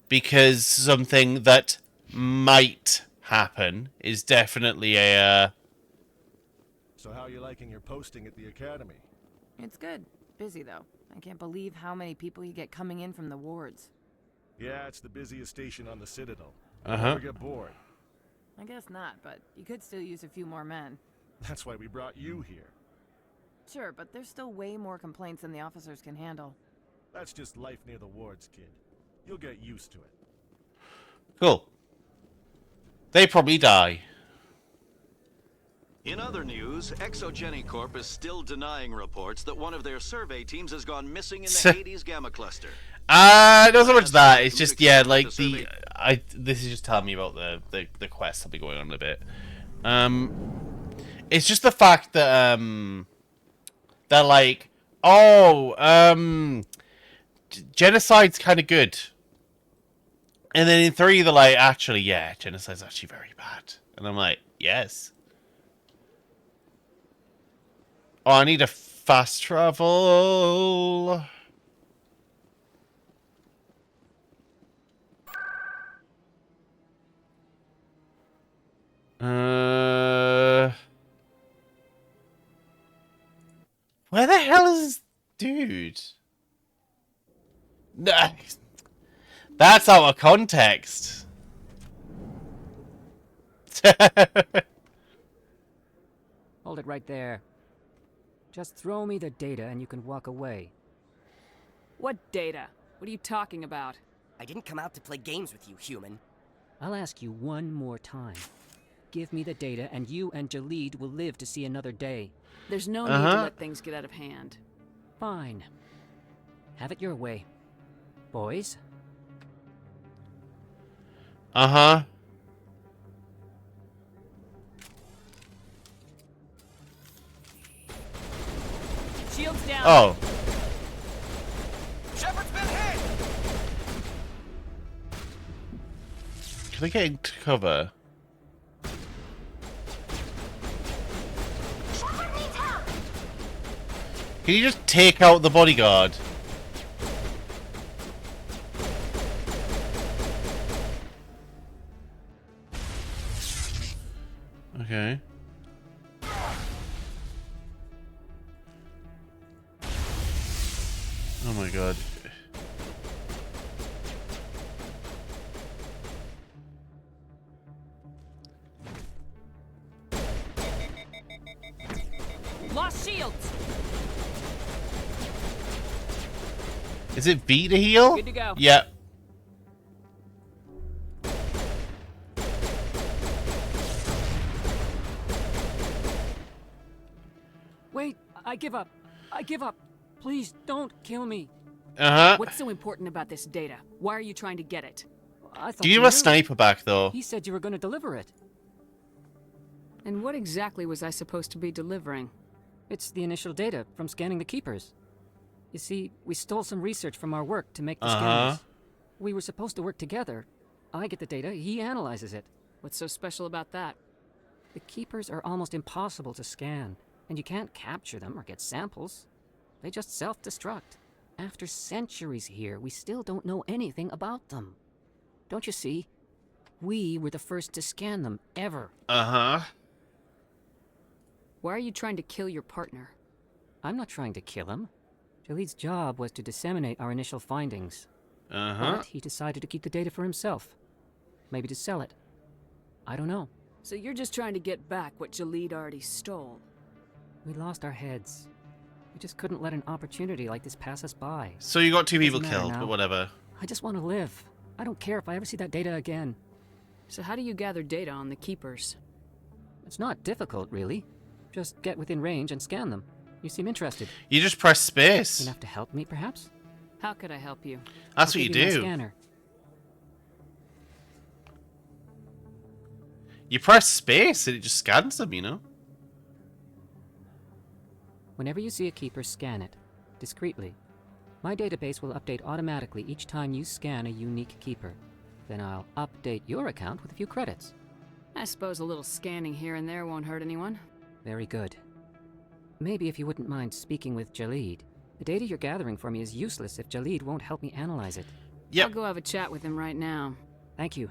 because something that might happen is definitely a... So how are you liking your posting at the Academy? It's good. Busy, though. I can't believe how many people you get coming in from the wards. Yeah, it's the busiest station on the Citadel. Uh-huh. Never get bored. I guess not, but you could still use a few more men. That's why we brought you here. Sure, but there's still way more complaints than the officers can handle. That's just life near the wards, kid. You'll get used to it. Cool. They probably die. In other news, Exogeny Corp is still denying reports that one of their survey teams has gone missing in the Hades Gamma Cluster. Not so much that. It's just, yeah, like this is just telling me about the quest that'll be going on in a bit. It's just the fact that they're like, oh, genocide's kind of good, and then in 3 they're like, actually, yeah, genocide's actually very bad, and I'm like, yes. Oh, I need a fast travel. Where the hell is this dude? Nah, that's out of context. Hold it right there. Just throw me the data and you can walk away. What data? What are you talking about? I didn't come out to play games with you, human. I'll ask you one more time. Give me the data and you and Jalid will live to see another day. There's no need to let things get out of hand. Fine. Have it your way. Boys? Uh-huh. Shields down. Oh. Shepard's been hit! Can I get into cover? Can you just take out the bodyguard? Okay. Oh my god. Lost shields. Is it V to heal? Good to go. Yeah. Wait, I give up. I give up. Please don't kill me. Uh-huh. What's so important about this data? Why are you trying to get it? I thought Do you have knew. a sniper back though? He said you were going to deliver it. And what exactly was I supposed to be delivering? It's the initial data from scanning the keepers. You see, we stole some research from our work to make the scanners. We were supposed to work together. I get the data, he analyzes it. What's so special about that? The keepers are almost impossible to scan, and you can't capture them or get samples. They just self-destruct. After centuries here, we still don't know anything about them. Don't you see? We were the first to scan them, ever. Uh-huh. Why are you trying to kill your partner? I'm not trying to kill him. Jalid's job was to disseminate our initial findings. Uh-huh. But he decided to keep the data for himself. Maybe to sell it. I don't know. So you're just trying to get back what Jalid already stole? We lost our heads. We just couldn't let an opportunity like this pass us by. So you got two people Doesn't matter killed, now. but whatever. I just want to live. I don't care if I ever see that data again. So how do you gather data on the keepers? It's not difficult, really. Just get within range and scan them. You seem interested. You just press space. Enough to help me, perhaps? How could I help you? That's I'll what you give my do. Scanner. You press space and it just scans them, you know? Whenever you see a keeper, scan it. Discreetly. My database will update automatically each time you scan a unique keeper. Then I'll update your account with a few credits. I suppose a little scanning here and there won't hurt anyone. Very good. Maybe if you wouldn't mind speaking with Jalid. The data you're gathering for me is useless if Jalid won't help me analyze it. Yep. I'll go have a chat with him right now. Thank you.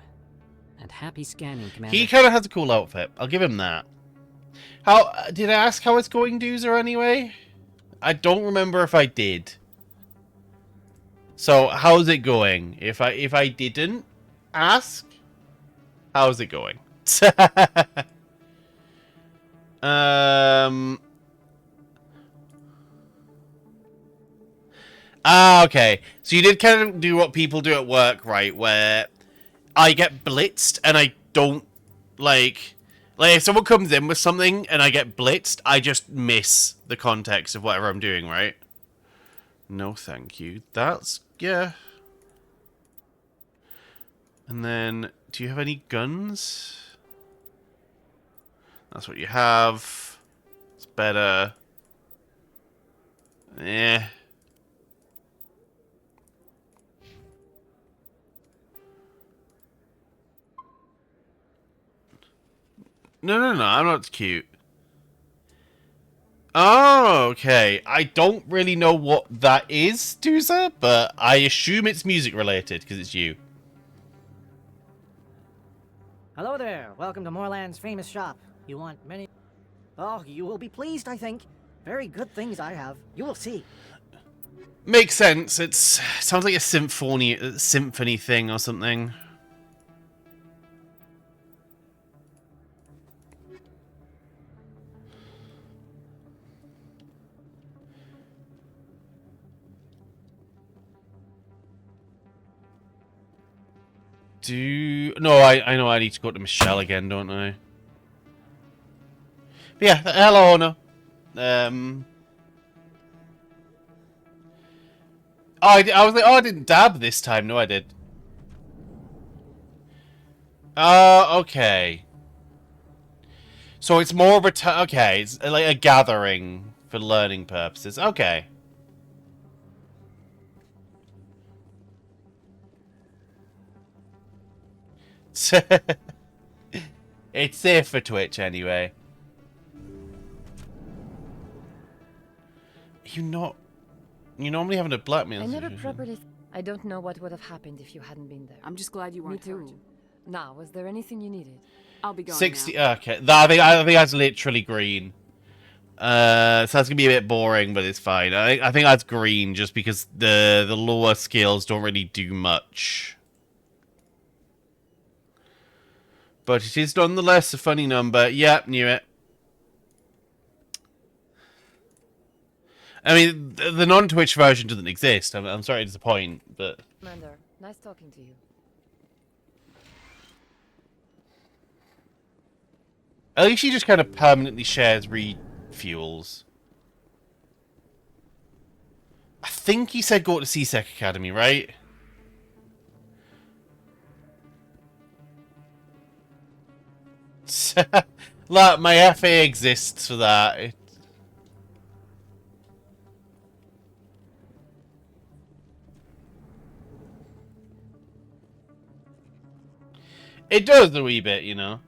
And happy scanning, Commander. He kind of has a cool outfit. I'll give him that. How did I ask how it's going, Doozer, anyway? I don't remember if I did. So, how's it going? If I didn't ask, how's it going? Okay. So you did kind of do what people do at work, right? Where I get blitzed and I don't, like if someone comes in with something and I get blitzed, I just miss the context of whatever I'm doing, right? No, thank you. That's, yeah. And then, do you have any guns? That's what you have. It's better. Eh. No, I'm not cute. Oh, okay. I don't really know what that is, Dooza, but I assume it's music related, because it's you. Hello there. Welcome to Moorland's famous shop. You want many... Oh, you will be pleased, I think. Very good things I have. You will see. Makes sense. It sounds like a symphony thing or something. No, I know I need to go to Michelle again, don't I? But yeah, hello, Honor. Oh, I was like, oh, I didn't dab this time. No, I did. Okay. So it's more of a... Okay, it's like a gathering for learning purposes. Okay. It's safe for Twitch anyway. You normally having a blackmail. I never properly. I don't know what would have happened if you hadn't been there. I'm just glad you weren't hurt. Now, was there anything you needed? I'll be going 60. now. Okay, I think that's literally green. So that's gonna be a bit boring, but it's fine. I think that's green just because the lower skills don't really do much. But it is nonetheless a funny number. Yep, knew it. I mean, the non-Twitch version doesn't exist. I'm sorry to disappoint, but... Commander, nice talking to you. At least he just kind of permanently shares refuels. I think he said go to CSEC Academy, right? Look, my FA exists for that. It does a wee bit, you know.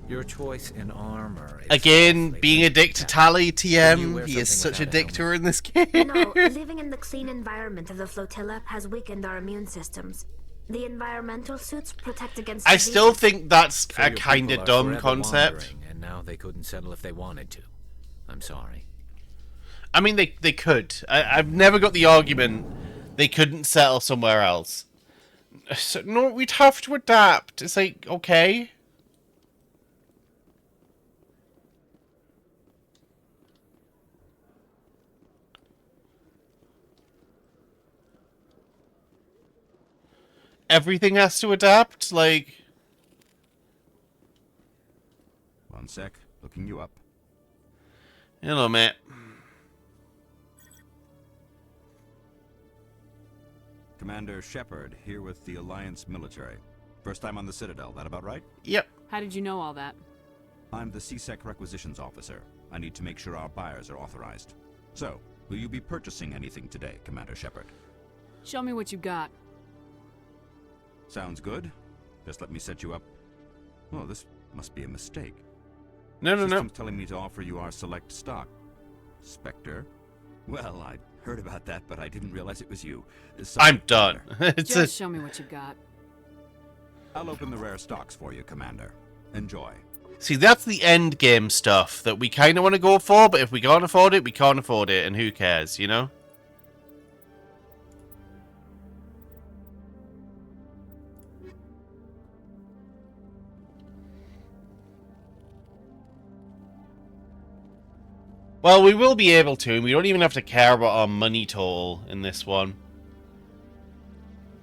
Your choice in armor. Again, being a dick to Tally TM, he is such a dick to her in this game. No, living in the clean environment of the flotilla has weakened our immune systems. The environmental suits protect against I still diseases. think that's So a your kind people of are dumb forever concept. wandering, and now they couldn't settle if they wanted to. I'm sorry. I mean, they could. I've never got the argument they couldn't settle somewhere else. So, no, we'd have to adapt. It's like, okay. Everything has to adapt, like... One sec, looking you up. Hello, mate. Commander Shepard, here with the Alliance military. First time on the Citadel, that about right? Yep. How did you know all that? I'm the CSEC requisitions officer. I need to make sure our buyers are authorized. So, will you be purchasing anything today, Commander Shepard? Show me what you got. Sounds good. Just let me set you up. Oh, this must be a mistake. No. System's telling me to offer you our select stock. Spectre? Well, I heard about that, but I didn't realize it was you. Sorry, I'm done. Just show me what you got. I'll open the rare stocks for you, Commander. Enjoy. See, that's the end game stuff that we kind of want to go for, but if we can't afford it, we can't afford it, and who cares, you know? Well, we will be able to, and we don't even have to care about our money toll in this one.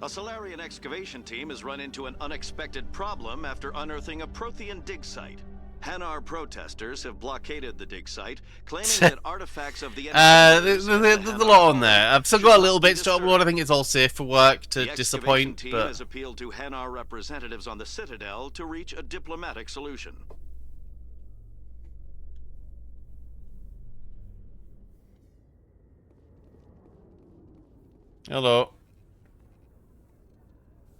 A Solarian excavation team has run into an unexpected problem after unearthing a Prothean dig site. Hanar protesters have blockaded the dig site, claiming that artifacts of the there's a lot on there. I've still got a little bit to upload. I think it's all safe for work to disappoint, team but... has appealed to Hanar representatives on the Citadel to reach a diplomatic solution. Hello.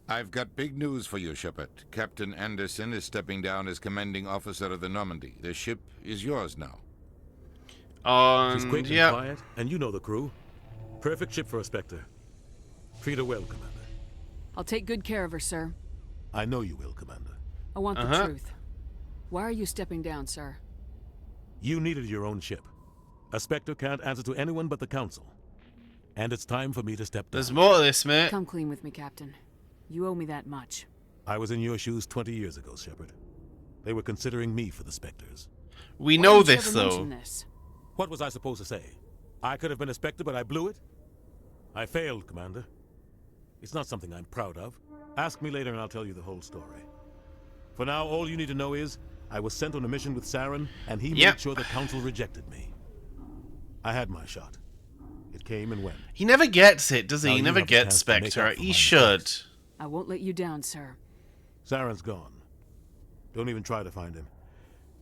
I've got big news for you, Shepard. Captain Anderson is stepping down as commanding officer of the Normandy. The ship is yours now. She's quick and quiet, and you know the crew. Perfect ship for a Spectre. Treat her well, Commander. I'll take good care of her, sir. I know you will, Commander. I want the truth. Why are you stepping down, sir? You needed your own ship. A Spectre can't answer to anyone but the Council. And it's time for me to step down. There's more to this, mate. Come clean with me, Captain. You owe me that much. I was in your shoes 20 years ago, Shepard. They were considering me for the Spectres. We know this, though. This? What was I supposed to say? I could have been a Spectre, but I blew it? I failed, Commander. It's not something I'm proud of. Ask me later and I'll tell you the whole story. For now, all you need to know is, I was sent on a mission with Saren, and he made sure the Council rejected me. I had my shot. It came and went. He never gets it, does he? Now He you never have the gets chance to make Spectre. up for He my should. mistakes. I won't let you down, sir. Saren's gone. Don't even try to find him.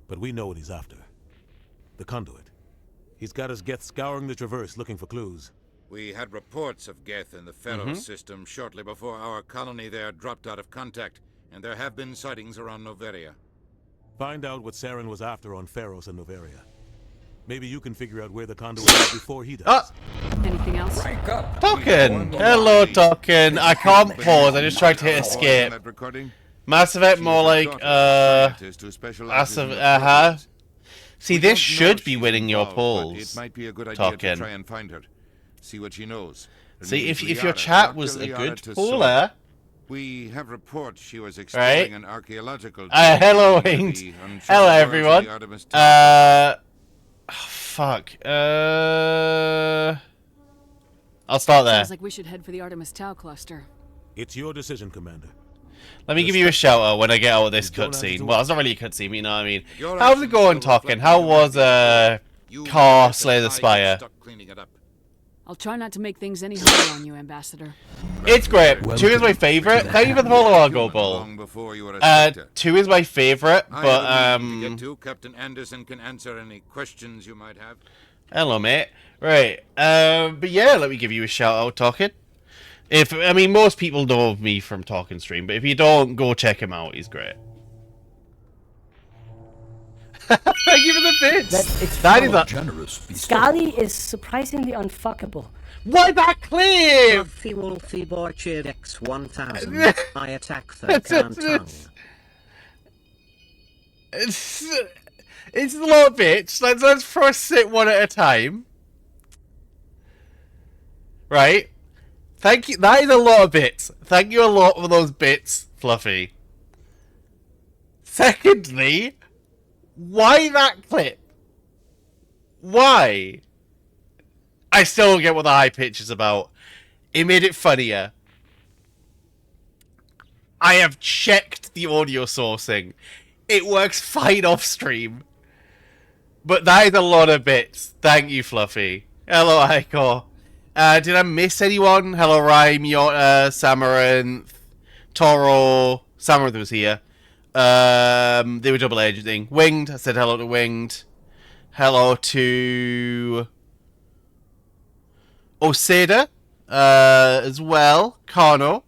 But we know what he's after. The conduit. He's got his Geth scouring the Traverse looking for clues. We had reports of Geth in the Pharaoh system shortly before our colony there dropped out of contact, and there have been sightings around Noveria. Find out what Saren was after on Pharos and Noveria. Maybe you can figure out where the conduit is before he does. Anything else? Token! Hello, Token. I can't pause. I just tried to hit escape. Mass Effect more like, See, this should be winning your polls. It might be a good idea Token. to try and find her. See what she knows. Her See, name's if your Liara, chat Dr. was a Liara good Tesoro. poller... We have reports she was exploring an archaeological... hello, Winged. Hello, everyone. Fuck. I'll start there. Sounds like we should head for the Artemis Tau cluster. It's your decision, Commander. Let me give you a shout out when I get out of this cutscene. Well, it's not really a cutscene, but you know what I mean. How's it going, Talking? How was Car Slay the Spire? I'll try not to make things any harder on you, Ambassador. It's great. 2 is my favorite. Thank you for the follow, Argo Bull. 2 is my favorite, but Captain Anderson can answer any questions you might have. Hello, mate. Right. But yeah, let me give you a shout out, Talking. Most people know me from Talking Stream, but if you don't, go check him out. He's great. Thank you for the bits. That is generous. Scally is surprisingly unfuckable. Why that clip? Fluffy Wolfy Boy Cheered X1000. I attack third tongue. It's a lot of bits. Let's first sit one at a time. Right. Thank you. That is a lot of bits. Thank you a lot for those bits, Fluffy. Secondly, why that clip? Why? I still don't get what the high pitch is about. It made it funnier. I have checked the audio sourcing. It works fine off stream. But that is a lot of bits. Thank you, Fluffy. Hello, Aiko. Did I miss anyone? Hello, Rhyme, Samaranth, Toro. Samaranth was here. They were double agenting. Winged. I said hello to Winged. Hello to Oseda as well. Kano.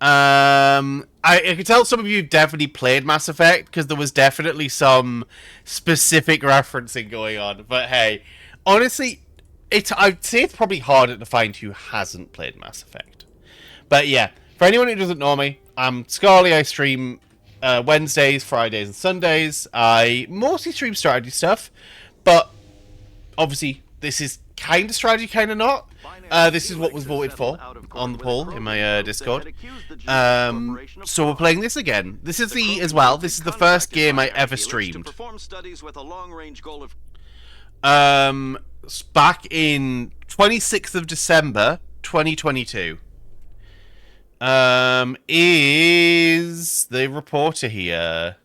I can tell some of you definitely played Mass Effect because there was definitely some specific referencing going on. But hey, honestly, I'd say it's probably harder to find who hasn't played Mass Effect. But yeah, for anyone who doesn't know me, I'm Scarly. I stream Wednesdays, Fridays, and Sundays. I mostly stream strategy stuff, but obviously this is kind of strategy, kind of not. This is what was voted for on the poll in my Discord. So we're playing this again. This is the first game I ever streamed. Back in 26th of December 2022. Is the reporter here?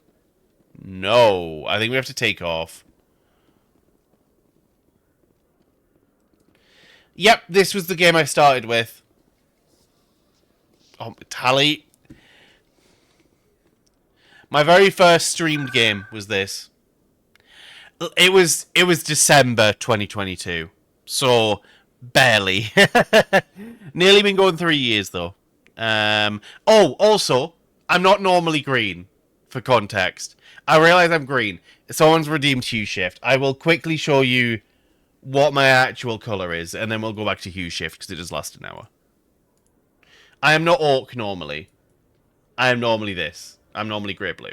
No, I think we have to take off. Yep, this was the game I started with. Oh, tally. My very first streamed game was this. It was December 2022, so barely. Nearly been going 3 years though. Also, I'm not normally green. For context, I realize I'm green. Someone's redeemed Hue Shift. I will quickly show you what my actual colour is, and then we'll go back to hue shift, because it does last an hour. I am not orc normally. I am normally this. I'm normally grey-blue.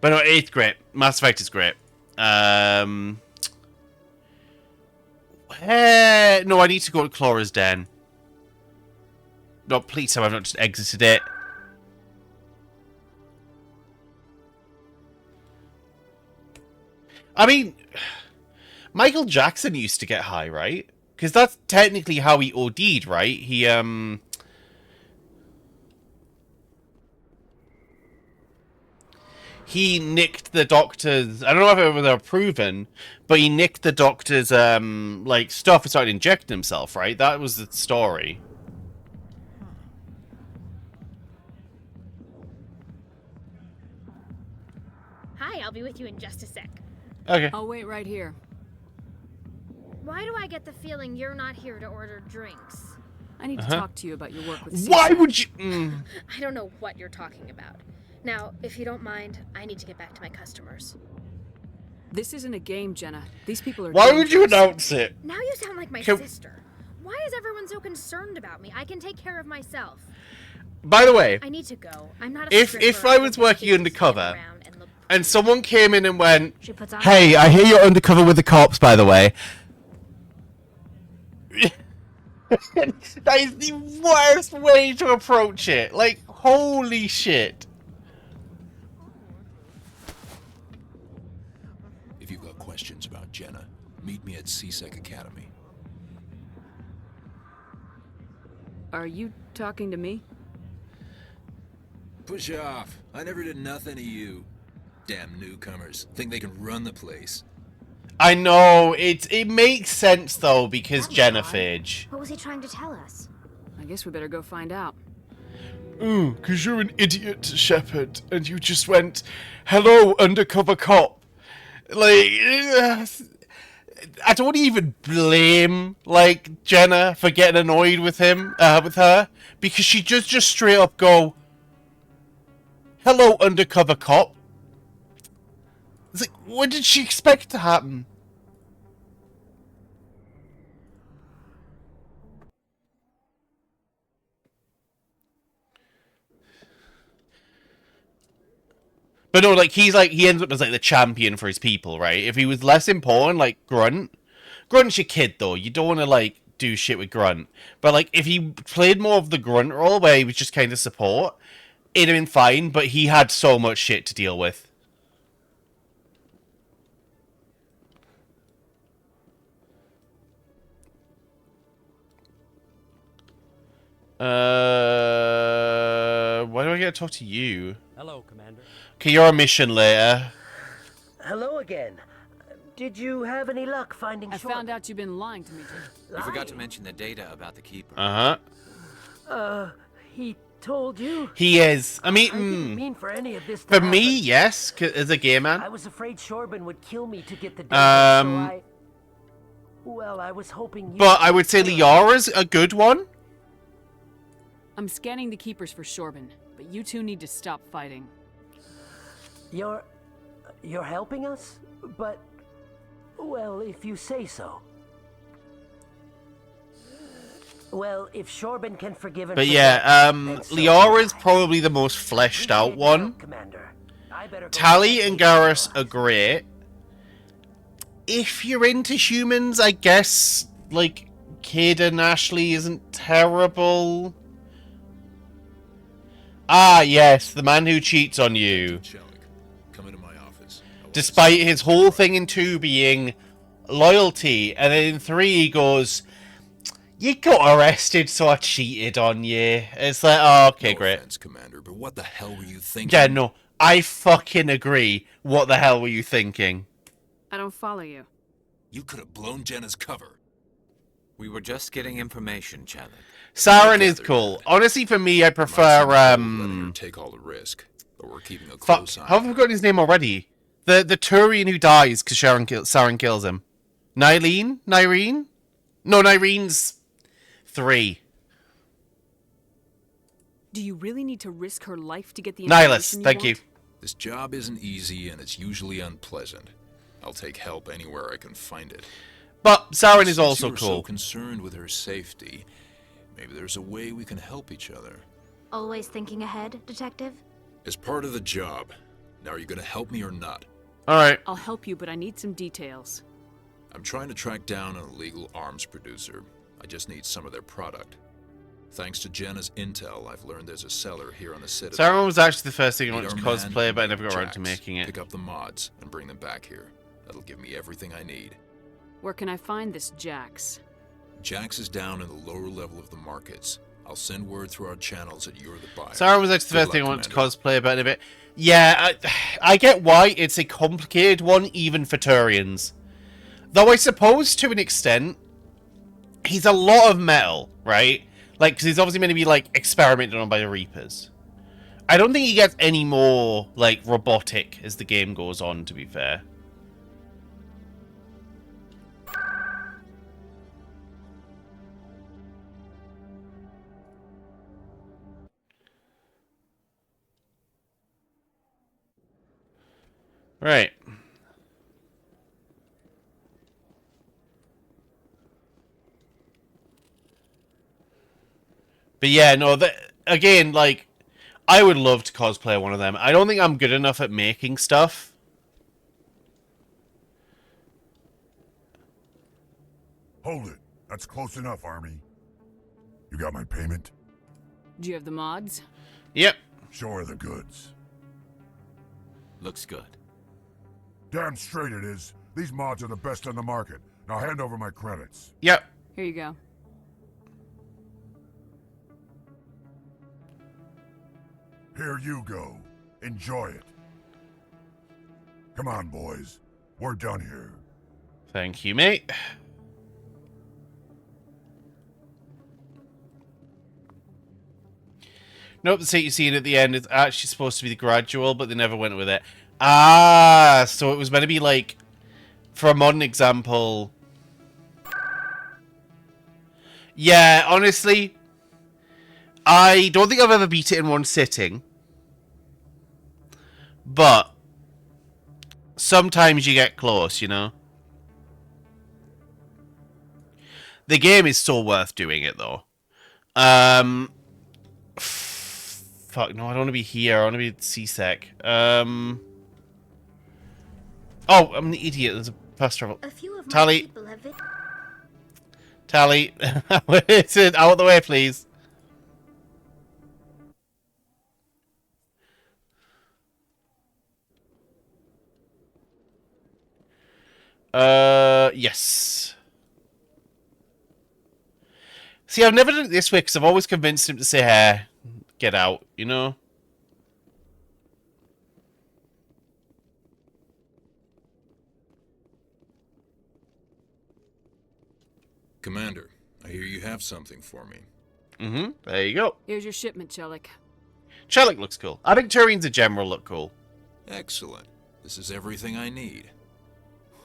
But no, 8th great. Mass Effect is great. No, I need to go to Clara's Den. No, please tell me I've not just exited it. I mean, Michael Jackson used to get high, right? Because that's technically how he OD'd, right? He nicked the doctor's... I don't know if it was proven, but he nicked the doctor's, like, stuff and started injecting himself, right? That was the story. Hi, I'll be with you in just a sec. Okay. I'll wait right here. Why do I get the feeling you're not here to order drinks? I need to talk to you about your work with Why would you... I don't know what you're talking about. Now, if you don't mind, I need to get back to my customers. This isn't a game, Jenna. These people are Why would you announce it? Now you sound like my sister. Why is everyone so concerned about me? I can take care of myself. By the way, I need to go. I'm not a if I was working undercover and someone came in and went, "Hey, I hear you're undercover with the cops, by the way." That is the worst way to approach it. Like, holy shit. If you've got questions about Jenna, meet me at CSEC Academy. Are you talking to me? Push off. I never did nothing to you. Damn newcomers. Think they can run the place. I know, it makes sense though, because Jennifer. What was he trying to tell us? I guess we better go find out. Ooh, because you're an idiot, Shepard, and you just went, "Hello, undercover cop." Like, I don't even blame, like, Jenna for getting annoyed with him, with her, because she just straight up go, "Hello, undercover cop." It's like, what did she expect to happen? But no, like, he ends up as, like, the champion for his people, right? If he was less important, like, Grunt's your kid, though. You don't want to, like, do shit with Grunt. But, like, if he played more of the Grunt role, where he was just kind of support, it'd have been fine, but he had so much shit to deal with. Why do I get to talk to you? Hello, Commander. Okay, you're on a mission later. Hello again. Did you have any luck finding I found out you've been lying to me, too. You forgot to mention the data about the Keeper. Uh-huh. He told you? He is. I mean, I didn't mean for any of this to for happen. me, yes, as a gay man. I was afraid Shorban would kill me to get the data, well, I was hoping you... But I would say Liara's a good one. I'm scanning the Keepers for Shorban, but you two need to stop fighting. You're helping us? But, well, if you say so. Well, if Shorban can forgive and But forget, yeah, then so Liara's probably the most fleshed out one. Commander. I better go Tali and Garrus are great. If you're into humans, I guess, like, Caden Ashley isn't terrible. Ah, yes, the man who cheats on you. Come into my office. Despite his whole thing in 2 being loyalty, and then in 3 he goes, "You got arrested, so I cheated on you." It's like, oh, okay, great. Offense, Commander, but what the hell were you thinking? Yeah, no, I fucking agree. What the hell were you thinking? I don't follow you. You could have blown Jenna's cover. We were just getting information, Chalik. Saren is cool. Honestly, for me, I prefer, Letting her take all the risk, but we're keeping a close eye. How have I forgotten his name already? The Turian who dies because Saren kills him. Nyreen? No, Nyrene's 3. Do you really need to risk her life to get the Nihilus, information thank you. want? This job isn't easy and it's usually unpleasant. I'll take help anywhere I can find it. But Saren is Since also you're cool. so concerned with her safety, maybe there's a way we can help each other. Always thinking ahead, Detective? As part of the job. Now, are you going to help me or not? Alright. I'll help you, but I need some details. I'm trying to track down an illegal arms producer. I just need some of their product. Thanks to Jenna's intel, I've learned there's a seller here on the Citadel. Saren was actually the first thing I Meet wanted to our cosplay, man, but I never got around Jax. to making it. Pick up the mods and bring them back here. That'll give me everything I need. Where can I find this Jax? Jax is down in the lower level of the markets. I'll send word through our channels that you're the buyer. Saren was actually the Good first thing I luck, wanted to Commander. cosplay about in a bit. Yeah, I get why it's a complicated one, even for Turians. Though I suppose, to an extent, he's a lot of metal, right? Like, because he's obviously meant to be, like, experimented on by the Reapers. I don't think he gets any more, like, robotic as the game goes on, to be fair. Right. But yeah, no, again, like, I would love to cosplay one of them. I don't think I'm good enough at making stuff. Hold it. That's close enough, Army. You got my payment? Do you have the mods? Yep. Show her the goods. Looks good. Damn straight it is. These mods are the best on the market. Now hand over my credits. Yep. Here you go. Here you go. Enjoy it. Come on, boys. We're done here. Thank you, mate. Nope, the set you see at the end is actually supposed to be the gradual, but they never went with it. Ah, so it was meant to be like, for a modern example. Yeah, honestly, I don't think I've ever beat it in one sitting. But sometimes you get close, you know? The game is still worth doing it, though. Fuck, no, I don't want to be here. I want to be at C-Sec. Oh, I'm an idiot. There's a fast travel. A few of my Tally. people have Tally. It's it. Out of the way, please. Yes. See, I've never done it this way because I've always convinced him to say, hey, get out, you know? Commander, I hear you have something for me. Mm-hmm. There you go. Here's your shipment, Chelik. Chelik looks cool. I think Turians in general look cool. Excellent. This is everything I need.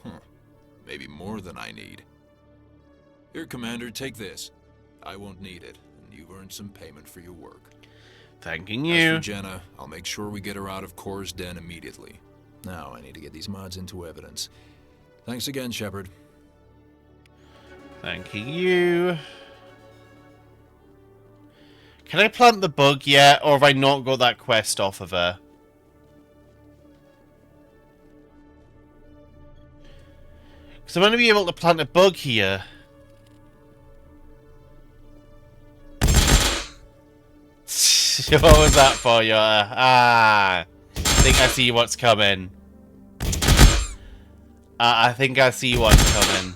Huh. Maybe more than I need. Here, Commander, take this. I won't need it, and you've earned some payment for your work. Thanking As you. for Jenna, I'll make sure we get her out of Core's den immediately. Now I need to get these mods into evidence. Thanks again, Shepard. Thanking you. Can I plant the bug yet, or have I not got that quest off of her? Because I'm going to be able to plant a bug here. What was that for, Yoda? Ah. I think I see what's coming. I think I see what's coming.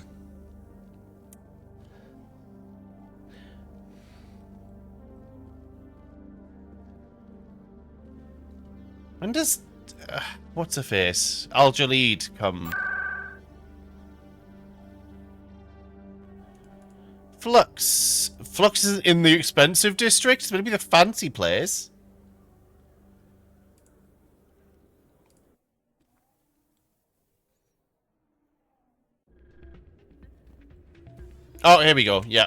When does... what's her face? Al-Jalid come? Flux. Flux is in the expensive district? It's going to be the fancy place. Oh, here we go. Yeah.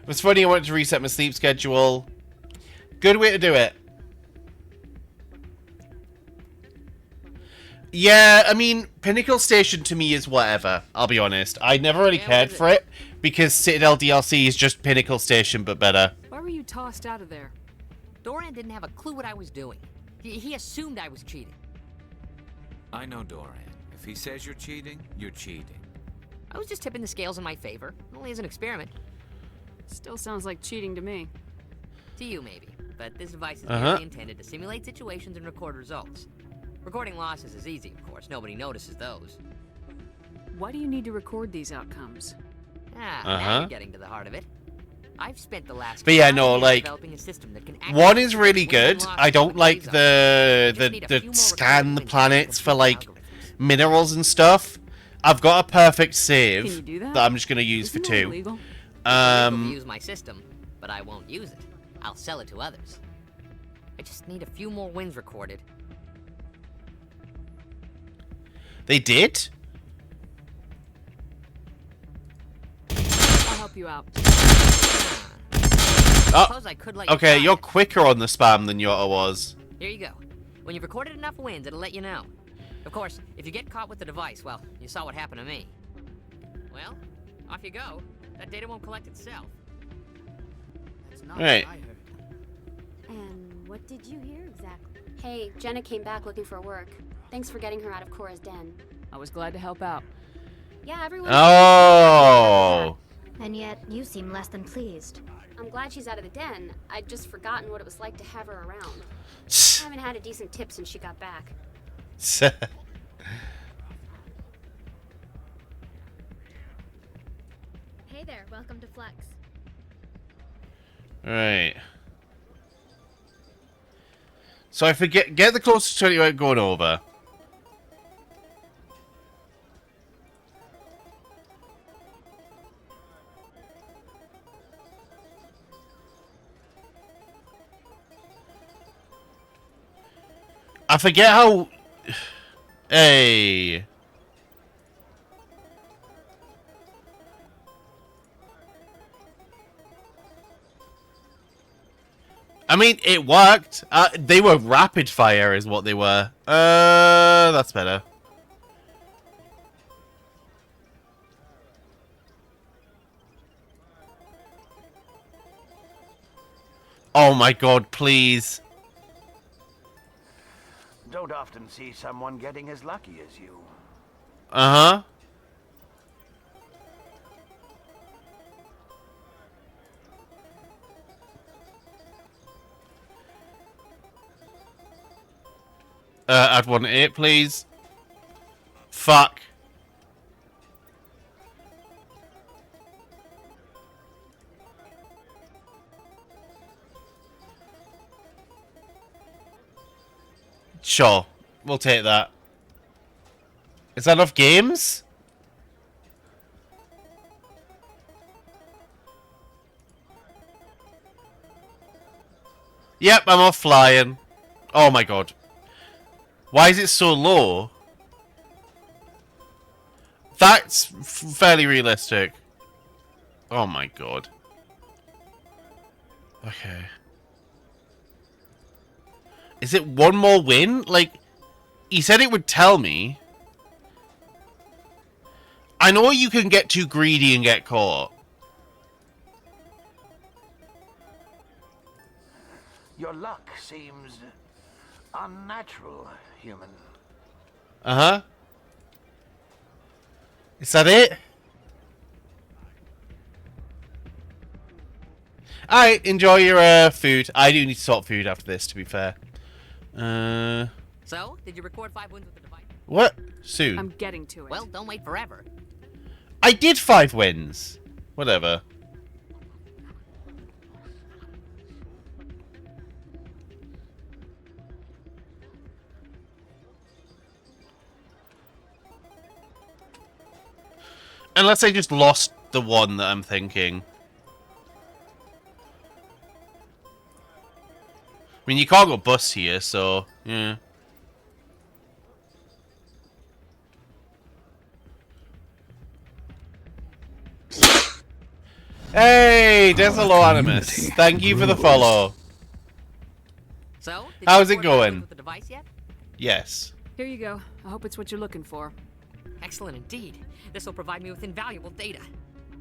It was funny, I wanted to reset my sleep schedule. Good way to do it. Yeah, I mean, Pinnacle Station to me is whatever, I'll be honest. I never really cared for it, because Citadel DLC is just Pinnacle Station, but better. Why were you tossed out of there? Doran didn't have a clue what I was doing. He assumed I was cheating. I know Doran. If he says you're cheating, you're cheating. I was just tipping the scales in my favor, only as an experiment. Still sounds like cheating to me. To you, maybe. But this device is merely intended to simulate situations and record results. Recording losses is easy, of course. Nobody notices those. Why do you need to record these outcomes? Now you're getting to the heart of it. I've spent the last But yeah, no, like, developing a system that can one is really good. I don't like the scan the planets for, like, minerals and stuff. I've got a perfect save that I'm just going to use for 2. Use my system, but I won't use it. I'll sell it to others. I just need a few more wins recorded. They did? I'll help you out. Oh, okay, you're quicker on the spam than Yota was. Here you go. When you've recorded enough wins, it'll let you know. Of course, if you get caught with the device, well, you saw what happened to me. Well, off you go. That data won't collect itself. That's not right. what I heard. And what did you hear exactly? Hey, Jenna came back looking for work. Thanks for getting her out of Cora's den. I was glad to help out. Yeah, everyone. Oh. And yet, you seem less than pleased. I'm glad she's out of the den. I'd just forgotten what it was like to have her around. I haven't had a decent tip since she got back. Hey there, welcome to Flex. Right. So I forget. Get the closest to 20 going over. I forget how. Hey. I mean, it worked. They were rapid fire is what they were. That's better. Oh my god, please. Don't often see someone getting as lucky as you. Uh-huh. I'd want 8, please. Fuck. Sure. We'll take that. Is that enough games? Yep, I'm off flying. Oh my god. Why is it so low? That's fairly realistic. Oh my god. Okay. Is it one more win? Like, he said it would tell me. I know you can get too greedy and get caught. Your luck seems unnatural, human. Uh-huh. Is that it? Alright, enjoy your food. I do need to sort food after this, to be fair. So, did you record 5 wins with the device? What? Soon. I'm getting to it. Well, don't wait forever. I did 5 wins. Whatever. Unless I just lost the one that I'm thinking. I mean, you can't go bus here, so, yeah. Hey, Desalonimus. Thank you for the follow. So, how's it going? With the device yet? Yes. Here you go. I hope it's what you're looking for. Excellent indeed. This will provide me with invaluable data.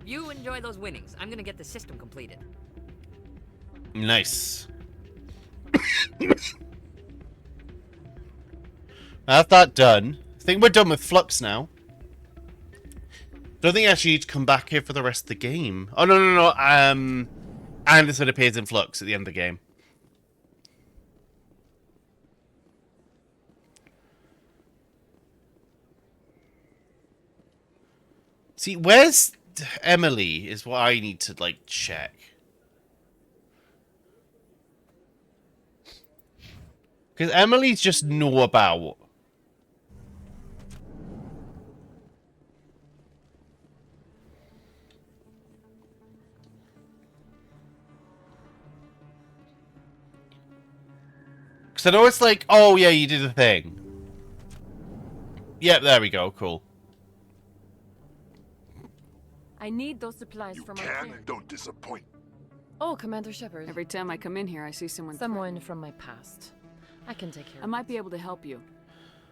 You enjoy those winnings. I'm gonna get the system completed. Nice. That's that done. I think we're done with Flux now. Don't think I actually need to come back here for the rest of the game. Oh, no. Anderson appears in Flux at the end of the game. See, where's Emily is what I need to, like, check. Because Emily's just know about. Because I know it's like, oh yeah, you did a thing. Yep, there we go, cool. I need those supplies from my Can and don't disappoint. Oh, Commander Shepard. Every time I come in here, I see someone from my past. I can take care of I might be able to help you.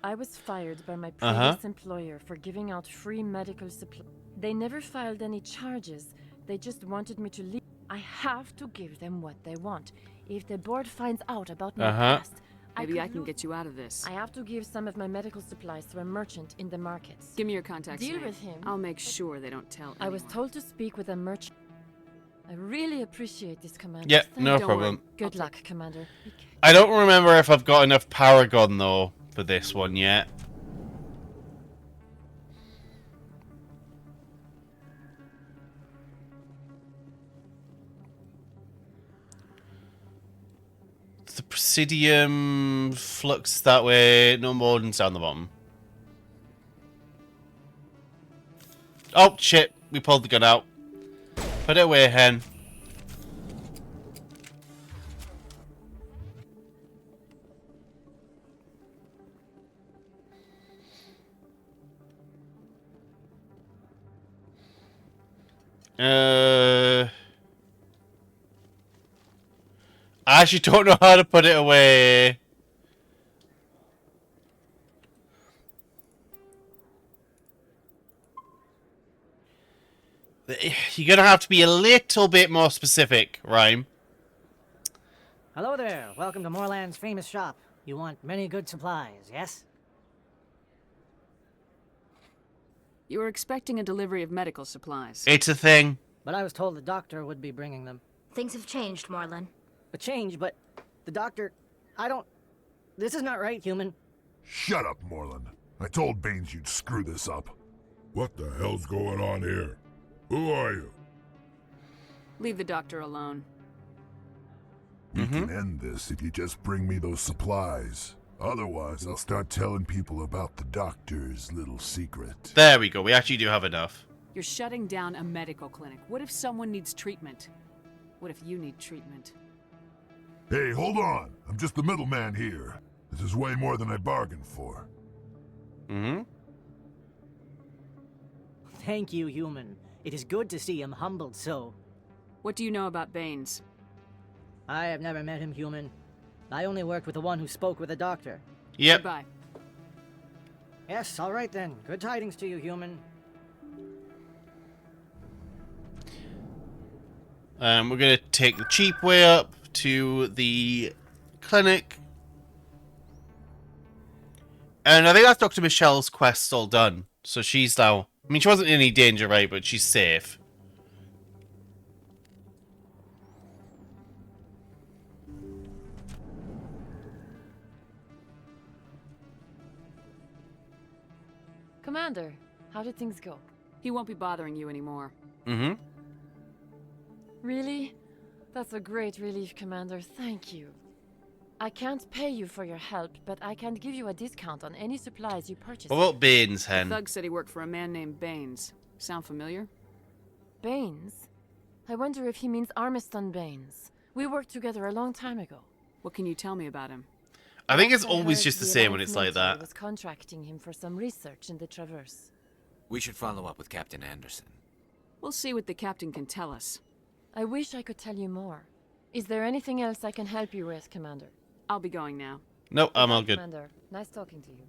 I was fired by my previous employer for giving out free medical supplies. They never filed any charges. They just wanted me to leave. I have to give them what they want. If the board finds out about my past, maybe I can get you out of this. I have to give some of my medical supplies to a merchant in the markets. Give me your contact. Deal with him. I'll make sure they don't tell anyone. I was told to speak with a merchant. I really appreciate this, Commander. Yeah, no problem. Good luck, Commander. I don't remember if I've got enough Paragon, though, for this one yet. The Presidium Flux that way. No more than down the bottom. Oh, shit. We pulled the gun out. Put it away, hen. I actually don't know how to put it away. You're gonna have to be a little bit more specific, Rhyme. Hello there. Welcome to Moorland's famous shop. You want many good supplies, yes? You were expecting a delivery of medical supplies. It's a thing. But I was told the doctor would be bringing them. Things have changed, Moorland. A change, but the doctor... I don't... This is not right, human. Shut up, Moorland. I told Baines you'd screw this up. What the hell's going on here? Who are you? Leave the doctor alone. We can end this if you just bring me those supplies. Otherwise, I'll start telling people about the doctor's little secret. There we go. We actually do have enough. You're shutting down a medical clinic. What if someone needs treatment? What if you need treatment? Hey, hold on. I'm just the middleman here. This is way more than I bargained for. Thank you, human. It is good to see him humbled so. What do you know about Baines? I have never met him, human. I only worked with the one who spoke with the doctor. Yep. Goodbye. Yes, all right then. Good tidings to you, human. We're gonna take the cheap way up to the clinic. And I think that's Dr. Michelle's quest all done. So she's now... I mean, she wasn't in any danger, right? But she's safe. Commander, how did things go? He won't be bothering you anymore. Really? That's a great relief, Commander. Thank you. I can't pay you for your help, but I can give you a discount on any supplies you purchase. What about Baines, hen? The thug said he worked for a man named Baines. Sound familiar? Baines? I wonder if he means Armiston Baines. We worked together a long time ago. What can you tell me about him? I think it's I always heard just the the same when Alliance it's like military that. was contracting him for some research in the Traverse. We should follow up with Captain Anderson. We'll see what the captain can tell us. I wish I could tell you more. Is there anything else I can help you with, Commander? I'll be going now. No, I'm all good. Commander, nice talking to you.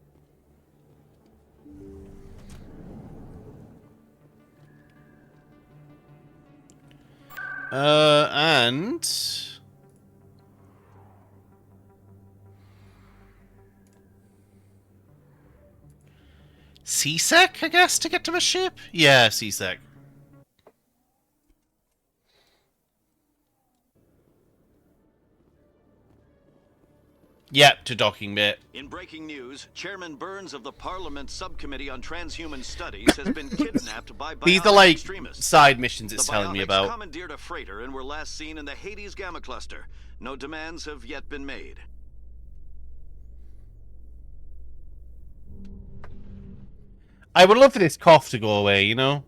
And CSEC, I guess, to get to the ship? Yeah, CSEC. Yep, to docking bit. In breaking news, Chairman Burns of the Parliament Subcommittee on Transhuman Studies has been kidnapped by bionic These are like extremists. side missions it's telling me The about. Bionics commandeered a freighter and were last seen in the Hades Gamma Cluster. No demands have yet been made. I would love for this cough to go away, you know?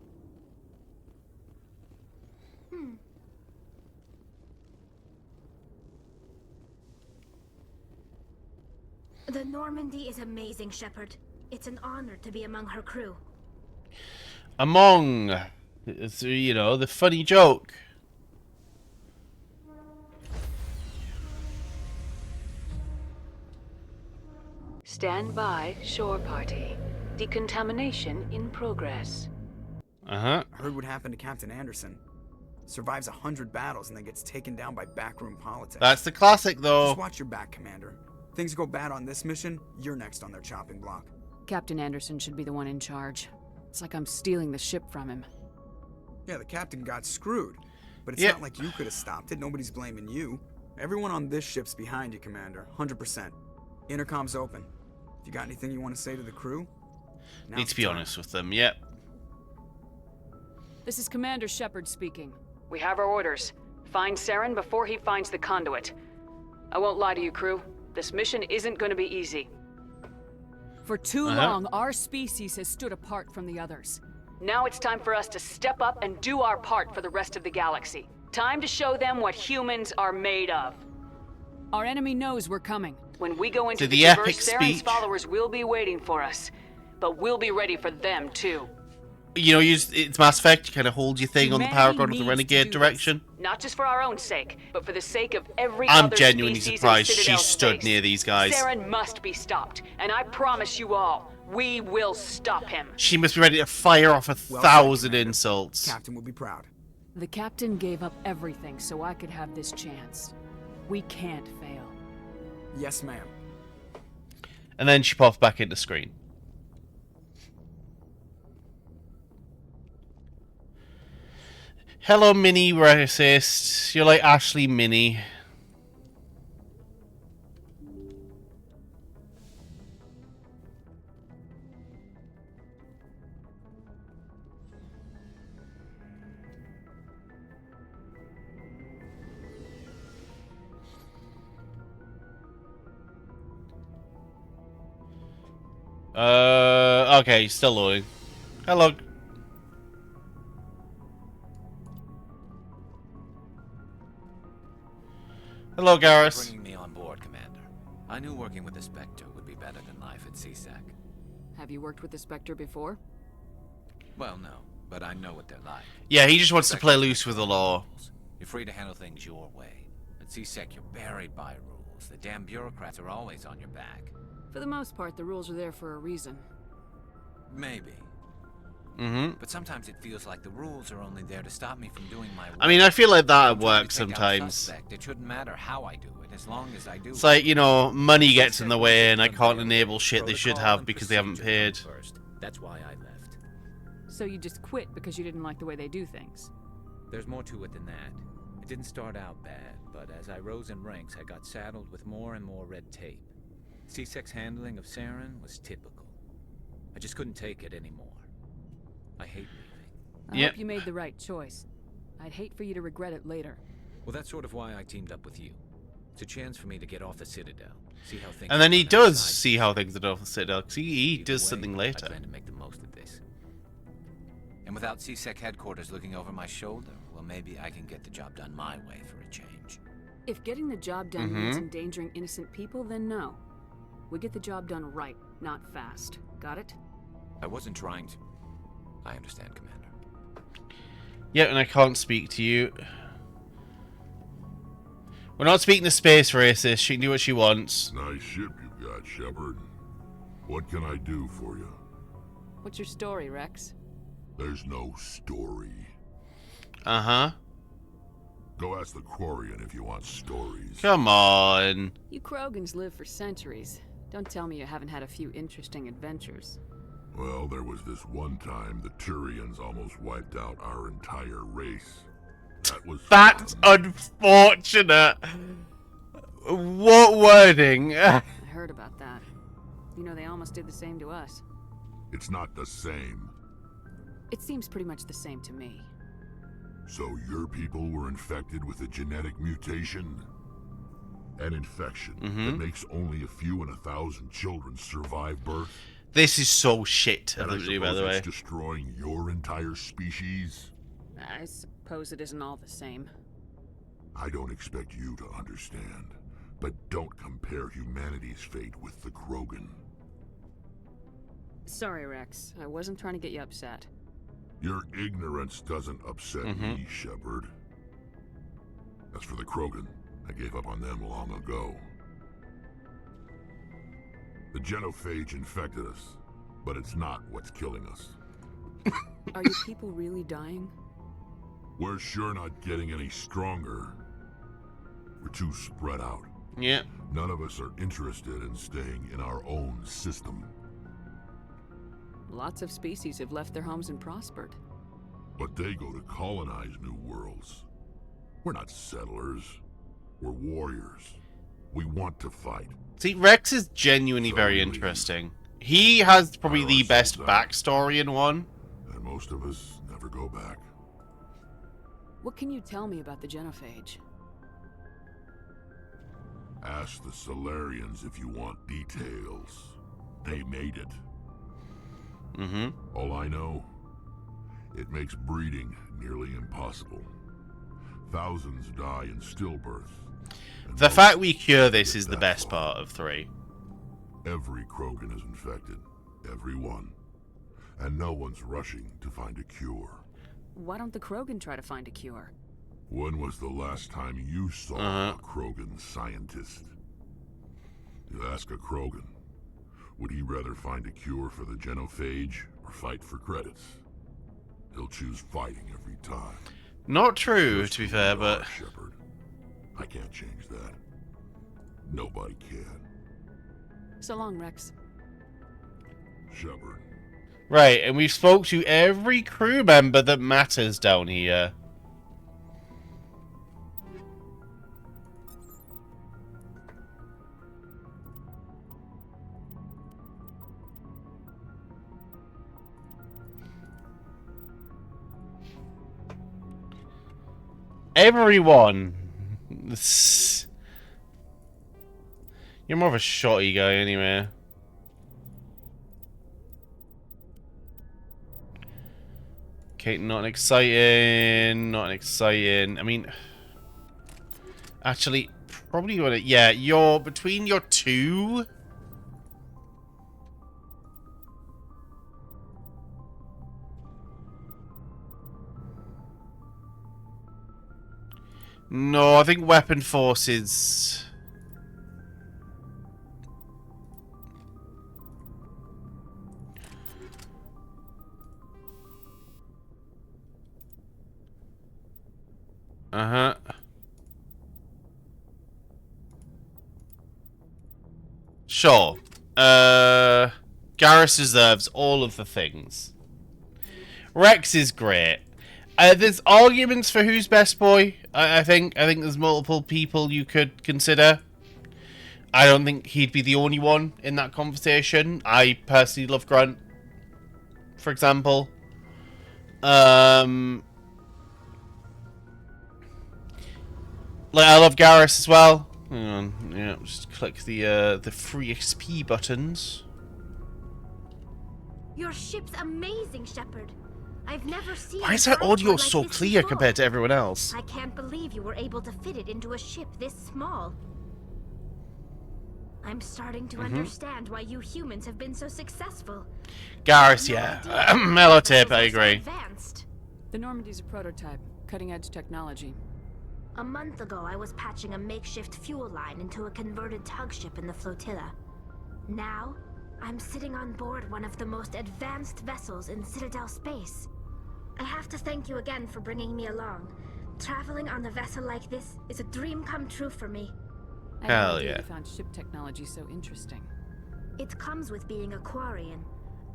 The Normandy is amazing, Shepard. It's an honor to be among her crew. Among, it's, you know, the funny joke. Stand by, shore party. Decontamination in progress. Uh-huh. I heard what happened to Captain Anderson. Survives 100 battles and then gets taken down by backroom politics. That's the classic, though. Just watch your back, Commander. Things go bad on this mission, you're next on their chopping block. Captain Anderson should be the one in charge. It's like I'm stealing the ship from him. Yeah, the captain got screwed. But it's Yeah. not like you could have stopped it. Nobody's blaming you. Everyone on this ship's behind you, Commander. 100%. Intercom's open. If you got anything you want to say to the crew? Need to be honest with them, yep. This is Commander Shepard speaking. We have our orders. Find Saren before he finds the conduit. I won't lie to you, crew. This mission isn't going to be easy. For too long, our species has stood apart from the others. Now it's time for us to step up and do our part for the rest of the galaxy. Time to show them what humans are made of. Our enemy knows we're coming. When we go into To the the epic Traverse, Saren's speech. followers will be waiting for us. But we'll be ready for them, too. You know, it's Mass Effect, you kind of hold your thing on the Humanity Paragon of the needs Renegade to do direction. Not just for our own sake, but for the sake of every I'm other genuinely species in surprised Citadel she stood space. near these guys. Saren must be stopped, and I promise you all, we will stop him. She must be ready to fire off 1,000 insults. Captain will be proud. The captain gave up everything so I could have this chance. We can't fail. Yes, ma'am. And then she popped back into screen. Hello, Mini Racist. You're like Ashley Mini. Okay, still loading. Hello. Hello, Garrus. Bringing me on board, Commander. I knew working with the Spectre would be better than life at CSEC. Have you worked with the Spectre before? Well, no, but I know what they're like. Yeah, he just wants to play loose with the law. You're free to handle things your way. At CSEC, you're buried by rules. The damn bureaucrats are always on your back. For the most part, the rules are there for a reason. Maybe. Mm-hmm. But sometimes it feels like the rules are only there to stop me from doing my work. I mean, I feel like that I'm trying works to take out a sometimes. suspect. It shouldn't matter how I do it, as long as I do It's it. like, you know, money gets in the way and I can't enable shit they should have because they haven't paid. First. That's why I left. So you just quit because you didn't like the way they do things? There's more to it than that. It didn't start out bad, but as I rose in ranks, I got saddled with more and more red tape. CSEC's handling of Saren was typical. I just couldn't take it anymore. I hate leaving. I hope you made the right choice. I'd hate for you to regret it later. Well, that's sort of why I teamed up with you. It's a chance for me to get off the Citadel, see how things And then are he on does outside. see how things are off the Citadel, because he Either does way, something later. I plan to make the most of this. And without CSEC headquarters looking over my shoulder, well, maybe I can get the job done my way for a change. If getting the job done means endangering innocent people, then no. We get the job done right, not fast. Got it? I wasn't trying to. I understand, Commander. Yeah, and I can't speak to you. We're not speaking to space racist. She can do what she wants. Nice ship you got, Shepard. What can I do for you? What's your story, Rex? There's no story. Uh-huh. Go ask the Quarian if you want stories. Come on. You Krogans live for centuries. Don't tell me you haven't had a few interesting adventures. Well, there was this one time the Turians almost wiped out our entire race. That's unfortunate. What wording? I heard about that. You know, they almost did the same to us. It's not the same. It seems pretty much the same to me. So your people were infected with a genetic mutation? An infection that makes only a few in 1,000 children survive birth? This is so shit, And I by the way. it's destroying your entire species? I suppose it isn't all the same. I don't expect you to understand, but don't compare humanity's fate with the Krogan. Sorry, Rex. I wasn't trying to get you upset. Your ignorance doesn't upset me, Shepard. As for the Krogan, I gave up on them long ago. The genophage infected us, but it's not what's killing us. Are your people really dying? We're sure not getting any stronger. We're too spread out. Yeah. None of us are interested in staying in our own system. Lots of species have left their homes and prospered. But they go to colonize new worlds. We're not settlers. We're warriors. We want to fight. See, Rex is genuinely very interesting. He has probably the best backstory in one. And most of us never go back. What can you tell me about the genophage? Ask the Solarians if you want details. They made it. All I know, it makes breeding nearly impossible. Thousands die in stillbirth. The fact we cure this is the best part of 3. Every Krogan is infected. Every one. And no one's rushing to find a cure. Why don't the Krogan try to find a cure? When was the last time you saw a Krogan scientist? You ask a Krogan, would he rather find a cure for the genophage or fight for credits? He'll choose fighting every time. Not true, to be fair, but... Shepard. I can't change that. Nobody can. So long, Rex. Shepard. Right, and we spoke to every crew member that matters down here. Everyone. You're more of a shotty guy anyway. Okay, not exciting. Not exciting. I mean, actually, probably what it. Yeah, you're between your two. No, I think weapon forces. Uh-huh. Sure. Garrus deserves all of the things. Rex is great. There's arguments for who's best boy. I think there's multiple people you could consider. I don't think he'd be the only one in that conversation. I personally love Grunt, for example. Like, I love Garrus as well. Hang on, yeah, just click the free XP buttons. Your ship's amazing, Shepard. I've never seen. Why is that audio so clear compared to everyone else? I can't believe you were able to fit it into a ship this small. I'm starting to understand why you humans have been so successful. Garrus, yeah. Mellowtape, I agree. The Normandy's a prototype, cutting-edge technology. A month ago, I was patching a makeshift fuel line into a converted tug ship in the flotilla. Now, I'm sitting on board one of the most advanced vessels in Citadel space. I have to thank you again for bringing me along. Traveling on a vessel like this is a dream come true for me. Hell yeah. You found ship technology so interesting. It comes with being a Quarian.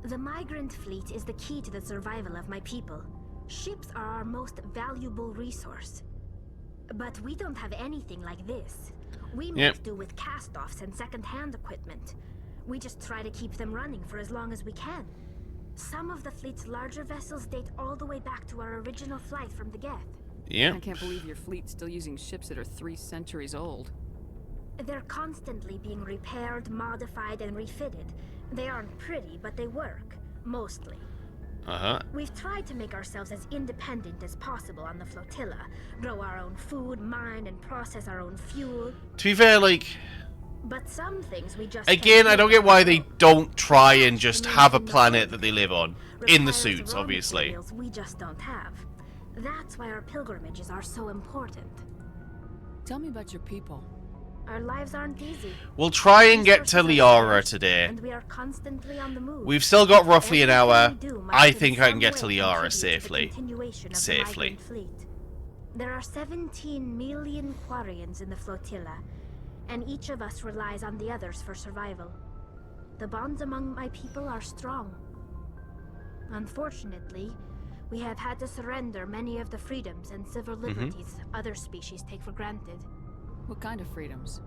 The migrant fleet is the key to the survival of my people. Ships are our most valuable resource. But we don't have anything like this. We make do with cast-offs and second-hand equipment. We just try to keep them running for as long as we can. Some of the fleet's larger vessels date all the way back to our original flight from the Geth. I can't believe your fleet's still using ships that are 3 centuries old. They're constantly being repaired, modified, and refitted. They aren't pretty, but they work. Mostly. We've tried to make ourselves as independent as possible on the flotilla. Grow our own food, mine, and process our own fuel. To be fair, like... But some things we just Again, I don't get why they don't try and just have a planet that they live on. In the suits, obviously. We just don't have. That's why our pilgrimages are so important. Tell me about your people. Our lives aren't easy. We'll try and get to Liara today. And we are constantly on the move. We've still got roughly an hour. I think I can get to Liara safely. There are 17 million Quarians in the flotilla, and each of us relies on the others for survival. The bonds among my people are strong. Unfortunately, we have had to surrender many of the freedoms and civil liberties other species take for granted. What kind of freedoms?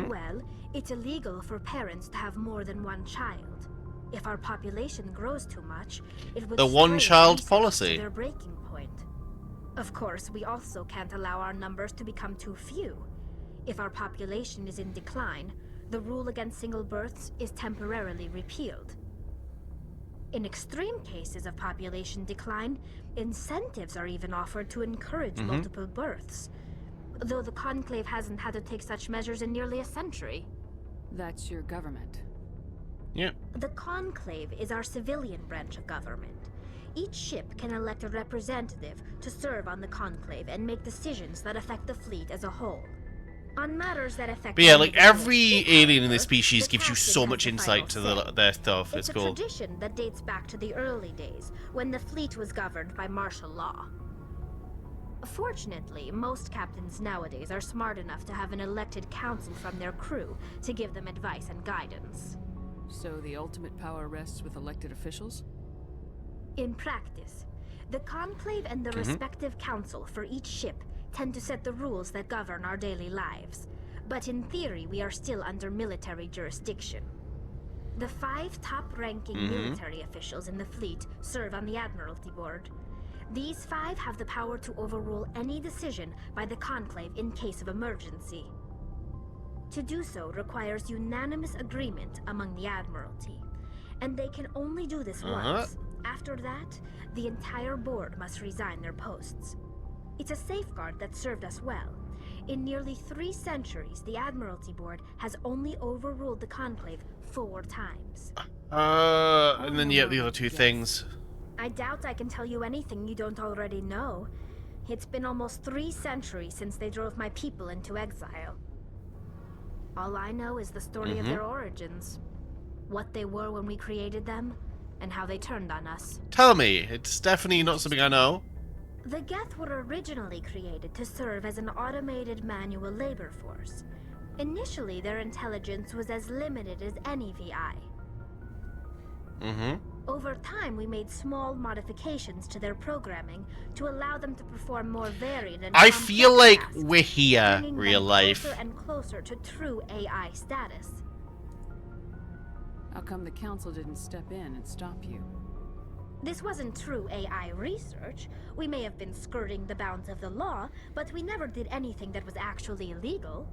Well, it's illegal for parents to have more than one child. If our population grows too much, it would the one-child policy. To their breaking point. Of course, we also can't allow our numbers to become too few. If our population is in decline, the rule against single births is temporarily repealed. In extreme cases of population decline, incentives are even offered to encourage multiple births. Though the Conclave hasn't had to take such measures in nearly a century. That's your government. The Conclave is our civilian branch of government. Each ship can elect a representative to serve on the Conclave and make decisions that affect the fleet as a whole. On matters that affect... But yeah, like, every alien in this species gives you so much insight to their stuff. It's cool. It's a tradition that dates back to the early days, when the fleet was governed by martial law. Fortunately, most captains nowadays are smart enough to have an elected council from their crew to give them advice and guidance. So the ultimate power rests with elected officials? In practice, the Conclave and the respective council for each ship tend to set the rules that govern our daily lives. But in theory, we are still under military jurisdiction. The 5 top-ranking military officials in the fleet serve on the Admiralty Board. These 5 have the power to overrule any decision by the Conclave in case of emergency. To do so requires unanimous agreement among the Admiralty, and they can only do this once. After that, the entire board must resign their posts. It's a safeguard that served us well. In nearly 3 centuries, the Admiralty Board has only overruled the Conclave 4 times. And then you have the other 2 things. I doubt I can tell you anything you don't already know. It's been almost 3 centuries since they drove my people into exile. All I know is the story of their origins. What they were when we created them, and how they turned on us. Tell me, it's definitely not something I know. The Geth were originally created to serve as an automated manual labor force. Initially, their intelligence was as limited as any VI. Over time, we made small modifications to their programming to allow them to perform more varied and I feel like tasks, we're here, bringing real them life. closer and closer to true AI status. How come the council didn't step in and stop you? This wasn't true AI research. We may have been skirting the bounds of the law, but we never did anything that was actually illegal.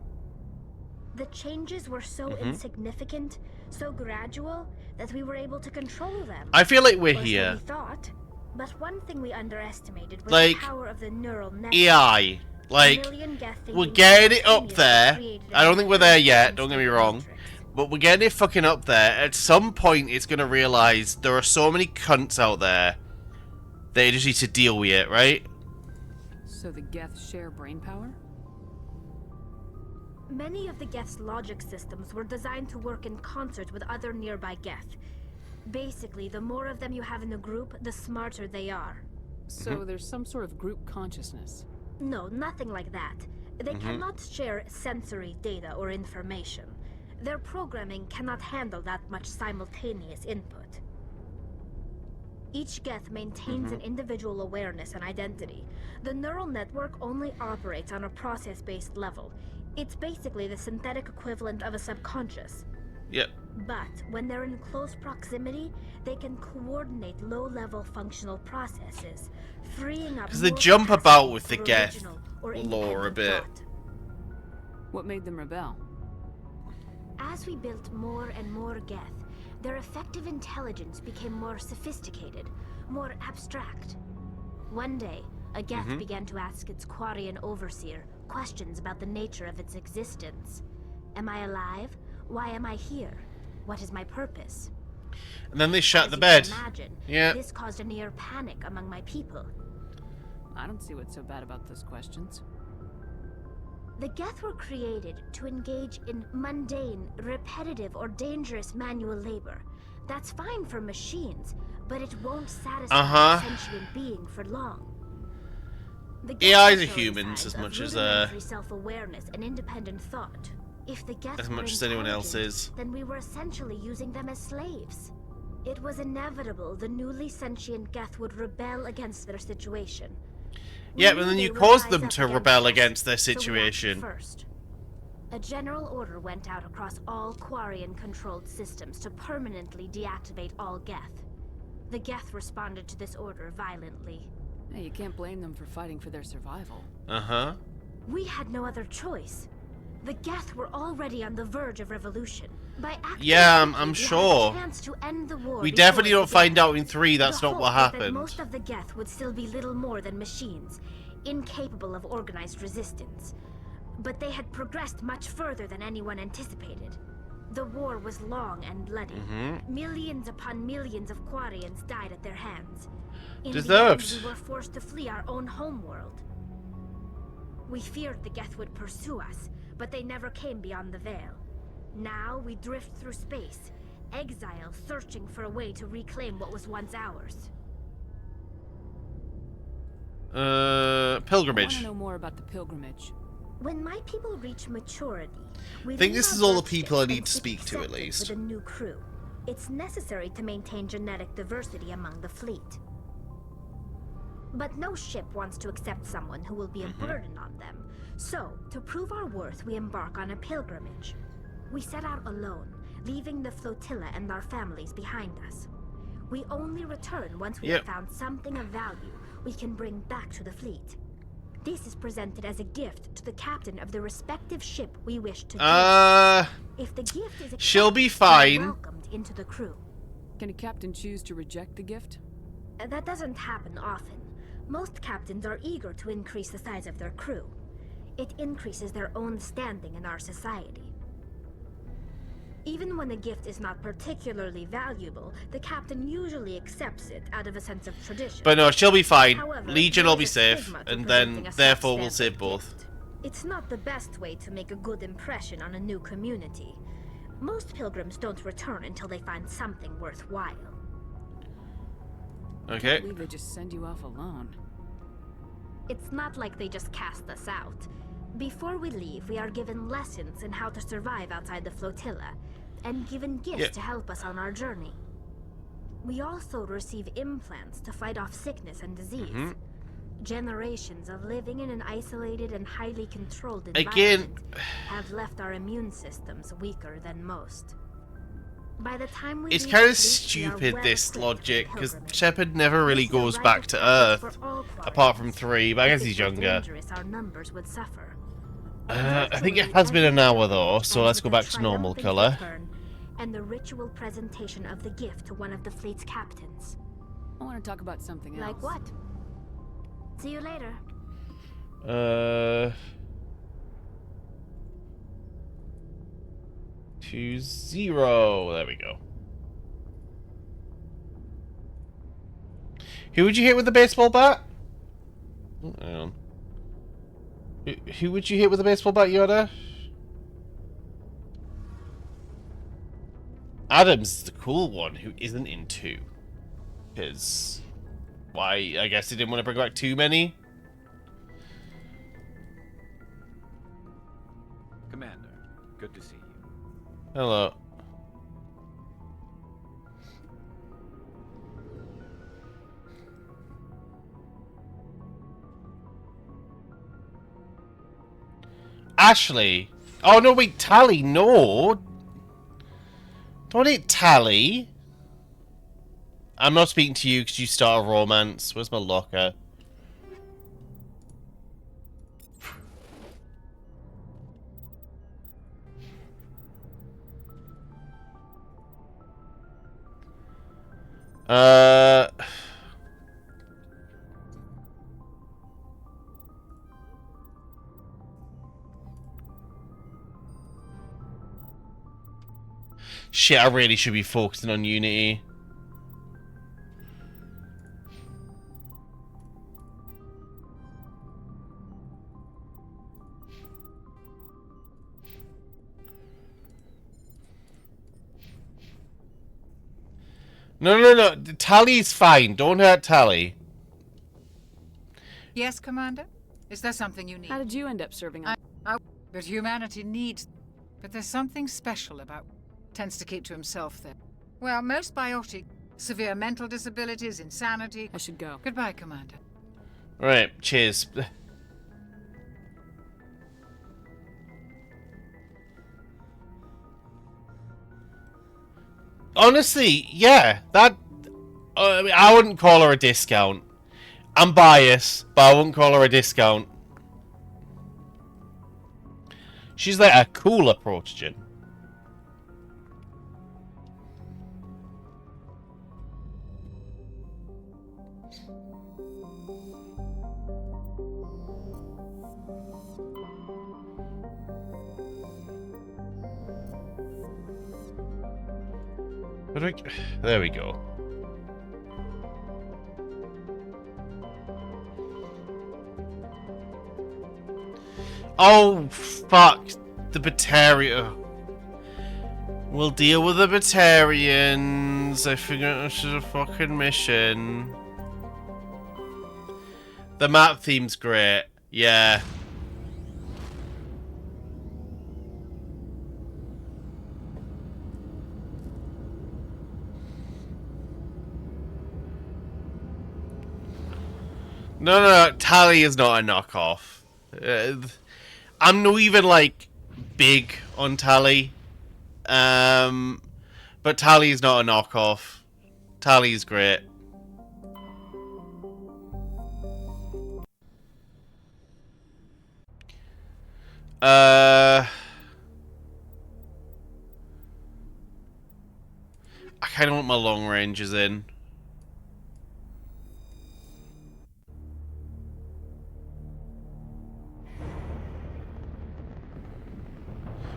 The changes were so insignificant, so gradual, that we were able to control them. I feel like we're Or so here. we thought. But one thing we underestimated was Like, the power of the neural network. AI. Like, we're getting it up there. I don't think we're there yet, don't get me wrong. But we're getting it fucking up there. At some point, it's going to realize there are so many cunts out there that it just needs to deal with it, right? So the Geth share brain power? Many of the Geth's logic systems were designed to work in concert with other nearby Geth. Basically, the more of them you have in a group, the smarter they are. So there's some sort of group consciousness. No, nothing like that. They cannot share sensory data or information. Their programming cannot handle that much simultaneous input. Each Geth maintains an individual awareness and identity. The neural network only operates on a process-based level. It's basically the synthetic equivalent of a subconscious. Yep. But when they're in close proximity, they can coordinate low-level functional processes, freeing up. Because they jump about with the Geth lore a bit. What made them rebel? As we built more and more Geth, their effective intelligence became more sophisticated, more abstract. One day, a Geth began to ask its Quarian overseer questions about the nature of its existence. Am I alive? Why am I here? What is my purpose? And then they shut the As bed. you can imagine, Yeah. this caused a near panic among my people. I don't see what's so bad about those questions. The Geth were created to engage in mundane, repetitive, or dangerous manual labor. That's fine for machines, but it won't satisfy a sentient being for long. The AIs Geth are show humans signs as of much as rudimentary self-awareness and independent thought. If the Geth were anyone else intelligent, is. then we were essentially using them as slaves. It was inevitable the newly sentient Geth would rebel against their situation. Yeah, but then you caused them to rebel against their situation. First, a general order went out across all Quarian-controlled systems to permanently deactivate all Geth. The Geth responded to this order violently. Hey, you can't blame them for fighting for their survival. We had no other choice. The Geth were already on the verge of revolution. By acting Yeah, I'm quickly, sure. we had a chance to end the war We before definitely it don't began. find out in 3 that's The not hope what was that happened. most of the Geth would still be little more than machines, incapable of organized resistance. But they had progressed much further than anyone anticipated. The war was long and bloody. Millions upon millions of Quarians died at their hands. In Deserved. the end, we were forced to flee our own homeworld. We feared the Geth would pursue us, but they never came beyond the Veil. Now we drift through space, exile, searching for a way to reclaim what was once ours. I Pilgrimage. want to know more about the pilgrimage. When my people reach maturity, we I think leave this our is all the birth people I ship need and to seek speak to, at acceptance least. With a new crew. It's necessary to maintain genetic diversity among the fleet. But no ship wants to accept someone who will be a burden on them. So, to prove our worth, we embark on a pilgrimage. We set out alone, leaving the flotilla and our families behind us. We only return once we have found something of value we can bring back to the fleet. This is presented as a gift to the captain of the respective ship we wish to join. If the gift is she'll be accepted, we are fine. welcomed into the crew. Can a captain choose to reject the gift? That doesn't happen often. Most captains are eager to increase the size of their crew. It increases their own standing in our society. Even when a gift is not particularly valuable, the captain usually accepts it out of a sense of tradition. But no, she'll be fine. However, Legion there will be is a safe, stigma to and presenting then a therefore we'll substandard save both. gift. It's not the best way to make a good impression on a new community. Most pilgrims don't return until they find something worthwhile. Okay. I believe they just send you off alone. It's not like they just cast us out. Before we leave, we are given lessons in how to survive outside the flotilla, and given gifts to help us on our journey. We also receive implants to fight off sickness and disease. Generations of living in an isolated and highly controlled environment have left our immune systems weaker than most. By the time we It's leave kind the of fleet, we are stupid, well this equipped for logic, the because pilgrimage. Shepard never really This is a goes rite back of to passage Earth, for all apart from 3, but I guess If he's it were younger. dangerous, our numbers would suffer. I think it has been an hour though, so let's go back to normal colour. And the ritual presentation of the gift to one of the fleet's captains. I want to talk about something else. Like what? See you later. 2-0. There we go. Who would you hit with the baseball bat? Hang on. Who would you hit with the baseball bat, Yoda? Adams is the cool one who isn't in 2. Because... why? I guess he didn't want to bring back too many? Commander, good to see you. Hello. Ashley. Oh, no, wait, Tally, no. Don't hit Tally. I'm not speaking to you because you start a romance. Where's my locker? Shit, I really should be focusing on Unity. No. Tally's fine. Don't hurt Tally. Yes, Commander? Is there something you need? How did you end up serving on? But humanity needs... But there's something special about... Tends to keep to himself there. Well, most biotic... Severe mental disabilities, insanity... I should go. Goodbye, Commander. Right, cheers. Honestly, yeah, that... I wouldn't call her a discount. I'm biased, but I wouldn't call her a discount. She's like a cooler protogen. There we go. Oh, fuck. The Batarian. We'll deal with the Batarians. I figured this is a fucking mission. The map theme's great. Yeah. No, Tally is not a knockoff. I'm not even, like, big on Tally. But Tally is not a knockoff. Tally is great. I kind of want my long ranges in.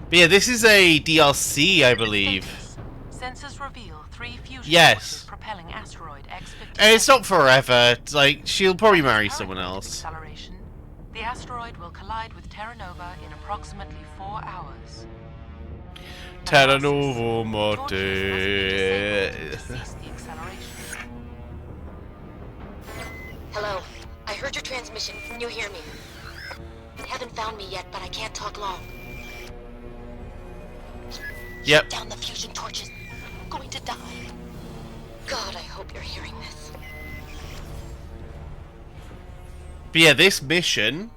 But yeah, this is a DLC, I believe. Sensors reveal 3 fusion yes. propelling asteroid And it's not forever. It's like, she'll probably marry someone else. Acceleration. The asteroid will collide with Terra Nova in approximately 4 hours. Terra Nova Morte. Hello. I heard your transmission. Can you hear me? You haven't found me yet, but I can't talk long. Yep. Down the fusion torches. I'm going to die. God, I hope you're hearing this. But yeah, this mission...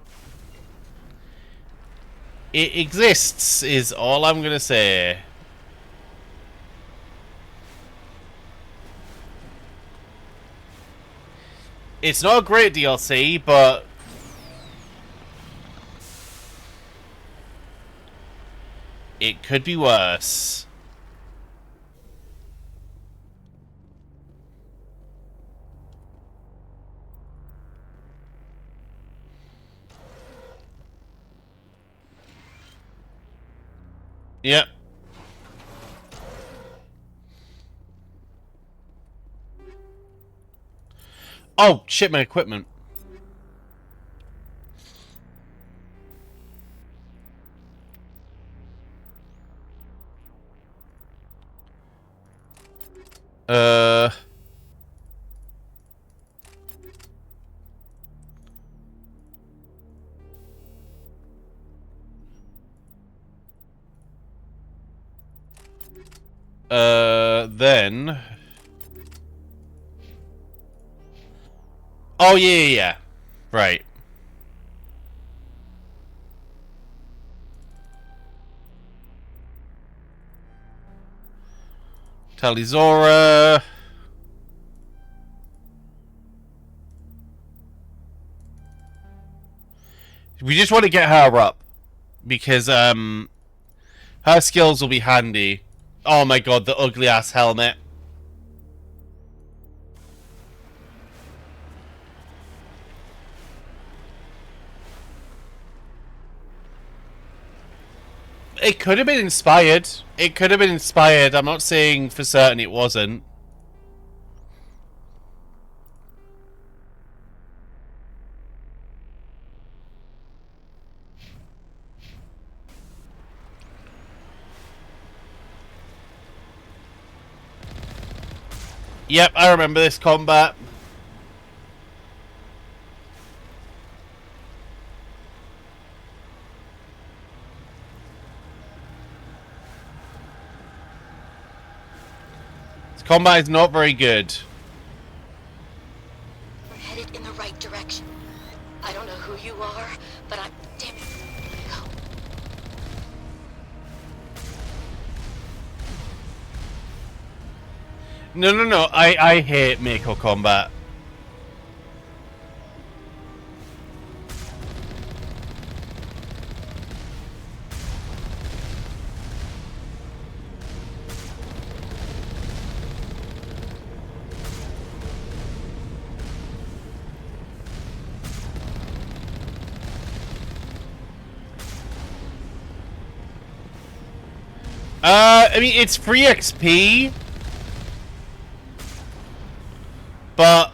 it exists, is all I'm gonna say. It's not a great DLC, but... it could be worse. Yep. Oh, shit, my equipment. Then... Oh, yeah. Right. Talizora. We just want to get her up. Because, her skills will be handy. Oh my god, the ugly ass helmet. It could have been inspired. It could have been inspired. I'm not saying for certain it wasn't. Yep, I remember this combat. This combat is not very good. We're headed in the right direction. I don't know who you are, but I'm... Damn it. Go. No. I hate Mako combat. I mean, it's free XP. But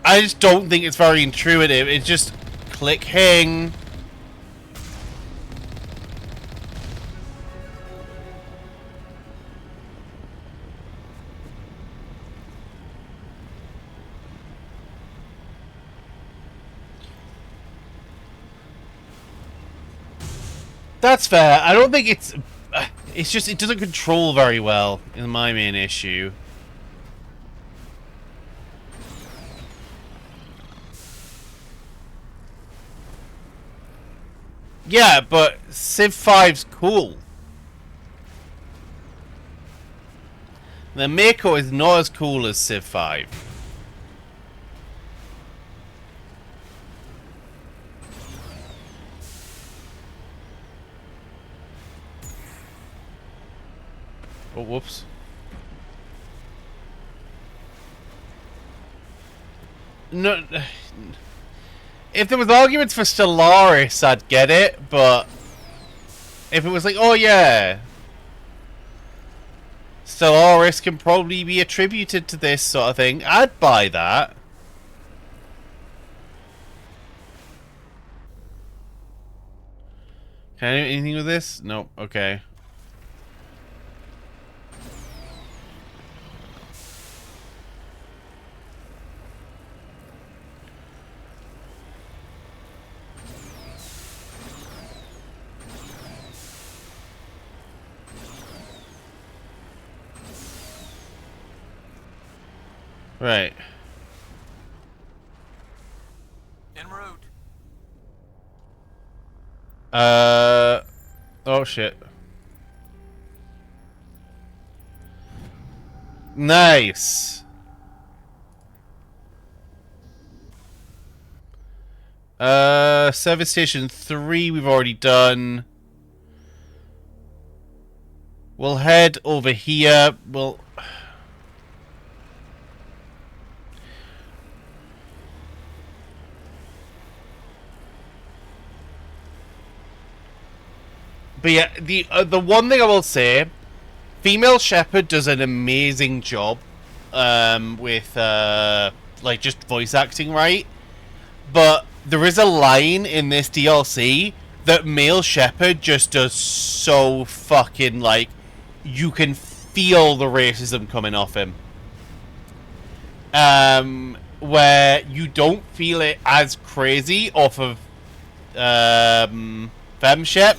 I just don't think it's very intuitive. It's just click hang. That's fair. I don't think it's just it doesn't control very well is my main issue. Yeah, but Civ 5's cool. The Mako is not as cool as Civ 5. Oh, whoops. No... If there was arguments for Stellaris, I'd get it, but if it was like, oh yeah, Stellaris can probably be attributed to this sort of thing, I'd buy that. Can I do anything with this? Nope, okay. Right. En route. Oh shit. Nice. Service Station 3 we've already done. We'll head over here. We'll... But yeah, the one thing I will say, Female Shepherd does an amazing job with like just voice acting, right? But there is a line in this DLC that Male Shepherd just does so fucking, like, you can feel the racism coming off him. Where you don't feel it as crazy off of Fem Shep,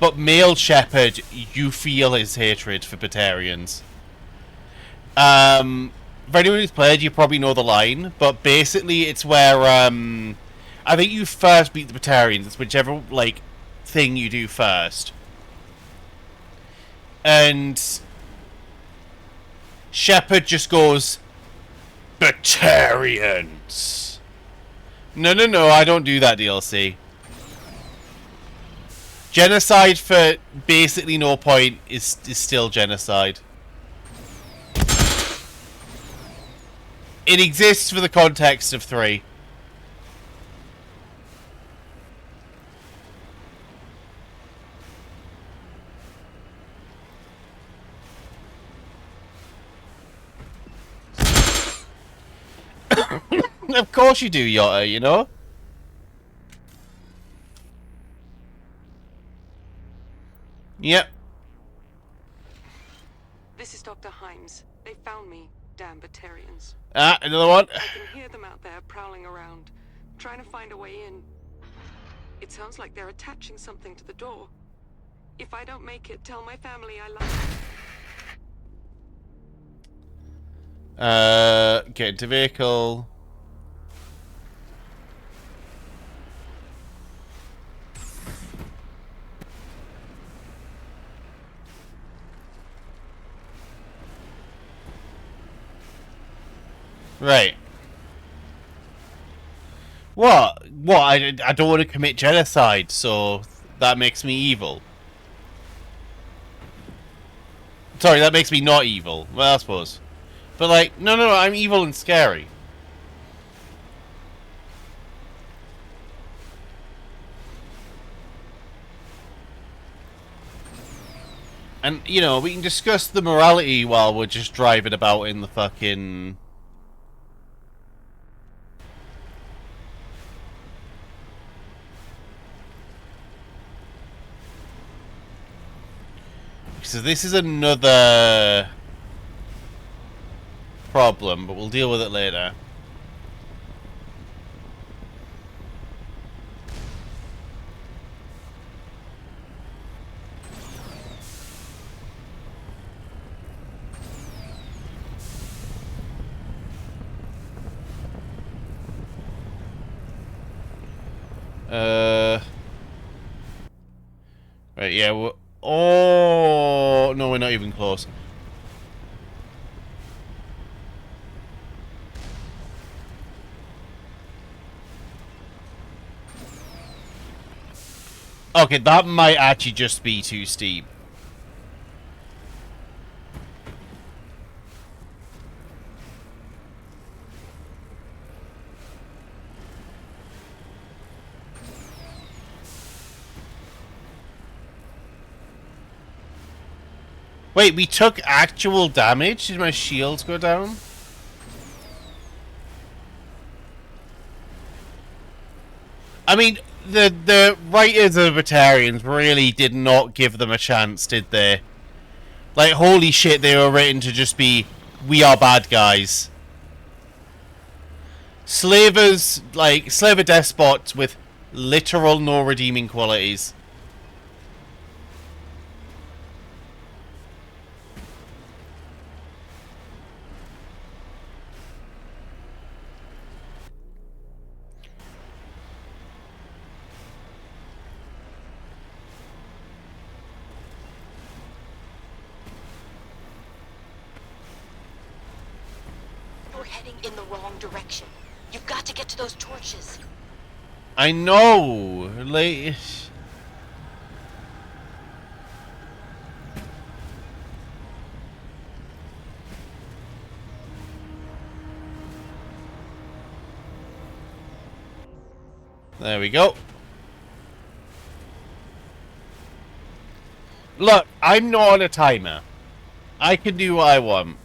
but Male Shepherd, you feel his hatred for Batarians. For anyone who's played, you probably know the line, but basically it's where I think you first beat the Batarians. It's whichever like thing you do first, and Shepherd just goes, Batarians. No, I don't do that, DLC. Genocide for basically no point is still genocide. It exists for the context of 3. Of course you do, Yotta, you know? Yep. This is Dr. Himes. They found me, damn Batarians. Ah, another one. I can hear them out there prowling around, trying to find a way in. It sounds like they're attaching something to the door. If I don't make it, tell my family I love them. Get into vehicle. Right. What? I don't want to commit genocide, so that makes me evil. Sorry, that makes me not evil. Well, I suppose. But like, no, I'm evil and scary. And, you know, we can discuss the morality while we're just driving about in the fucking... So this is another problem, but we'll deal with it later. Right, yeah, oh, no, we're not even close. Okay, that might actually just be too steep. Wait, we took actual damage? Did my shields go down? I mean, the writers of Batarians really did not give them a chance, did they? Like, holy shit, they were written to just be, we are bad guys. Slavers, like, slaver despots with literal no redeeming qualities. In the wrong direction. You've got to get to those torches. I know. Like, there we go. Look, I'm not on a timer. I can do what I want.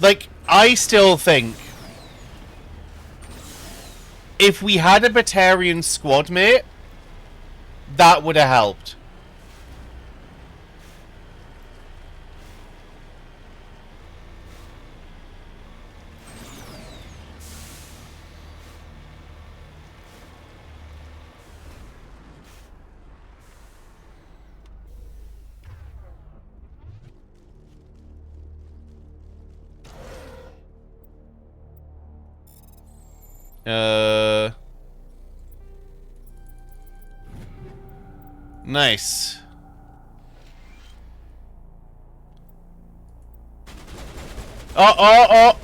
Like, I still think if we had a Batarian squad mate, that would have helped. Nice. Oh!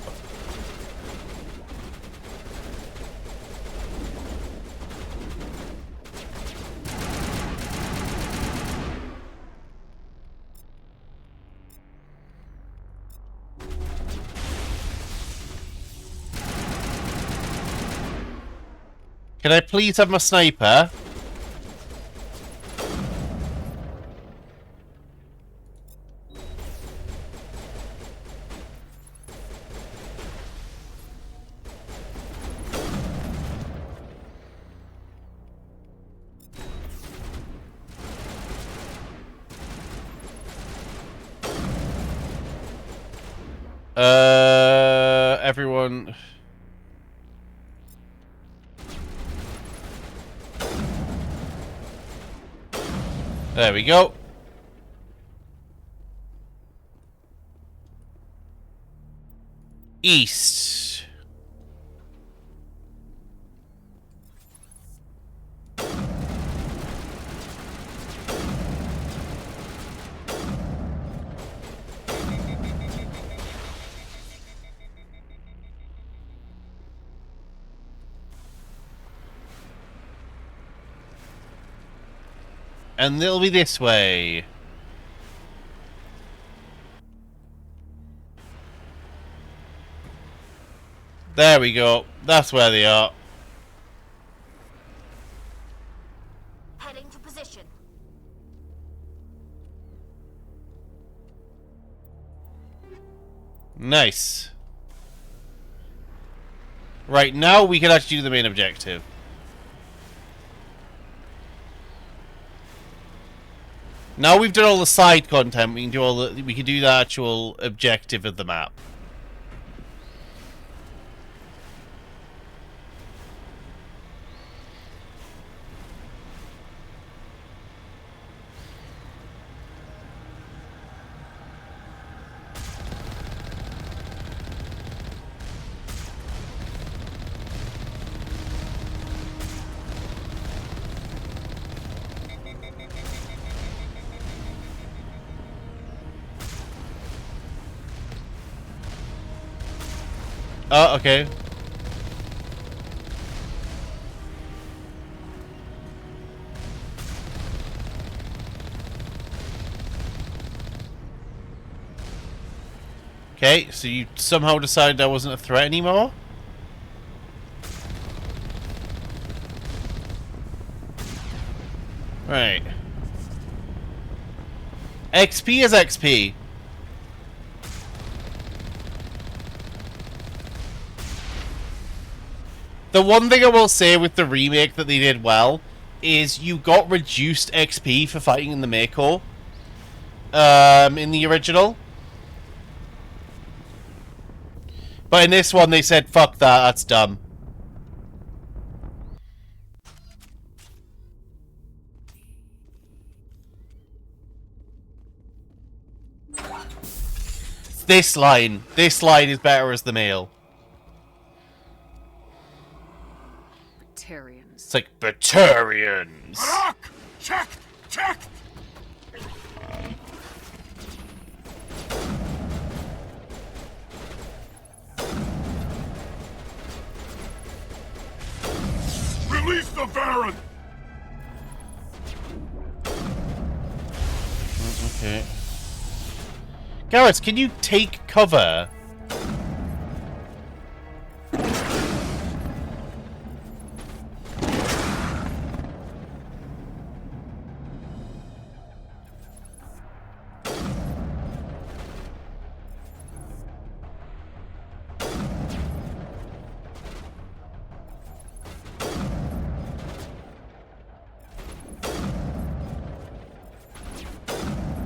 Can I please have my sniper? Everyone. There we go. East. And they'll be this way. There we go. That's where they are. Heading to position. Nice. Right, now we can actually do the main objective. Now we've done all the side content, we can do the actual objective of the map. Oh, okay. Okay, so you somehow decided I wasn't a threat anymore? Right. XP is XP. The one thing I will say with the remake that they did well is you got reduced XP for fighting in the Mako. In the original. But in this one they said, fuck that, that's dumb. This line is better as the male. It's like Batarians. Check! Release the Baron! Okay. Garrett, can you take cover?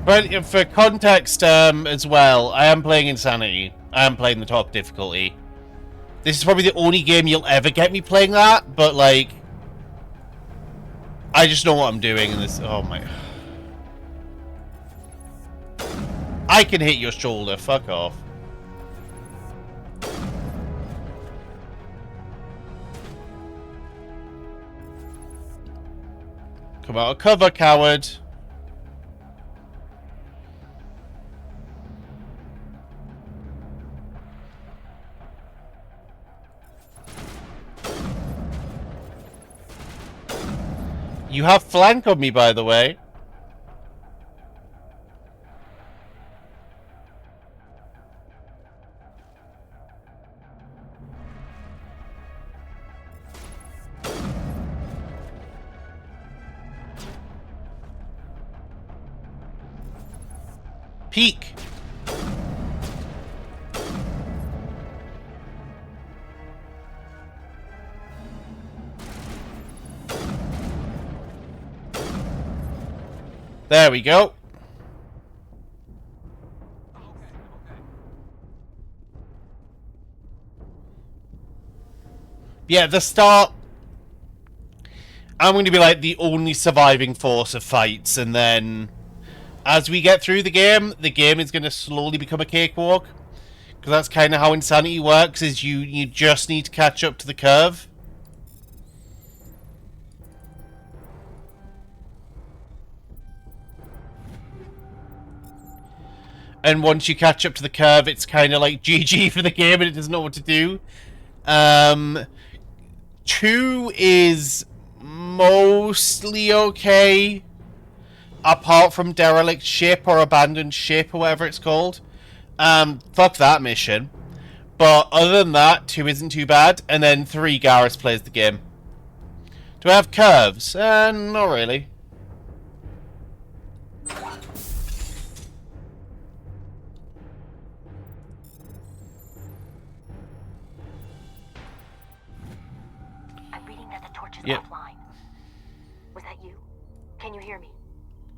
But for context, as well, I am playing Insanity. I am playing the top difficulty. This is probably the only game you'll ever get me playing that, but, like... I just know what I'm doing in this... Oh, my... I can hit your shoulder, fuck off. Come out of cover, coward. You have flank on me, by the way. Peek. There we go. Yeah, the start, I'm going to be like the only surviving force of fights, and then as we get through the game is going to slowly become a cakewalk. Because that's kind of how Insanity works, is you just need to catch up to the curve. And once you catch up to the curve, it's kind of like GG for the game and it doesn't know what to do. 2 is mostly okay. Apart from Derelict Ship or Abandoned Ship or whatever it's called. Fuck that mission. But other than that, 2 isn't too bad. And then 3, Garrus plays the game. Do I have curves? Not really. Yep. Offline. Was that you? Can you hear me?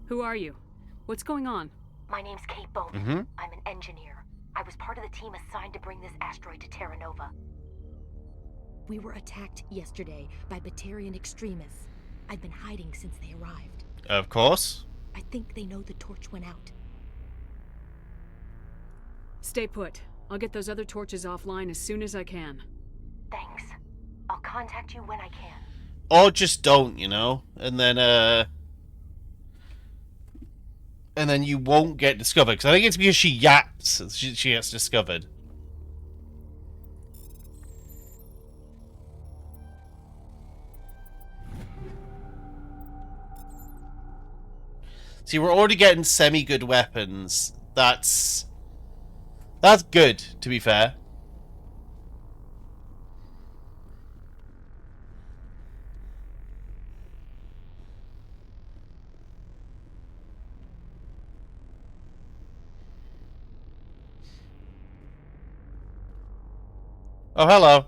Who are you? What's going on? My name's Kate Bowman. I'm an engineer. I was part of the team assigned to bring this asteroid to Terra Nova. We were attacked yesterday by Batarian extremists. I've been hiding since they arrived. Of course. I think they know the torch went out. Stay put. I'll get those other torches offline as soon as I can. Thanks. I'll contact you when I can. Or just don't, you know? And then you won't get discovered. Because I think it's because she yaps she gets discovered. See, we're already getting semi-good weapons. That's good, to be fair. Oh, hello.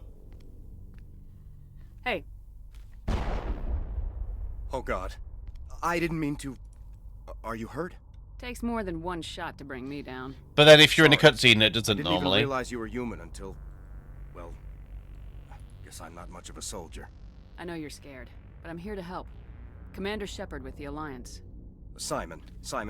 Hey. Oh, God. I didn't mean to... Are you hurt? Takes more than one shot to bring me down. But then if you're in a cutscene, it doesn't I didn't normally. even realize you were human until... Well... Guess I'm not much of a soldier. I know you're scared, but I'm here to help. Commander Shepard with the Alliance. Simon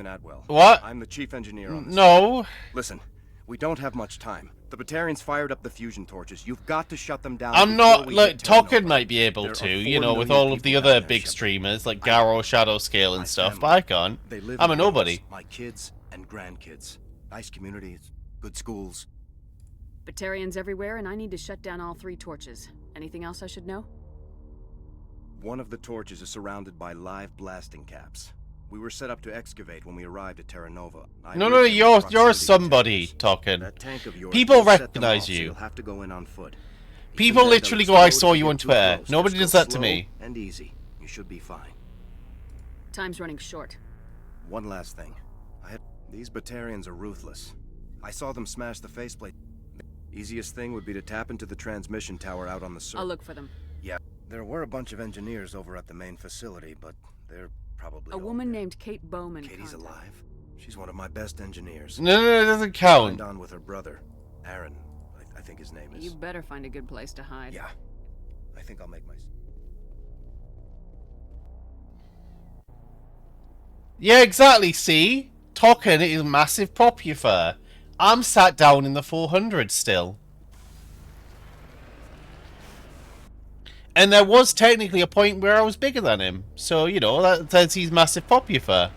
Atwell. What? I'm the chief engineer on this. No. Listen, we don't have much time. The Batarians fired up the fusion torches. You've got to shut them down. I'm not, like, Token might be able to, you know, with all of the other big streamers, like Garo, Shadowscale and stuff, but I can't. I'm a nobody. My kids and grandkids. Nice communities, good schools. Batarians everywhere, and I need to shut down all 3 torches. Anything else I should know? One of the torches is surrounded by live blasting caps. We were set up to excavate when we arrived at Terra Nova. No, you're somebody, Token. People recognize you. So you'll have to go in on foot. People literally go, I saw you on Twitter. Nobody does that to me. And easy. You should be fine. Time's running short. One last thing. These Batarians are ruthless. I saw them smash the faceplate. The easiest thing would be to tap into the transmission tower out on the surface. I'll look for them. Yeah. There were a bunch of engineers over at the main facility, but they're probably a woman named Kate Bowman. Katie's alive. She's one of my best engineers. No, it doesn't count. Signed on with her brother, Aaron. I think his name is. You better find a good place to hide. Yeah. I think I'll make my... Yeah, exactly, see? Token is massive popular. I'm sat down in the 400 still. And there was technically a point where I was bigger than him. So, you know, that says he's massive popular.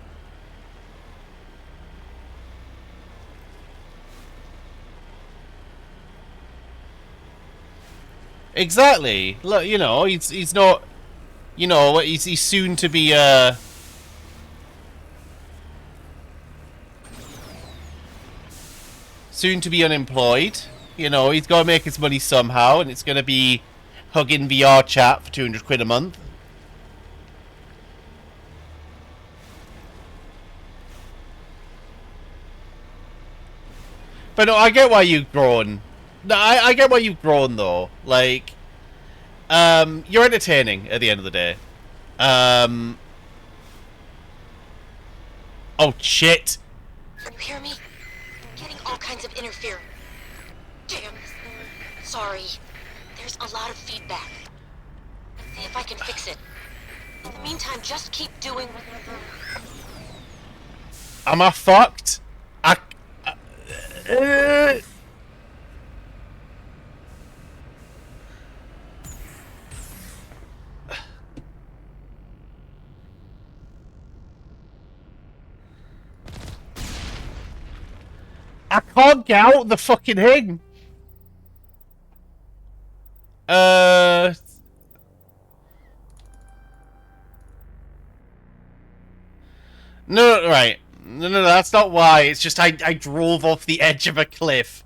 Exactly. Look, you know, he's not, you know, he's soon to be unemployed. You know, he's got to make his money somehow, and it's going to be hugging VR chat for 200 quid a month. But no, I get why you've grown. No, I get why you've grown, though. Like, you're entertaining at the end of the day. Oh, shit. You hear me? I'm getting all kinds of interference. Damn. Sorry. There's a lot of feedback. Let's see if I can fix it. In the meantime, just keep doing what you're doing. Am I fucked? I can't get out the fucking thing. No, right. No, that's not why. It's just I drove off the edge of a cliff.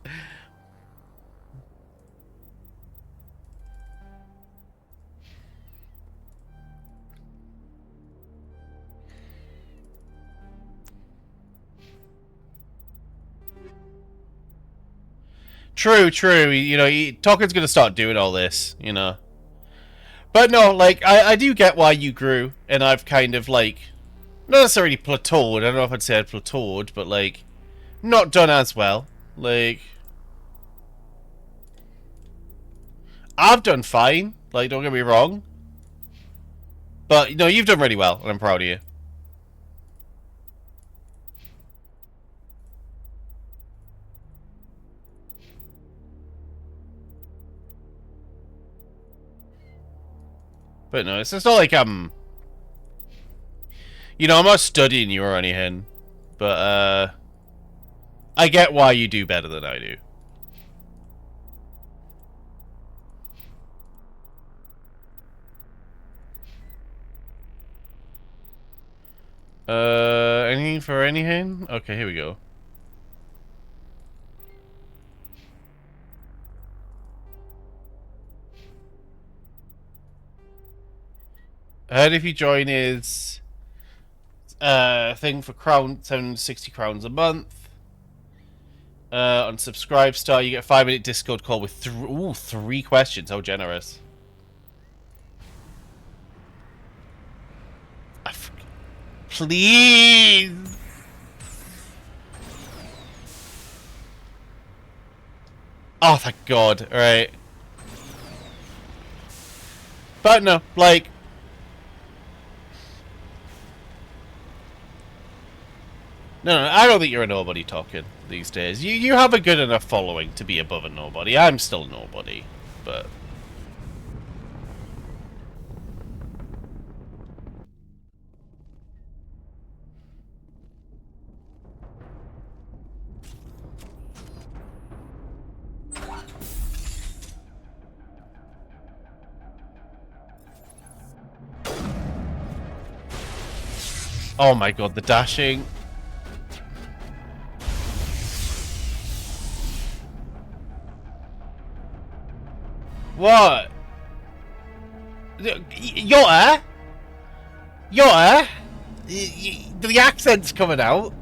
True. You know, Tolkien's gonna start doing all this, you know. But no, like, I do get why you grew, and I've kind of, like, not necessarily plateaued. I don't know if I'd say I'd plateaued, but, like, not done as well. Like, I've done fine. Like, don't get me wrong. But, no, you've done really well, and I'm proud of you. But no, it's not like I'm... You know, I'm not studying you or anything. But, I get why you do better than I do. Anything for anything? Okay, here we go. I heard if you join his thing for 760 crowns a month, on Subscribe Star, you get a 5-minute Discord call with 3 questions. How generous. Please! Oh, thank God. Alright. But no, like... No, I don't think you're a nobody talking these days. You have a good enough following to be above a nobody. I'm still a nobody, but... Oh my God, the dashing. What? Yotta? Yotta? The accent's coming out.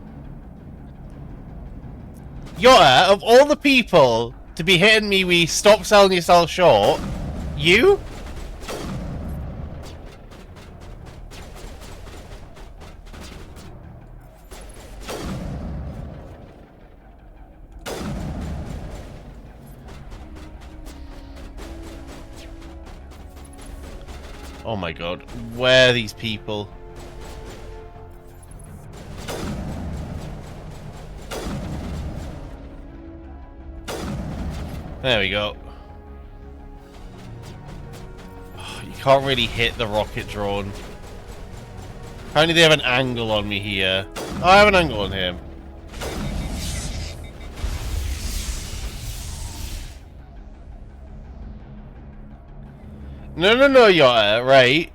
Yotta, of all the people to be hitting me with stop selling yourself short, you? Oh my God, where are these people? There we go. can't really hit the rocket drone. Apparently they have an angle on me here. Oh, I have an angle on him. No, Yotta, right.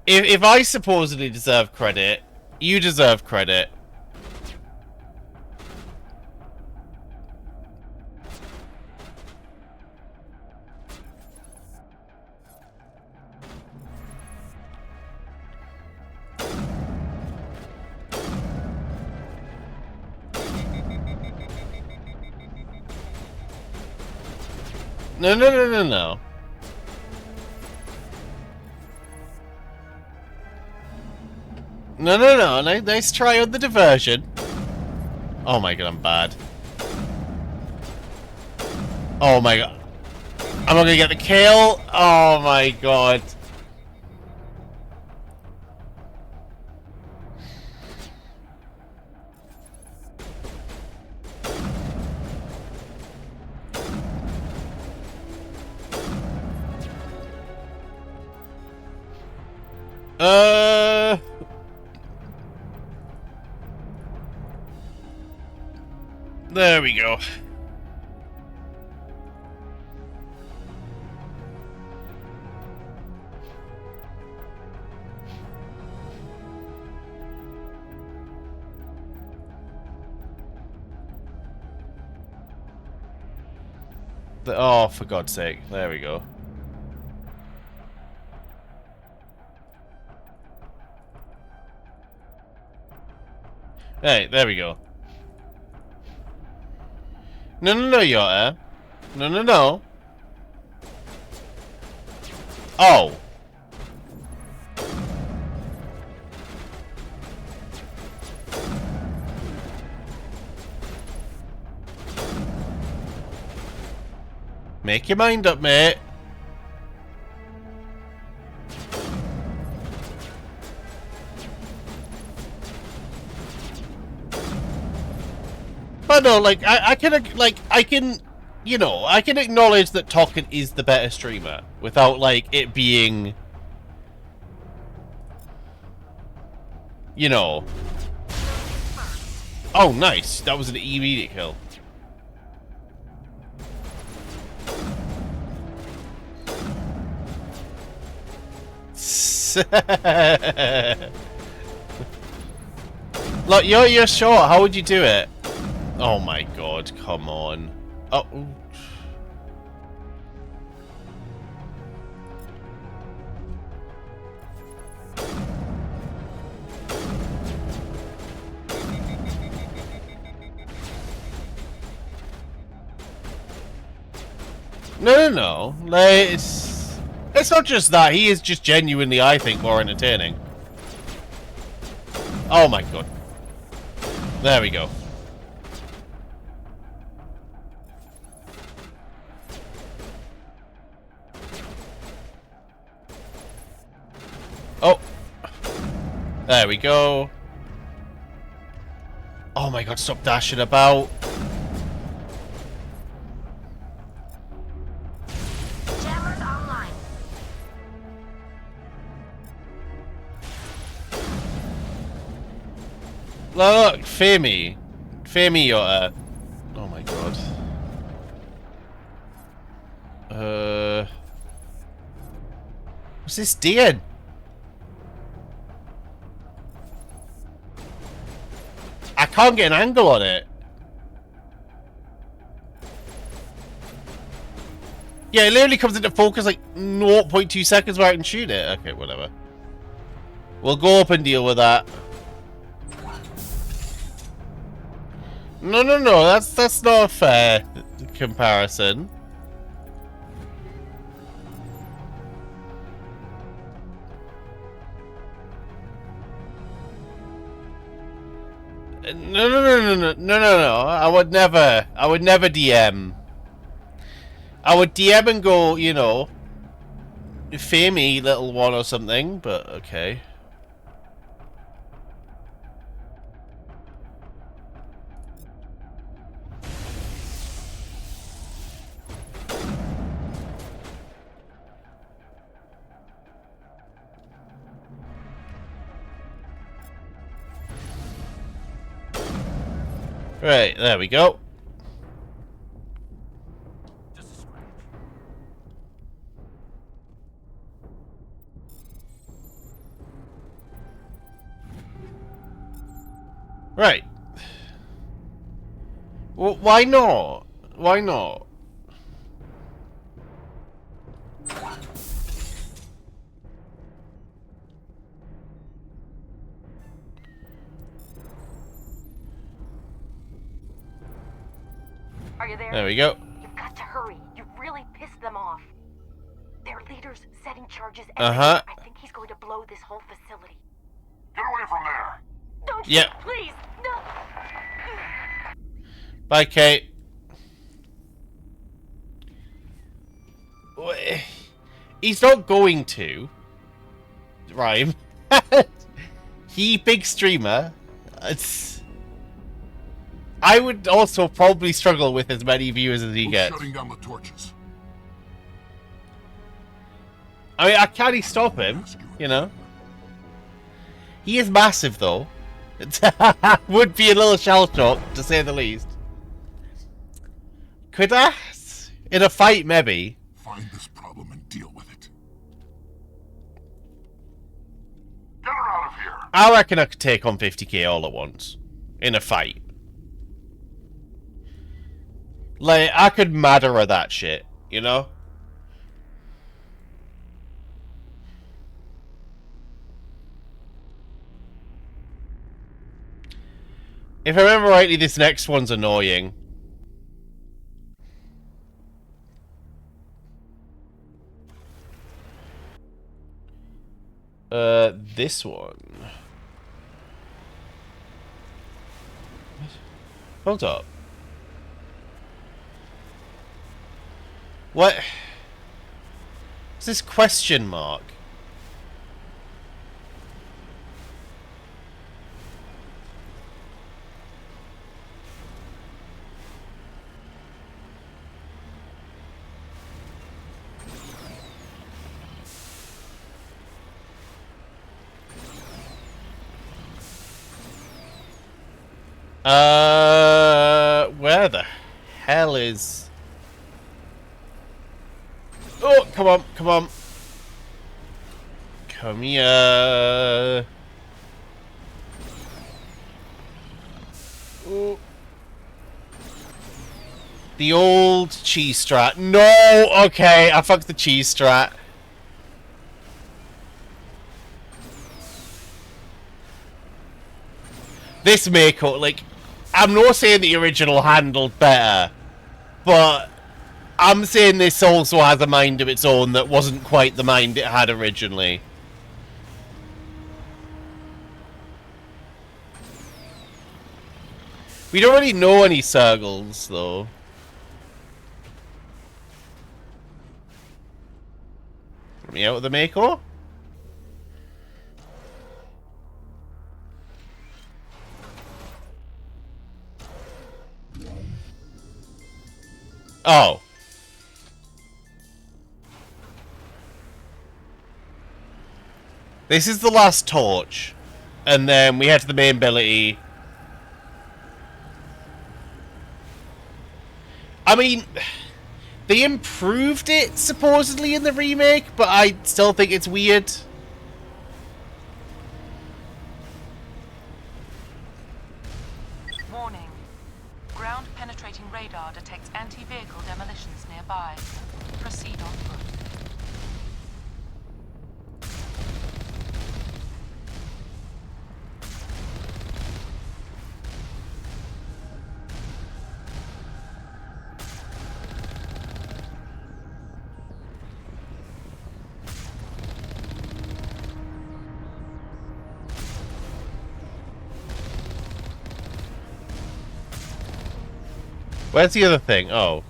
If I supposedly deserve credit, you deserve credit. No. No. Nice try on the diversion. Oh my god, I'm bad. Oh my god. I'm not gonna get the kill. Oh my god. There we go. Oh, for God's sake. There we go. Hey, there we go. No, Yotta. No. Oh. Make your mind up, mate. But no, like, I can, you know, I can acknowledge that Tokken is the better streamer without, like, it being, you know. Oh, nice. That was an immediate kill. Look, you're short. How would you do it? Oh my god, come on. Oh. No. Like, it's not just that. He is just genuinely, I think, more entertaining. Oh my god. There we go. Oh. There we go. Oh my god, stop dashing about. Jammers online. Look, fear me. Fear me, Yotta. Oh my god. What's this doing? I can't get an angle on it. Yeah, it literally comes into focus like 0.2 seconds where I can shoot it. Okay, whatever. We'll go up and deal with that. No. That's not a fair comparison. No. I would never DM. I would DM and go, you know, fear me, little one or something, but okay. Right, there we go. Right. Well, why not? Why not? Are you there? There we go. You've got to hurry. You've really pissed them off. Their leader's setting charges Uh-huh. I think he's going to blow this whole facility. Get away from there! Don't Yep. you, please! No! Bye, Kate. He's not going to. Rhyme. He big streamer. I would also probably struggle with as many viewers as he gets. Shutting down the torches. I mean, I can't stop him, you know. He is massive, though. Would be a little shell shock, to say the least. Could I? In a fight, maybe. Find this problem and deal with it. Get her out of here! I reckon I could take on 50k all at once. In a fight. Like, I could matter of that shit, you know? If I remember rightly, this next one's annoying. This one. Hold up. What? What's this question mark? Where the hell is... Oh, come on, come on. Come here. Oh. The old cheese strat. No! Okay, I fucked the cheese strat. This Mako, like, I'm not saying the original handled better, but I'm saying this also has a mind of its own that wasn't quite the mind it had originally. We don't really know any circles, though. Let me out with the Mako. Oh. This is the last torch. And then we head to the main ability. I mean, they improved it, supposedly, in the remake, but I still think it's weird. Warning. Ground-penetrating radar detects anti-vehicle demolitions nearby. Proceed on foot. Where's the other thing? Oh.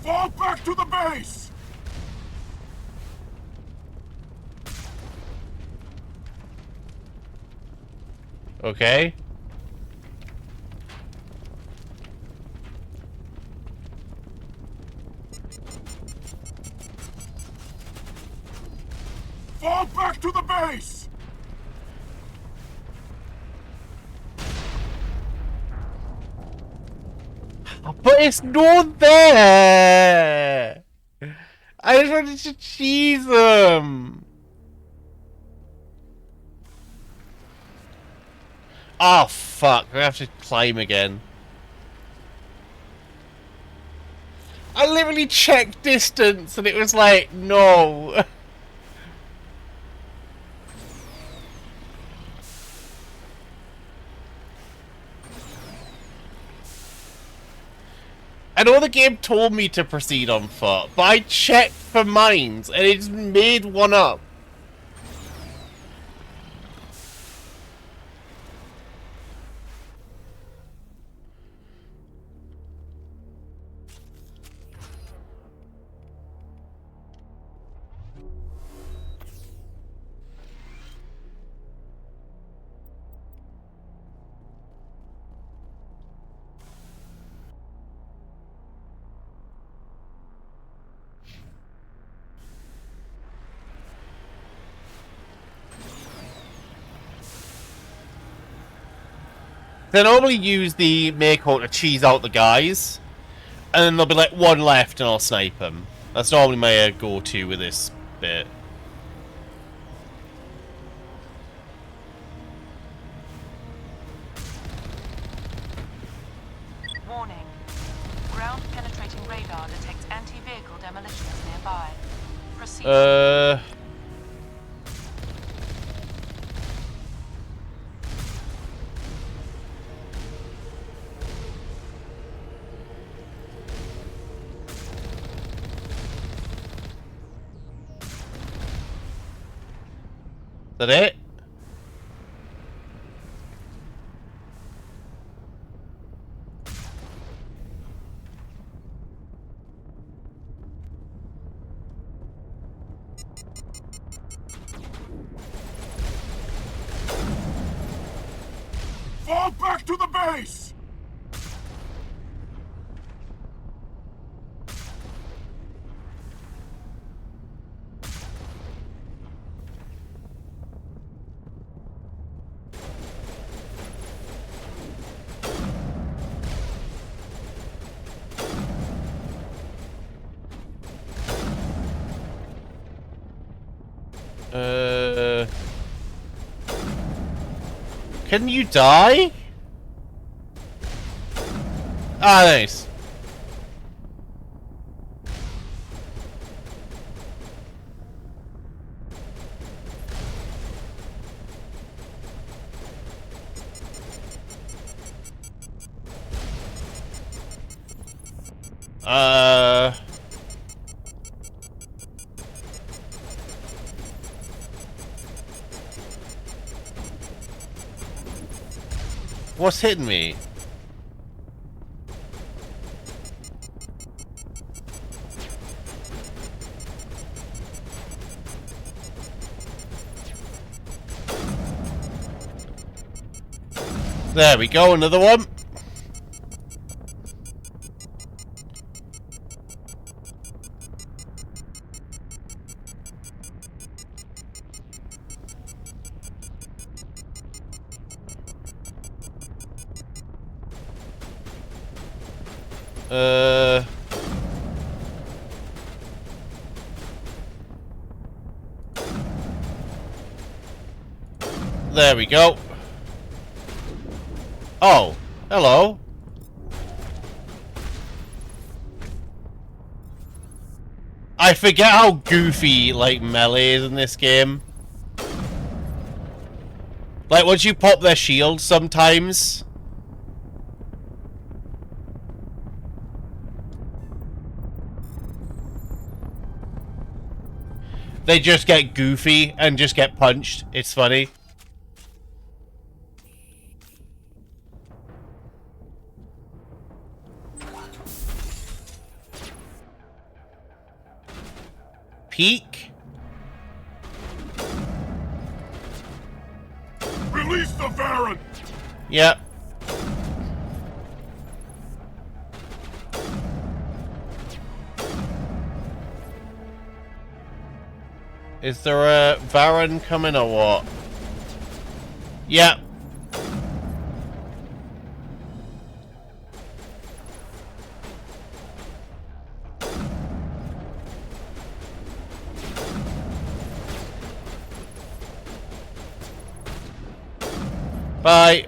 Fall back to the base! Okay. Fall back to the base! But it's not there! I just wanted to cheese them! Oh, fuck. We have to climb again. I literally checked distance and it was like, no. I know the game told me to proceed on foot, but I checked for mines and it's made one up. They normally use the Mako to cheese out the guys, and then there'll be like one left and I'll snipe them. That's normally my go-to with this bit. Warning. Ground penetrating radar detects anti-vehicle demolitions nearby. Proceed. Is that it? Fall back to the base! Can you die? Ah, nice. What's hitting me? There we go, another one. There we go. Oh, hello. I forget how goofy, like, melee is in this game. Like, once you pop their shield sometimes... they just get goofy and just get punched. It's funny. peek. Release the Baron! Yep. Is there a Baron coming or what? Yep. Bye.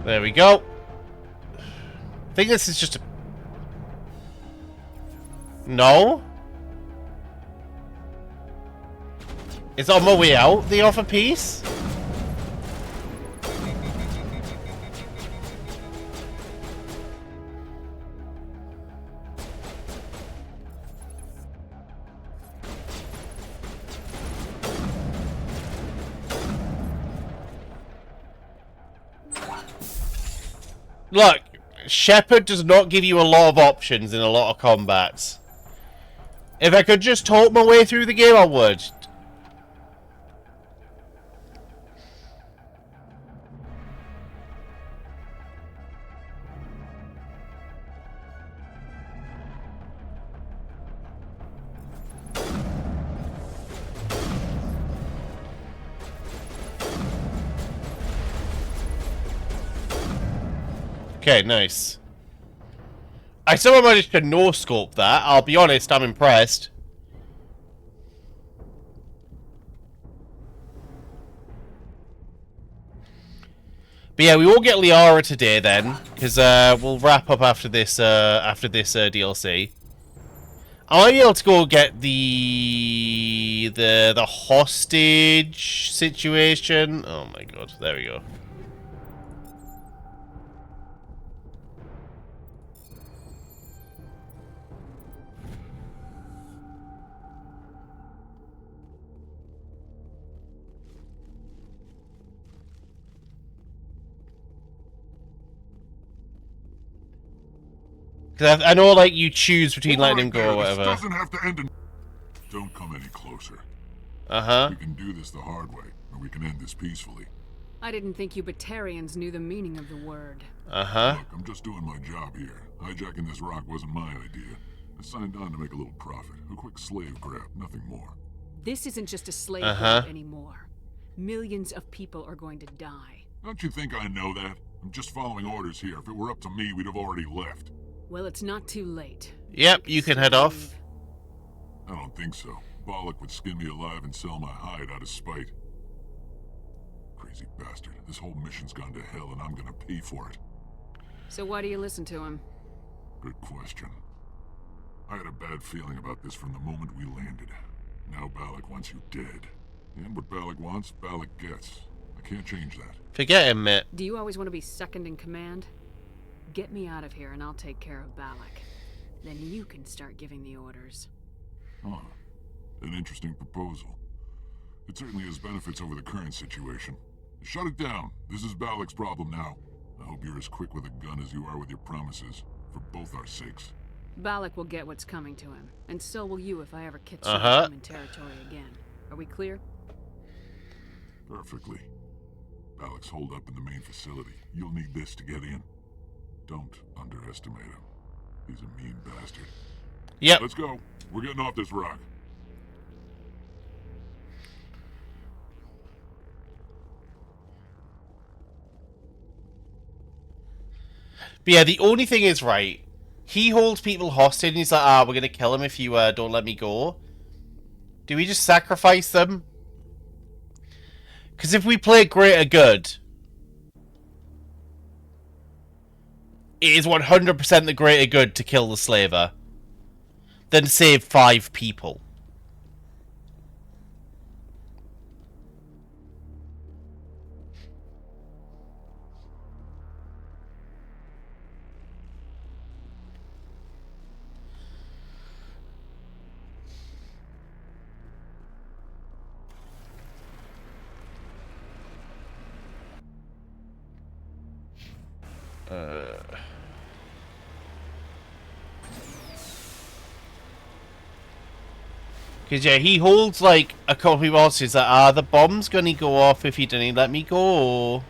There we go. I think this is just a... No? It's on my way out, the offer piece? Look, Shepard does not give you a lot of options in a lot of combats. If I could just talk my way through the game, I would. Okay, nice. I somehow managed to no-scope that. I'll be honest, I'm impressed. But yeah, we won't get Liara today then, because we'll wrap up after this DLC. I might be able to go get the hostage situation. Oh my god, there we go. Cause I know, like, you choose between letting him go or whatever. This doesn't have to end in... Don't come any closer. Uh-huh. We can do this the hard way, or we can end this peacefully. I didn't think you Batarians knew the meaning of the word. Uh-huh. Look, I'm just doing my job here. Hijacking this rock wasn't my idea. I signed on to make a little profit. A quick slave grab, nothing more. This isn't just a slave grab anymore. Millions of people are going to die. Don't you think I know that? I'm just following orders here. If it were up to me, we'd have already left. Well, it's not too late. Yep, you can head off. I don't think so. Bollock would skin me alive and sell my hide out of spite. Crazy bastard. This whole mission's gone to hell and I'm gonna pay for it. So why do you listen to him? Good question. I had a bad feeling about this from the moment we landed. Now Bollock wants you dead. And what Bollock wants, Bollock gets. I can't change that. Forget him, mate. Do you always want to be second in command? Get me out of here and I'll take care of Bollock. Then you can start giving the orders. Huh. An interesting proposal. It certainly has benefits over the current situation. Shut it down. This is Bollock's problem now. I hope you're as quick with a gun as you are with your promises. For both our sakes. Bollock will get what's coming to him. And so will you if I ever catch him in territory again. Are we clear? Perfectly. Bollock's holed up in the main facility. You'll need this to get in. Don't underestimate him. He's a mean bastard. Yep. Let's go. We're getting off this rock. But yeah, the only thing is, right, he holds people hostage and he's like, we're gonna kill him if you don't let me go. Do we just sacrifice them? Because if we play greater good, it is 100% the greater good to kill the slaver than save 5 people. Because, yeah, he holds, like, a couple of horses that, the bomb's gonna go off if you didn't let me go.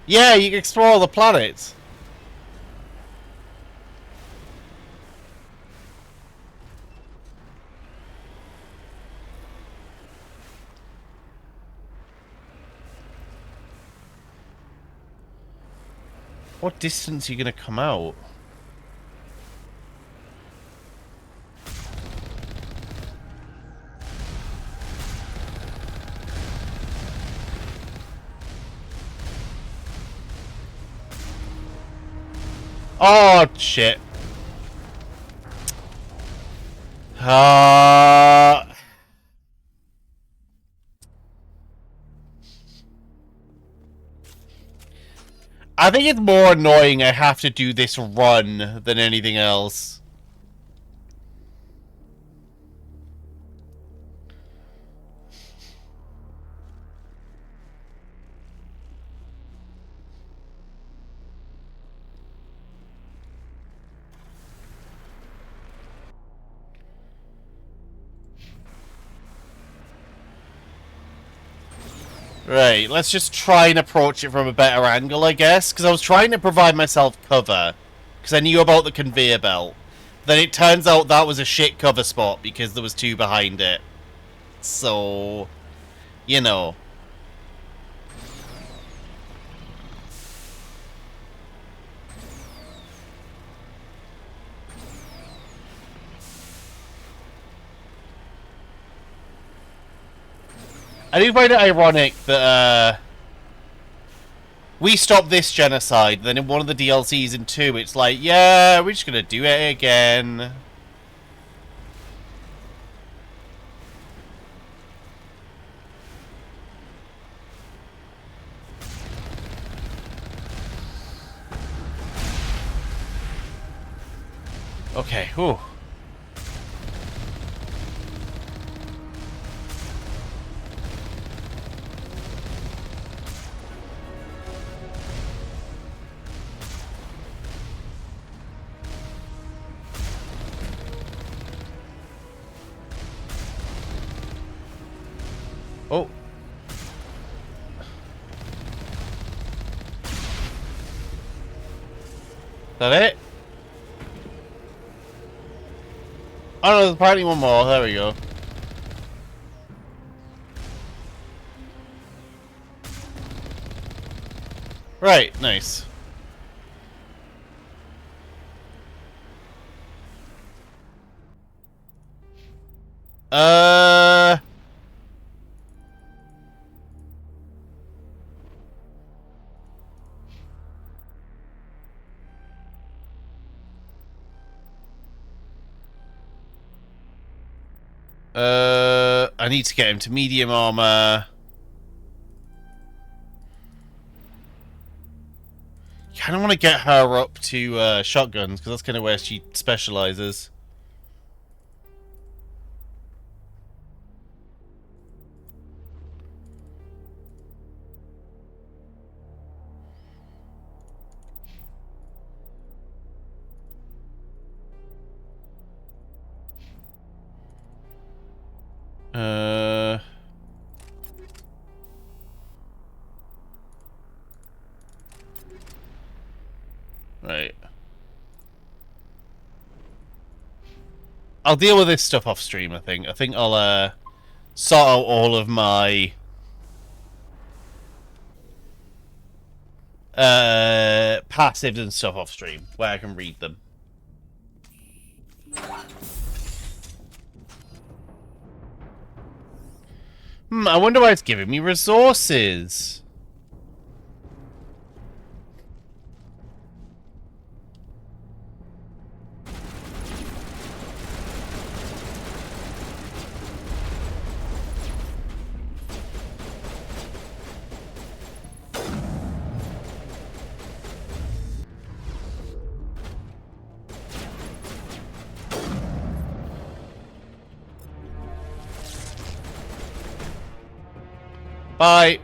Yeah, you can explore the planets. What distance are you going to come out? Oh, shit. I think it's more annoying I have to do this run than anything else. Right, let's just try and approach it from a better angle, I guess. Because I was trying to provide myself cover. Because I knew about the conveyor belt. Then it turns out that was a shit cover spot because there was two behind it. So, you know. I do find it ironic that, we stopped this genocide, then in one of the DLCs in 2, it's like, yeah, we're just gonna do it again. Okay, whew. Oh. Is that it? Oh no, there's apparently one more. There we go. Right, nice. I need to get him to medium armor. Kind of want to get her up to shotguns because that's kind of where she specializes. Right. I'll deal with this stuff off stream, I think. I think I'll, sort out all of my... passives and stuff off stream, where I can read them. I wonder why it's giving me resources. Bye.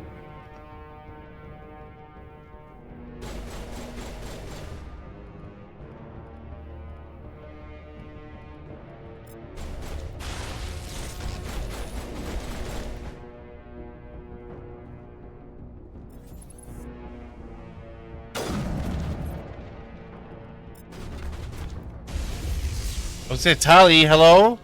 What's it, Tally? Hello?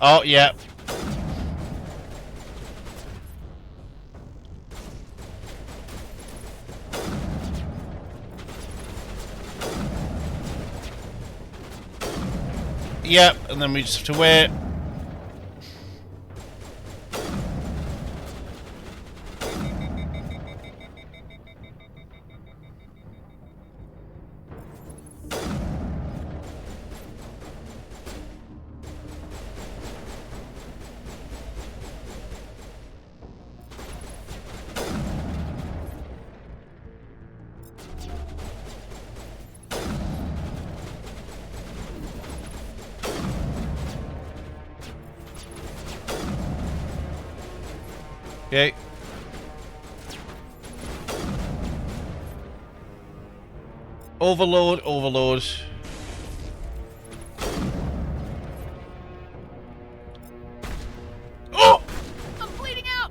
Oh, yeah. Yep, and then we just have to wait. Okay. Overload, overload. Oh! I'm bleeding out.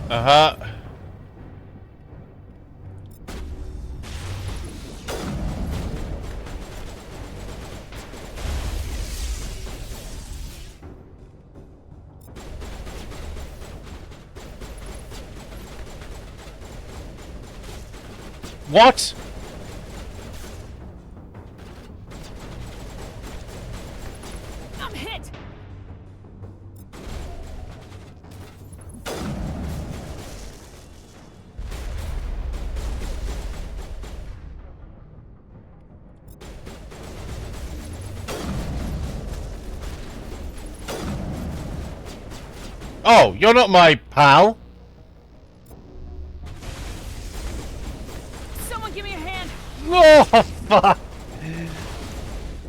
Uh-huh. What? I'm hit. Oh, you're not my pal. Someone give me a hand. Oh, fuck.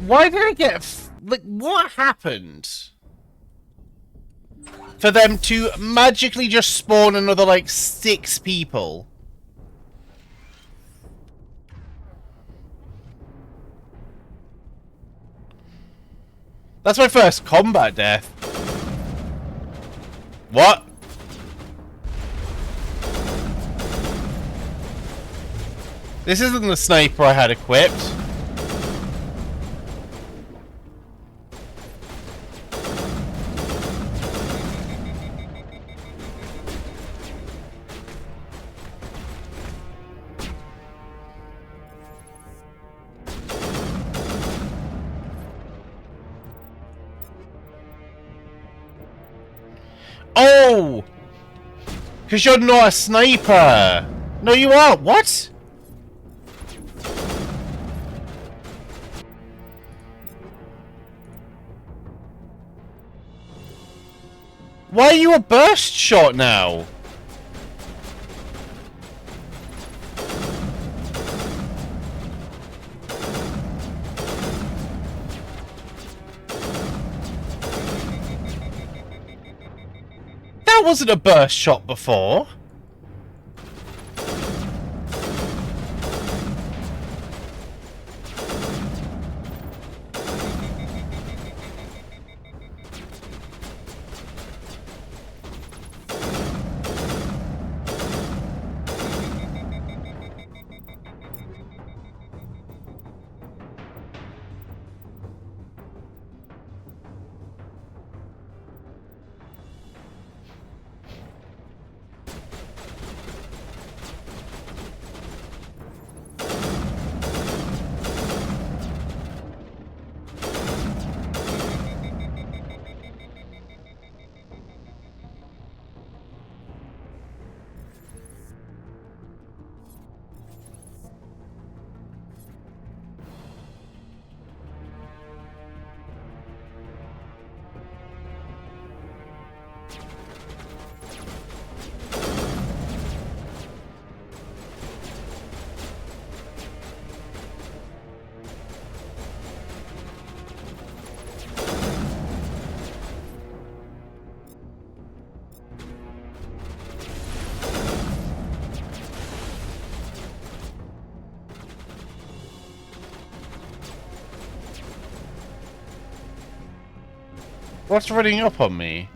Why did I get... like, what happened? For them to magically just spawn another, like, 6 people. That's my first combat death. What? This isn't the sniper I had equipped. Oh! Because you're not a sniper! No, you are! What? Why are you a burst shot now? That wasn't a burst shot before. What's running up on me?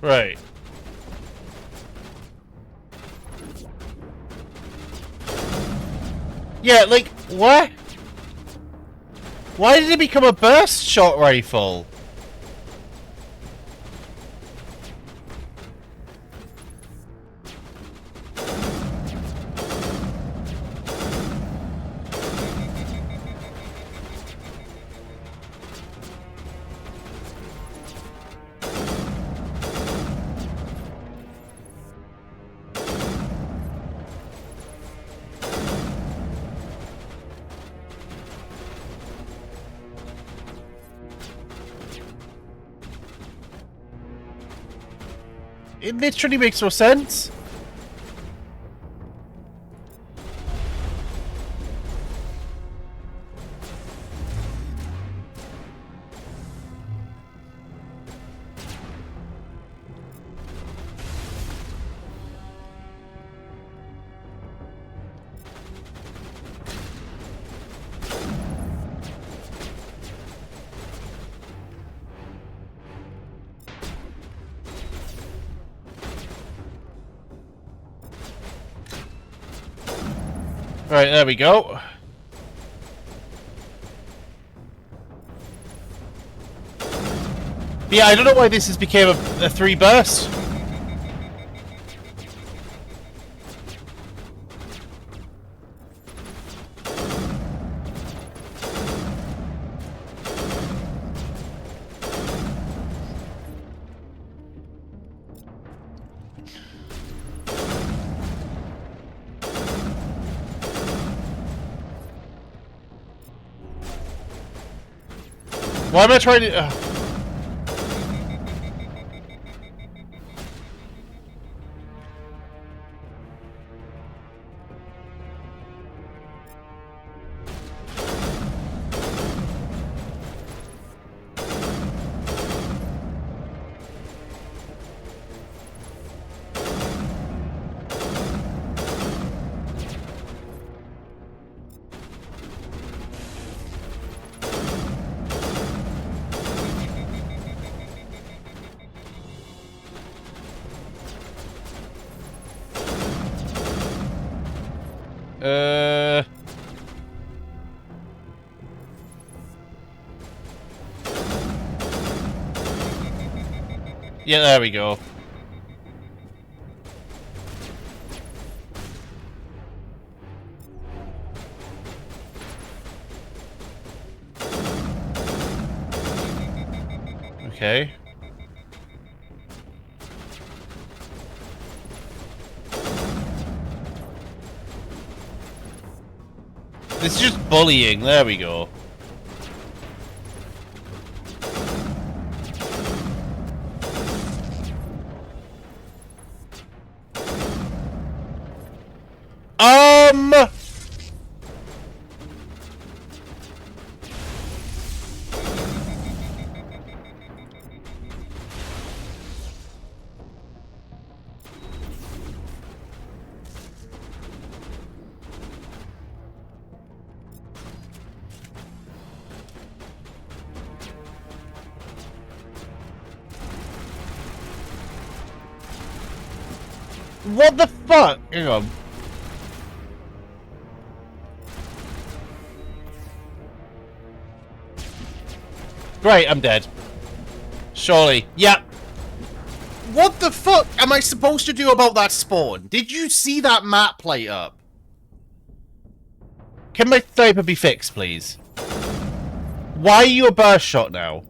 Right. Yeah, like, what? Why did it become a burst shot rifle? It literally makes no sense. Right, there we go. But yeah, I don't know why this has became a 3 burst. Why am I trying to... Yeah, there we go. Okay. This is just bullying. There we go. What the fuck? Hang on. Great, I'm dead. Surely. Yeah. What the fuck am I supposed to do about that spawn? Did you see that map plate up? Can my sniper be fixed, please? Why are you a burst shot now?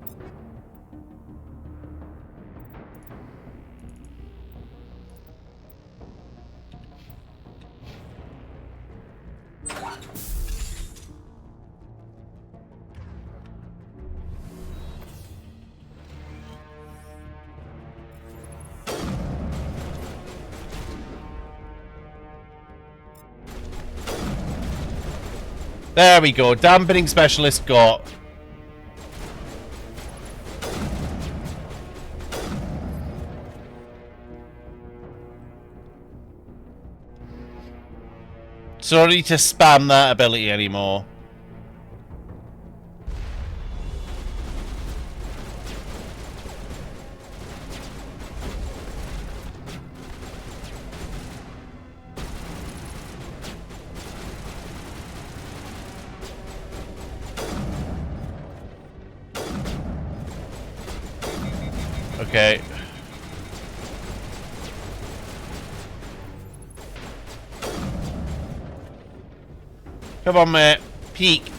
There we go. Dampening specialist got. So I don't need to spam that ability anymore. Okay. Come on, mate. Peek.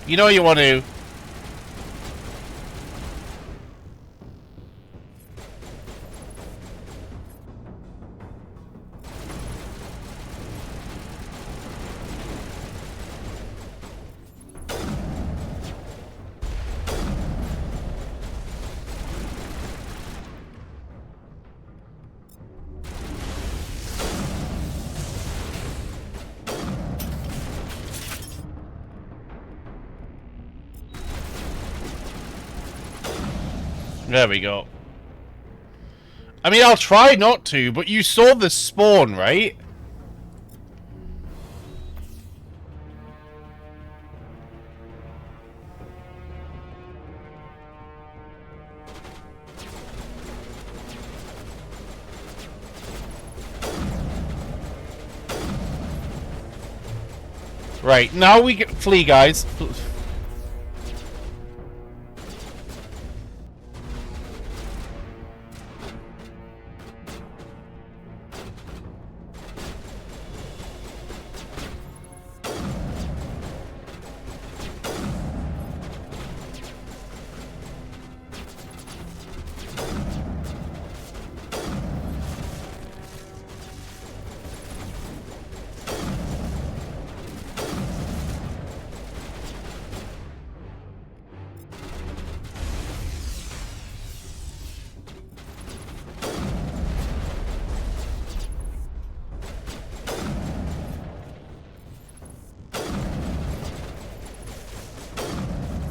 You know you want to. There we go. I mean, I'll try not to, but you saw the spawn, right? Right, now we get flee, guys.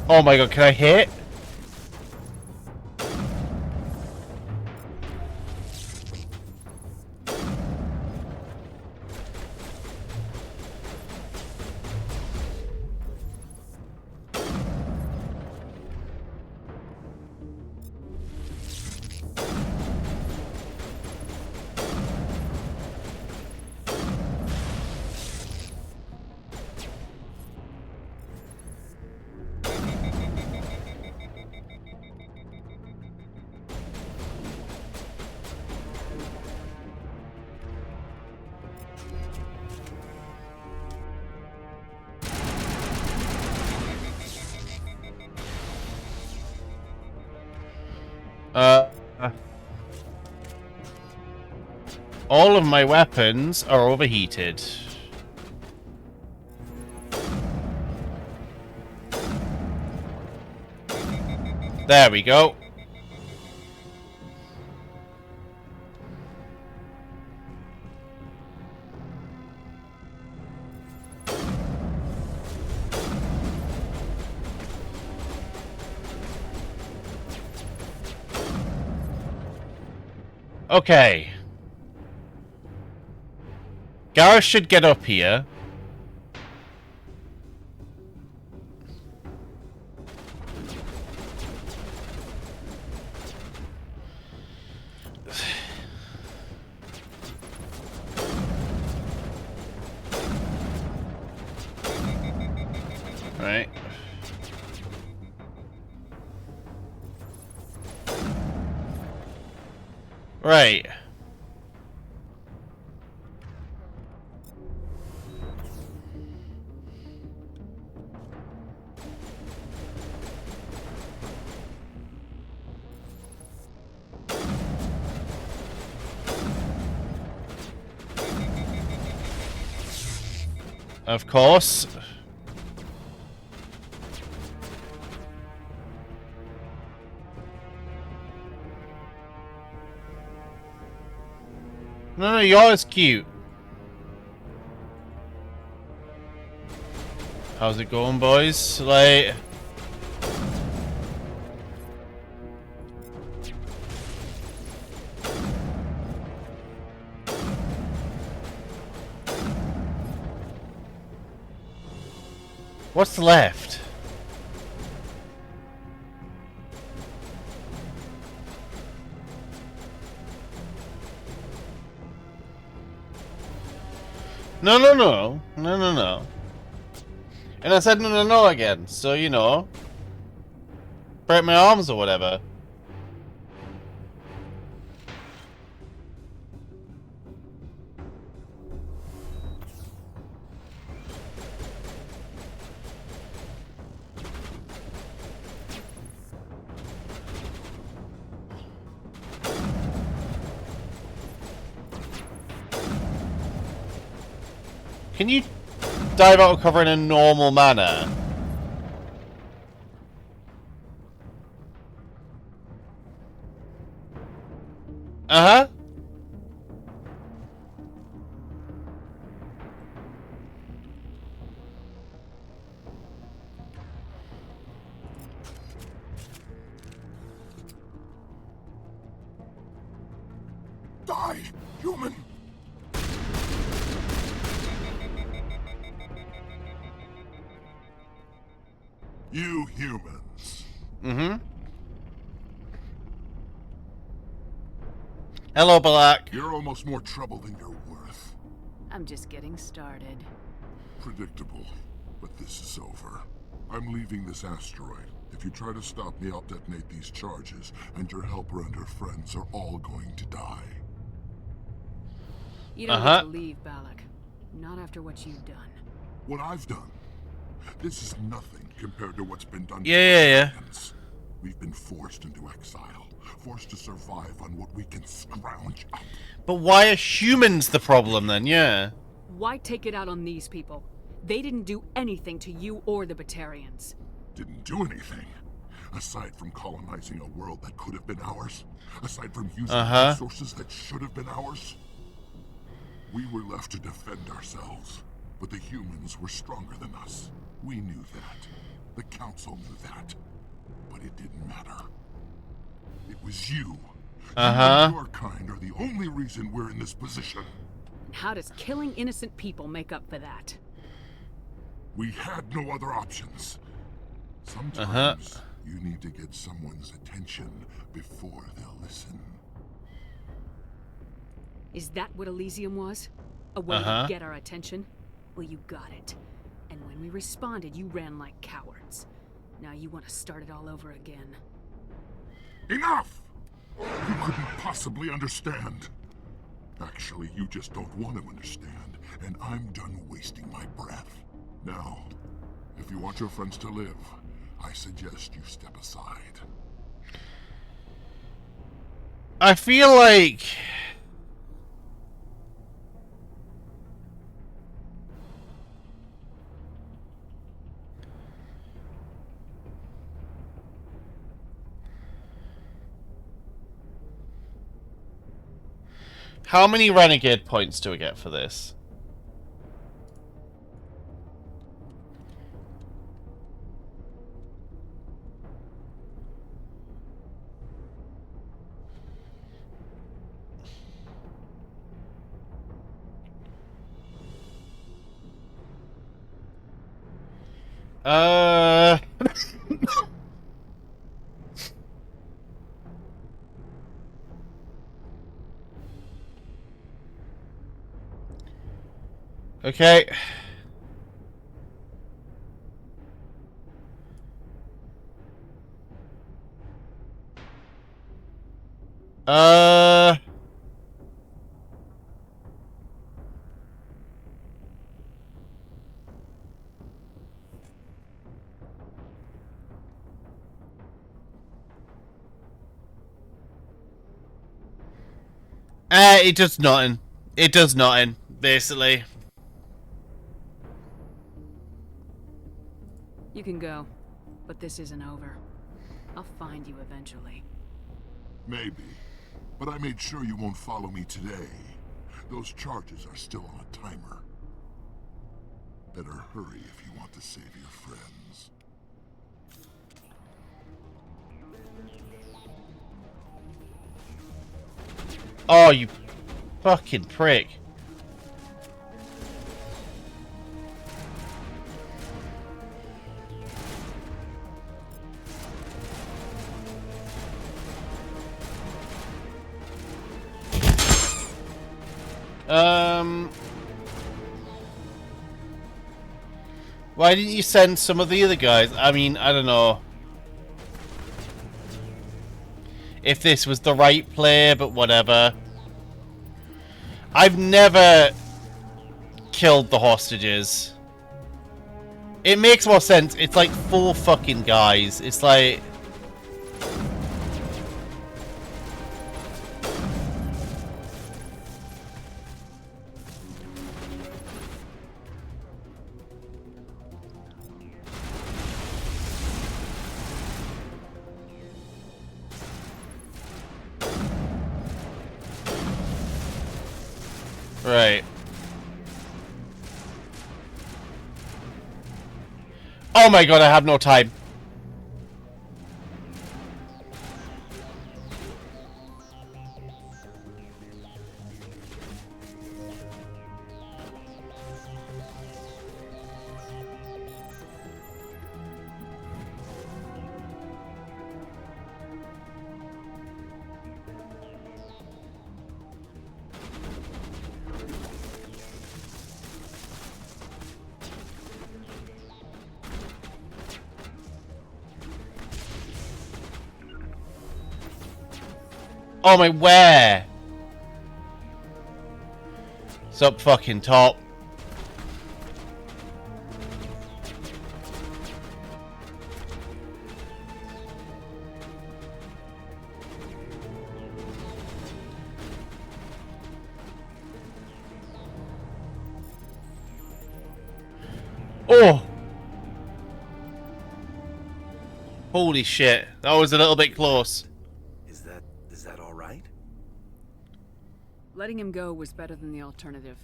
Oh my god, can I hit? All of my weapons are overheated. There we go. Okay. Gareth should get up here. Right. Right. Of course. No, yours cute. How's it going, boys? Like... What's left? No, no, no. No, no, no. And I said no, no, no again. So, you know. Break my arms or whatever. Can you dive out of cover in a normal manner? Uh-huh. Die, human! You humans. Mm-hmm. Hello, Balak. You're almost more trouble than you're worth. I'm just getting started. Predictable, but this is over. I'm leaving this asteroid. If you try to stop me, I'll detonate these charges, and your helper and her friends are all going to die. You don't get to leave, Balak. Not after what you've done. What I've done? This is nothing compared to what's been done to yeah. We've been forced into exile, forced to survive on what we can scrounge up. But why are humans the problem then? Yeah. Why take it out on these people? They didn't do anything to you or the Batarians. Didn't do anything. Aside from colonizing a world that could have been ours. Aside from using resources that should have been ours. We were left to defend ourselves. But the humans were stronger than us. We knew that. The Council knew that. But it didn't matter. It was you. You and your kind are the only reason we're in this position. How does killing innocent people make up for that? We had no other options. Sometimes you need to get someone's attention before they'll listen. Is that what Elysium was? A way to get our attention? Well, you got it. And when we responded, you ran like cowards. Now you want to start it all over again. Enough! You couldn't possibly understand. Actually, you just don't want to understand, and I'm done wasting my breath. Now, if you want your friends to live, I suggest you step aside. I feel like... How many renegade points do we get for this? Okay. It does nothing. It does nothing, basically. You can go, but this isn't over. I'll find you eventually. Maybe, but I made sure you won't follow me today. Those charges are still on a timer. Better hurry if you want to save your friends. Oh, you fucking prick. Why didn't you send some of the other guys? I mean, I don't know if this was the right play, but whatever. I've never killed the hostages. It makes more sense. It's like 4 fucking guys. It's like... Right. Oh my god, I have no time. Oh my, where? It's up fucking top. Oh! Holy shit, that was a little bit close. Is that all right? Letting him go was better than the alternative.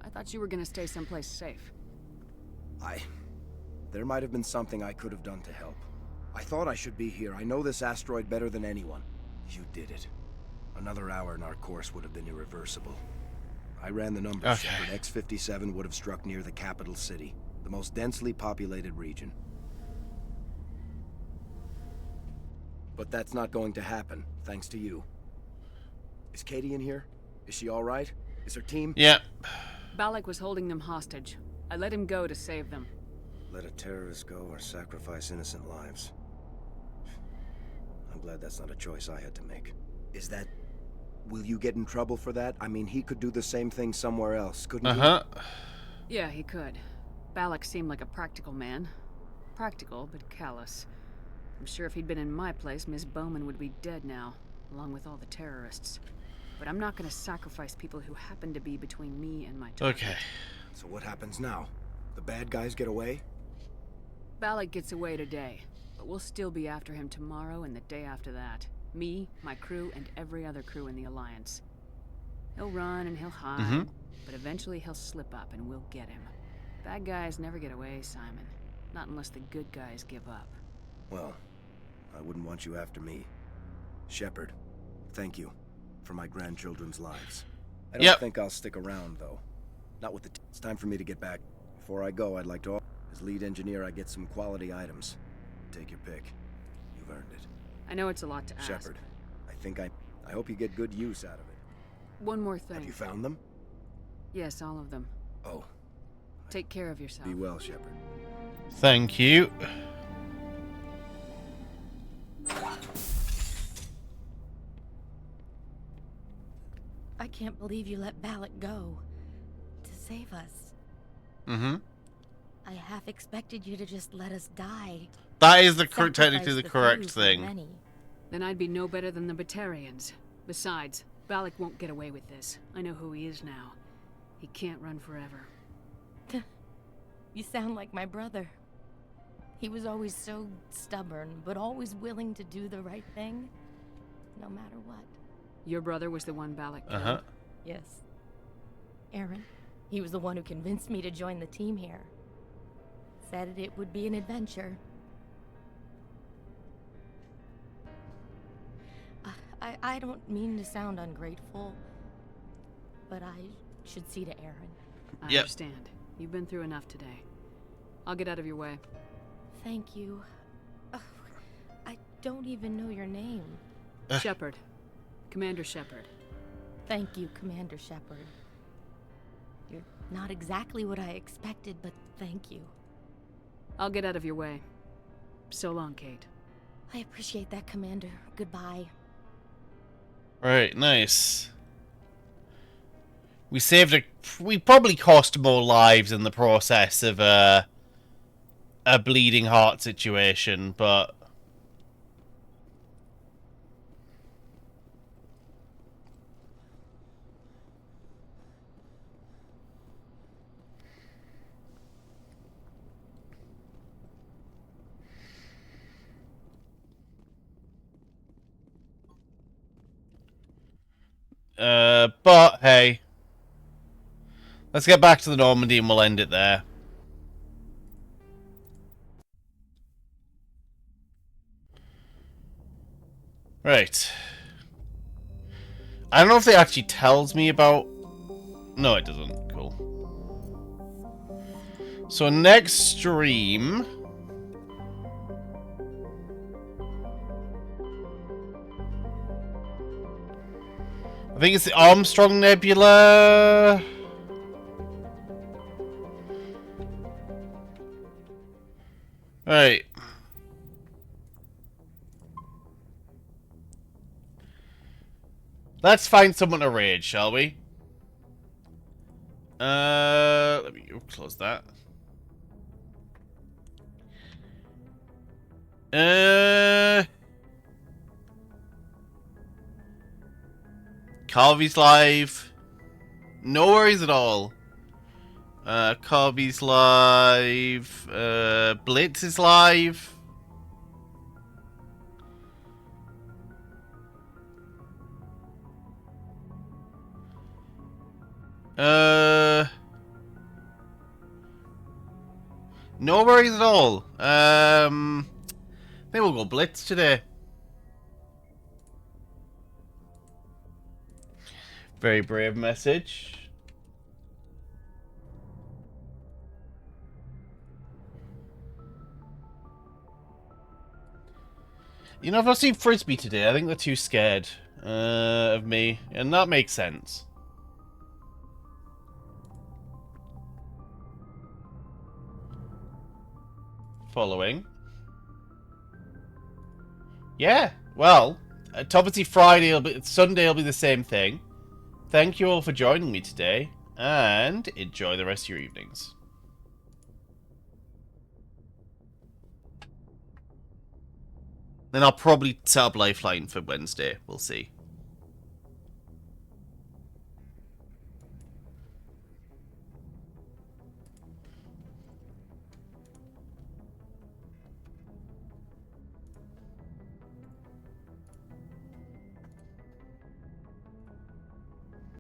I thought you were gonna stay someplace safe. There might have been something I could have done to help. I thought I should be here. I know this asteroid better than anyone. You did it. Another hour and our course would have been irreversible. I ran the numbers. Okay. Shepard. X-57 would have struck near the capital city, the most densely populated region. But that's not going to happen, thanks to you. Is Katie in here? Is she all right? Is her team? Yeah. Balak was holding them hostage. I let him go to save them. Let a terrorist go or sacrifice innocent lives. I'm glad that's not a choice I had to make. Is that... Will you get in trouble for that? I mean, he could do the same thing somewhere else, couldn't he? Yeah, he could. Balak seemed like a practical man. Practical, but callous. I'm sure if he'd been in my place, Miss Bowman would be dead now, along with all the terrorists. But I'm not gonna sacrifice people who happen to be between me and my target. Okay. So what happens now? The bad guys get away? Balak gets away today, but we'll still be after him tomorrow and the day after that. Me, my crew, and every other crew in the Alliance. He'll run and he'll hide, but eventually he'll slip up and we'll get him. Bad guys never get away, Simon. Not unless the good guys give up. Well, I wouldn't want you after me. Shepard, thank you for my grandchildren's lives. I don't think I'll stick around, though. Not with the it's time for me to get back. Before I go, I'd like to... As lead engineer, I get some quality items. Take your pick. You've earned it. I know it's a lot to ask. Shepard, I hope you get good use out of it. One more thing. Have you found them? Yes, all of them. Oh. Take care of yourself. Be well, Shepard. Thank you. I can't believe you let Balak go. To save us. I half expected you to just let us die. That is technically the correct thing. Then I'd be no better than the Batarians. Besides, Balak won't get away with this. I know who he is now. He can't run forever. You sound like my brother. He was always so stubborn, but always willing to do the right thing, no matter what. Your brother was the one Balak killed? Yes. Aaron. He was the one who convinced me to join the team here. said it would be an adventure. I don't mean to sound ungrateful, but I should see to Aaron. I understand. You've been through enough today. I'll get out of your way. Thank you. I don't even know your name. Shepard. Commander Shepard. Thank you, Commander Shepard. You're not exactly what I expected, but thank you. I'll get out of your way. So long, Kate. I appreciate that, Commander. Goodbye. Right, nice. We probably cost more lives in the process of a bleeding heart situation, but hey. Let's get back to the Normandy and we'll end it there. Right. I don't know if it actually tells me about... No, it doesn't. Cool. So next stream... I think it's the Armstrong Nebula... Right. Let's find someone to raid, shall we? Let me close that. Carvy's live. No worries at all. Carby's live. Blitz is live. No worries at all. Maybe we'll go Blitz today. Very brave message. You know, if I've seen Frisbee today, I think they're too scared of me, and that makes sense. Following. Yeah, well, obviously Sunday will be the same thing. Thank you all for joining me today, and enjoy the rest of your evenings. Then I'll probably set up Lifeline for Wednesday. We'll see.